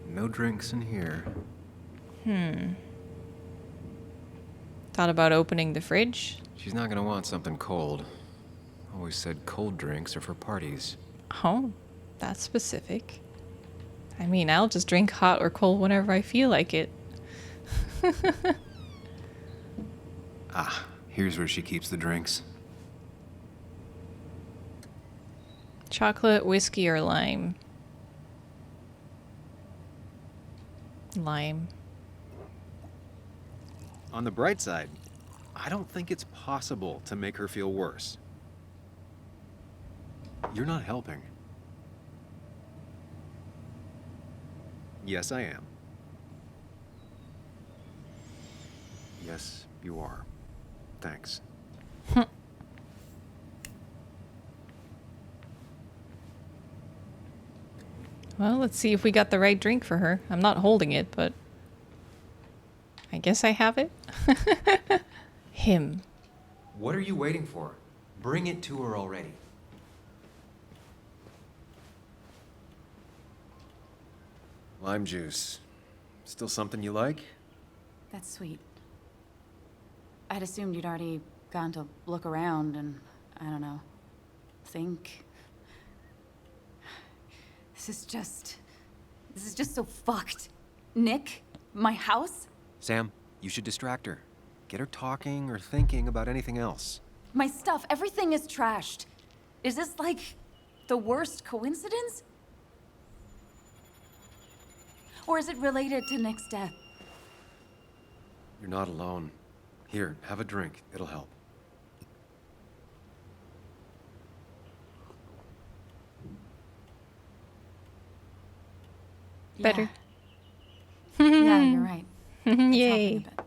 No drinks in here. Thought about opening the fridge. She's not gonna want something cold. Always said cold drinks are for parties. Oh, that's specific. I mean, I'll just drink hot or cold whenever I feel like it. Ah, here's where she keeps the drinks. Chocolate, whiskey, or lime? Lime. On the bright side, I don't think it's possible to make her feel worse. You're not helping. Yes, I am. Yes, you are. Thanks. Well, let's see if we got the right drink for her. I'm not holding it, but I guess I have it. Him. What are you waiting for? Bring it to her already. Lime juice. Still something you like? That's sweet. I'd assumed you'd already gone to look around and, I don't know, think. This is just so fucked. Nick? My house? Sam, you should distract her. Get her talking or thinking about anything else. My stuff, everything is trashed. Is this like the worst coincidence? Or is it related to Nick's death? You're not alone. Here, have a drink. It'll help. Better. Yeah, you're right. It's helping Yay. a bit.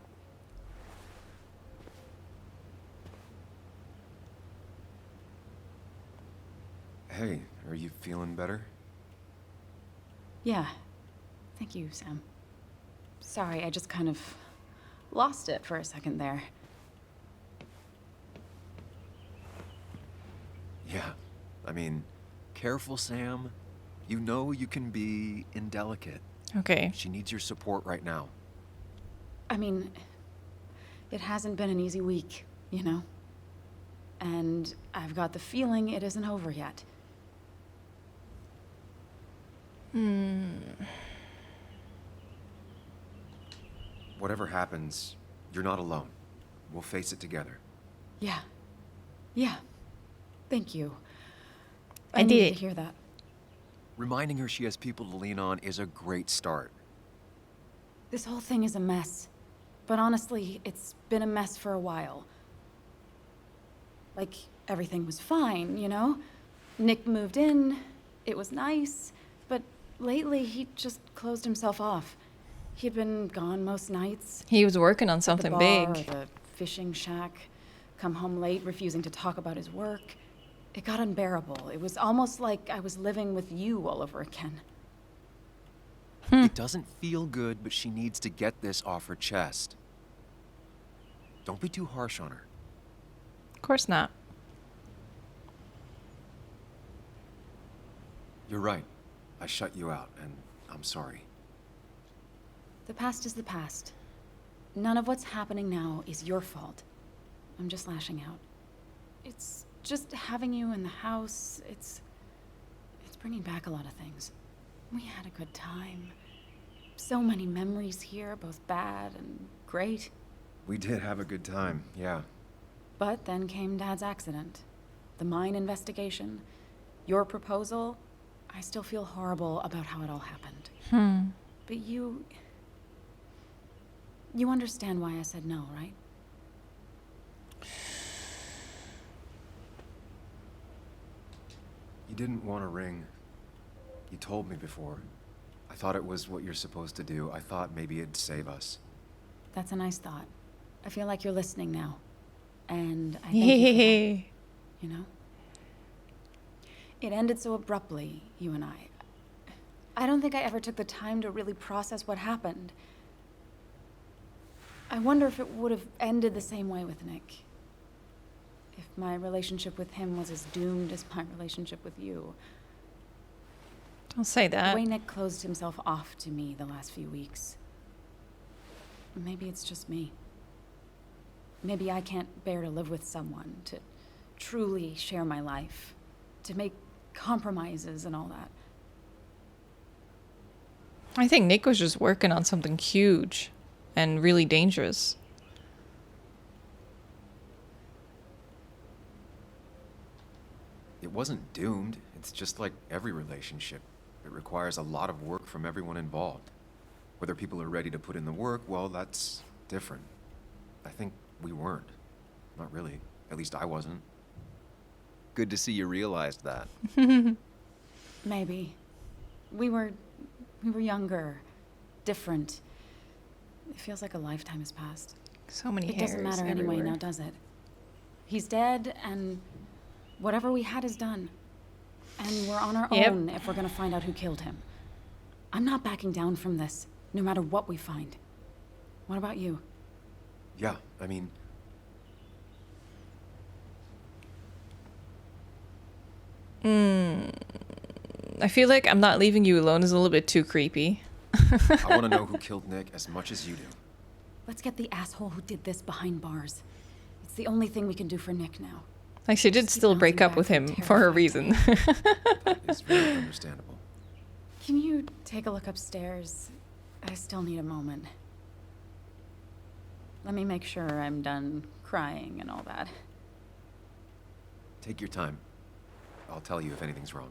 Hey, are you feeling better? Yeah. Thank you, Sam. Sorry, I just kind of lost it for a second there. Yeah. I mean, careful, Sam. You know you can be indelicate. Okay. She needs your support right now. I mean, it hasn't been an easy week, you know? And I've got the feeling it isn't over yet. Whatever happens, you're not alone. We'll face it together. Yeah. Yeah. Thank you. I needed did. to hear that. Reminding her she has people to lean on is a great start. This whole thing is a mess. But honestly, it's been a mess for a while. Like, everything was fine, you know? Nick moved in, it was nice, but lately he just closed himself off. He'd been gone most nights. He was working on At something the bar, big. or the fishing shack, come home late, refusing to talk about his work. It got unbearable. It was almost like I was living with you all over again. It doesn't feel good, but she needs to get this off her chest. Don't be too harsh on her. Of course not. You're right. I shut you out, and I'm sorry. The past is the past. None of what's happening now is your fault. I'm just lashing out. It's just having you in the house. It's bringing back a lot of things. We had a good time. So many memories here, both bad and great. We did have a good time, yeah. But then came Dad's accident. The mine investigation. Your proposal. I still feel horrible about how it all happened. But you understand why I said no, right? You didn't want a ring. You told me before. I thought it was what you're supposed to do. I thought maybe it'd save us. That's a nice thought. I feel like you're listening now. And I thank you for that. You know? It ended so abruptly, you and I. I don't think I ever took the time to really process what happened. I wonder if it would have ended the same way with Nick. If my relationship with him was as doomed as my relationship with you. Don't say that. The way Nick closed himself off to me the last few weeks. Maybe it's just me. Maybe I can't bear to live with someone, to truly share my life, to make compromises and all that. I think Nick was just working on something huge and really dangerous. It wasn't doomed. It's just like every relationship. It requires a lot of work from everyone involved. Whether people are ready to put in the work, well, that's different. I think we weren't. Not really. At least I wasn't. Good to see you realized that. Maybe. We were younger, different. It feels like a lifetime has passed. So many It doesn't hairs matter anyway everywhere. now, does it? He's dead, and whatever we had is done. And we're on our own if we're gonna find out who killed him. I'm not backing down from this, no matter what we find. What about you? Yeah, I mean... I feel like I'm not leaving you alone is a little bit too creepy. I want to know who killed Nick as much as you do. Let's get the asshole who did this behind bars. It's the only thing we can do for Nick now. Like, she did still break up with him for a reason. It's very understandable. Can you take a look upstairs? I still need a moment. Let me make sure I'm done crying and all that. Take your time. I'll tell you if anything's wrong.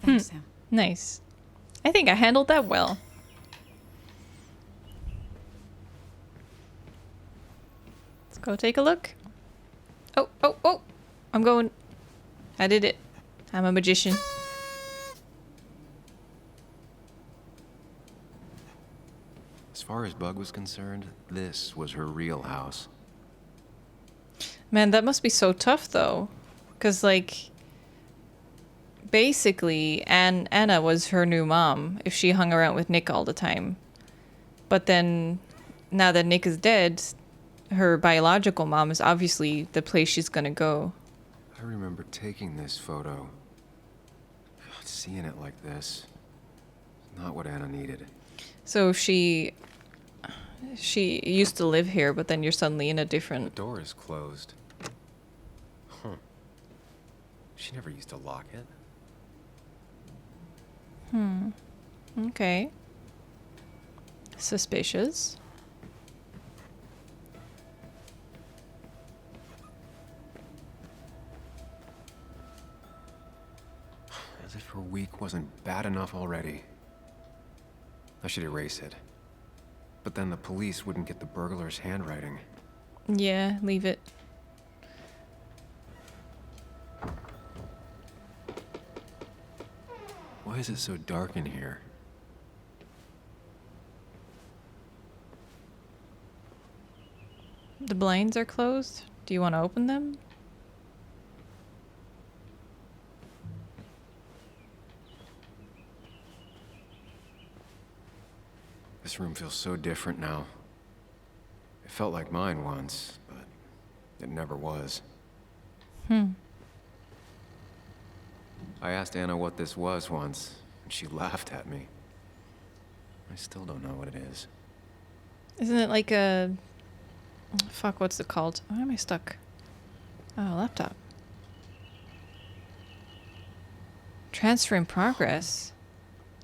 Thanks, Sam. Nice. I think I handled that well. Let's go take a look. Oh. I'm going. I did it. I'm a magician. As far as Bug was concerned, this was her real house. Man, that must be so tough, though. Because, like, basically, Anna was her new mom if she hung around with Nick all the time. But then, now that Nick is dead, her biological mom is obviously the place she's gonna go. I remember taking this photo. God, seeing it like this. Not what Anna needed. So she used to live here, but then you're suddenly in a different... The door is closed. Huh. She never used to lock it. Okay. Suspicious. As if her week wasn't bad enough already. I should erase it. But then the police wouldn't get the burglar's handwriting. Yeah, leave it. Why is it so dark in here? The blinds are closed. Do you want to open them? This room feels so different now. It felt like mine once, but it never was. Hmm. I asked Anna what this was once, and she laughed at me. I still don't know what it is. Isn't it like a... Fuck, what's it called? Why am I stuck? Oh, laptop. Transfer in progress.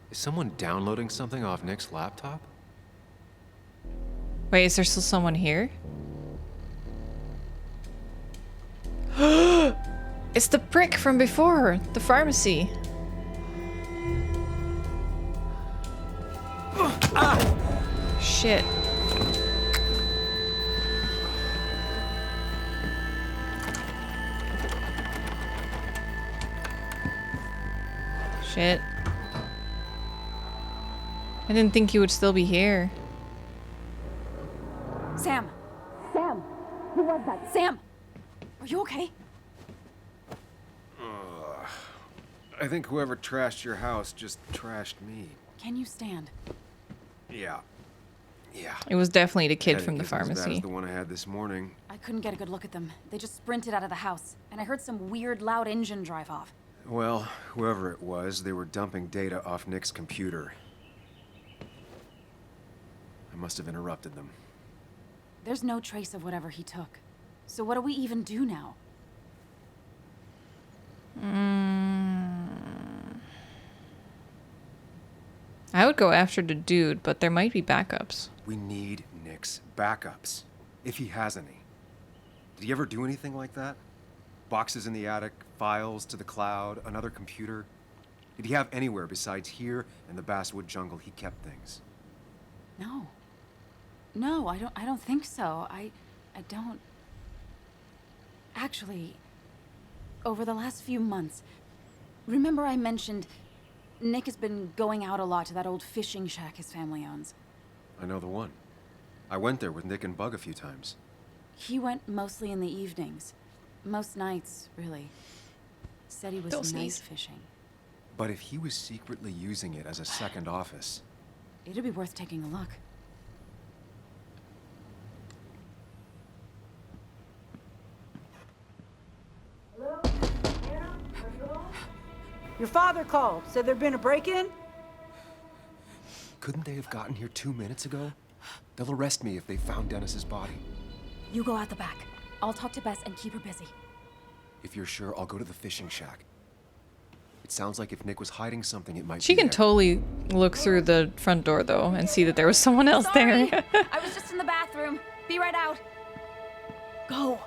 Is someone downloading something off Nick's laptop? Wait, is there still someone here? It's the prick from before, the pharmacy. Shit. Shit. I didn't think you would still be here. Sam! Sam! Who was that? Sam! Are you okay? I think whoever trashed your house just trashed me. Can you stand? Yeah. Yeah. It was definitely the kid Headache from the isn't as bad pharmacy. as the one I had this morning. I couldn't get a good look at them. They just sprinted out of the house, and I heard some weird, loud engine drive off. Well, whoever it was, they were dumping data off Nick's computer. I must have interrupted them. There's no trace of whatever he took. So what do we even do now? I would go after the dude, but there might be backups. We need Nick's backups, if he has any. Did he ever do anything like that? Boxes in the attic, files to the cloud, another computer? Did he have anywhere besides here and the Basswood jungle he kept things? No. No, I don't think so. I don't... Actually, over the last few months, remember I mentioned Nick has been going out a lot to that old fishing shack his family owns. I know the one. I went there with Nick and Bug a few times. He went mostly in the evenings. Most nights, really. Said he was Don't nice sneeze. fishing. But if he was secretly using it as a second office... It'd be worth taking a look. Your father called. Said there'd been a break-in? Couldn't they have gotten here 2 minutes ago? They'll arrest me if they found Dennis's body. You go out the back. I'll talk to Bess and keep her busy. If you're sure, I'll go to the fishing shack. It sounds like if Nick was hiding something, it might She be can there. totally look through the front door, though, and see that there was someone else there. I was just in the bathroom. Be right out. Go.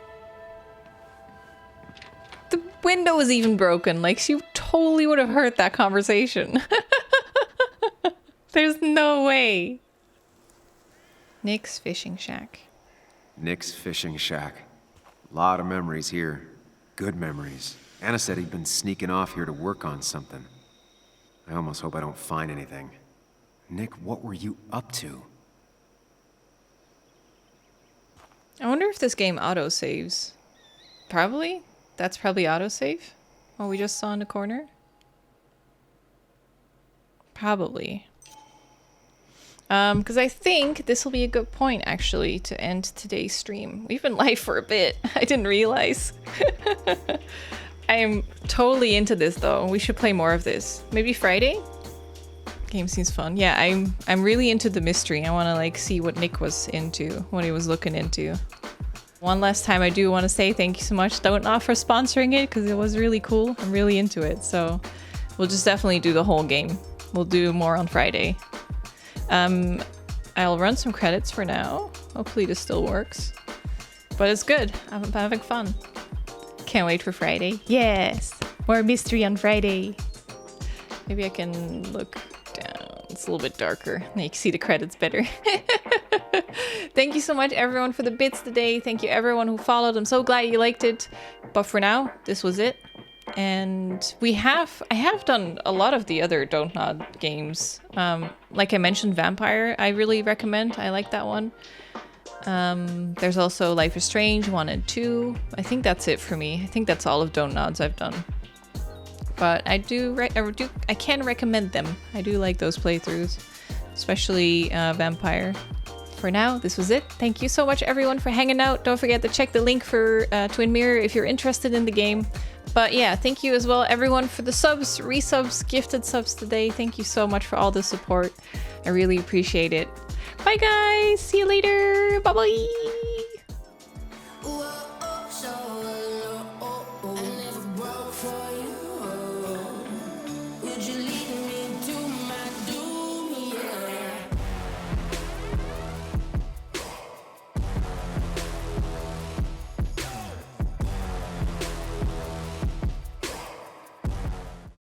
The window was even broken. Like, she totally would have heard that conversation. There's no way. Nick's fishing shack. Nick's fishing shack. Lot of memories here. Good memories. Anna said he'd been sneaking off here to work on something. I almost hope I don't find anything. Nick, what were you up to? I wonder if this game auto-saves. Probably. That's probably autosave. What we just saw in the corner. Probably. Because I think this will be a good point, actually, to end today's stream. We've been live for a bit. I didn't realize. I am totally into this, though. We should play more of this. Maybe Friday? Game seems fun. Yeah, I'm really into the mystery. I want to, like, see what Nick was into, what he was looking into. One last time, I do want to say thank you so much, Don't Not, for sponsoring it, because it was really cool. I'm really into it, so we'll just definitely do the whole game. We'll do more on Friday. I'll run some credits for now. Hopefully this still works. But it's good. I'm having fun. Can't wait for Friday. Yes! More mystery on Friday. Maybe I can look down. It's a little bit darker. Now you can see the credits better. Thank you so much, everyone, for the bits today. Thank you, everyone who followed. I'm so glad you liked it. But for now, this was it. And I have done a lot of the other Don't Nod games. Like I mentioned, Vampire, I really recommend. I like that one. There's also Life is Strange 1 and 2. I think that's it for me. I think that's all of Don't Nods I've done. But I can recommend them. I do like those playthroughs, especially Vampire. For now, this was it. Thank you so much, everyone, for hanging out. Don't forget to check the link for Twin Mirror if you're interested in the game. But yeah, thank you as well, everyone, for the subs, resubs, gifted subs today. Thank you so much for all the support. I really appreciate it. Bye, guys. See you later. Bye-bye.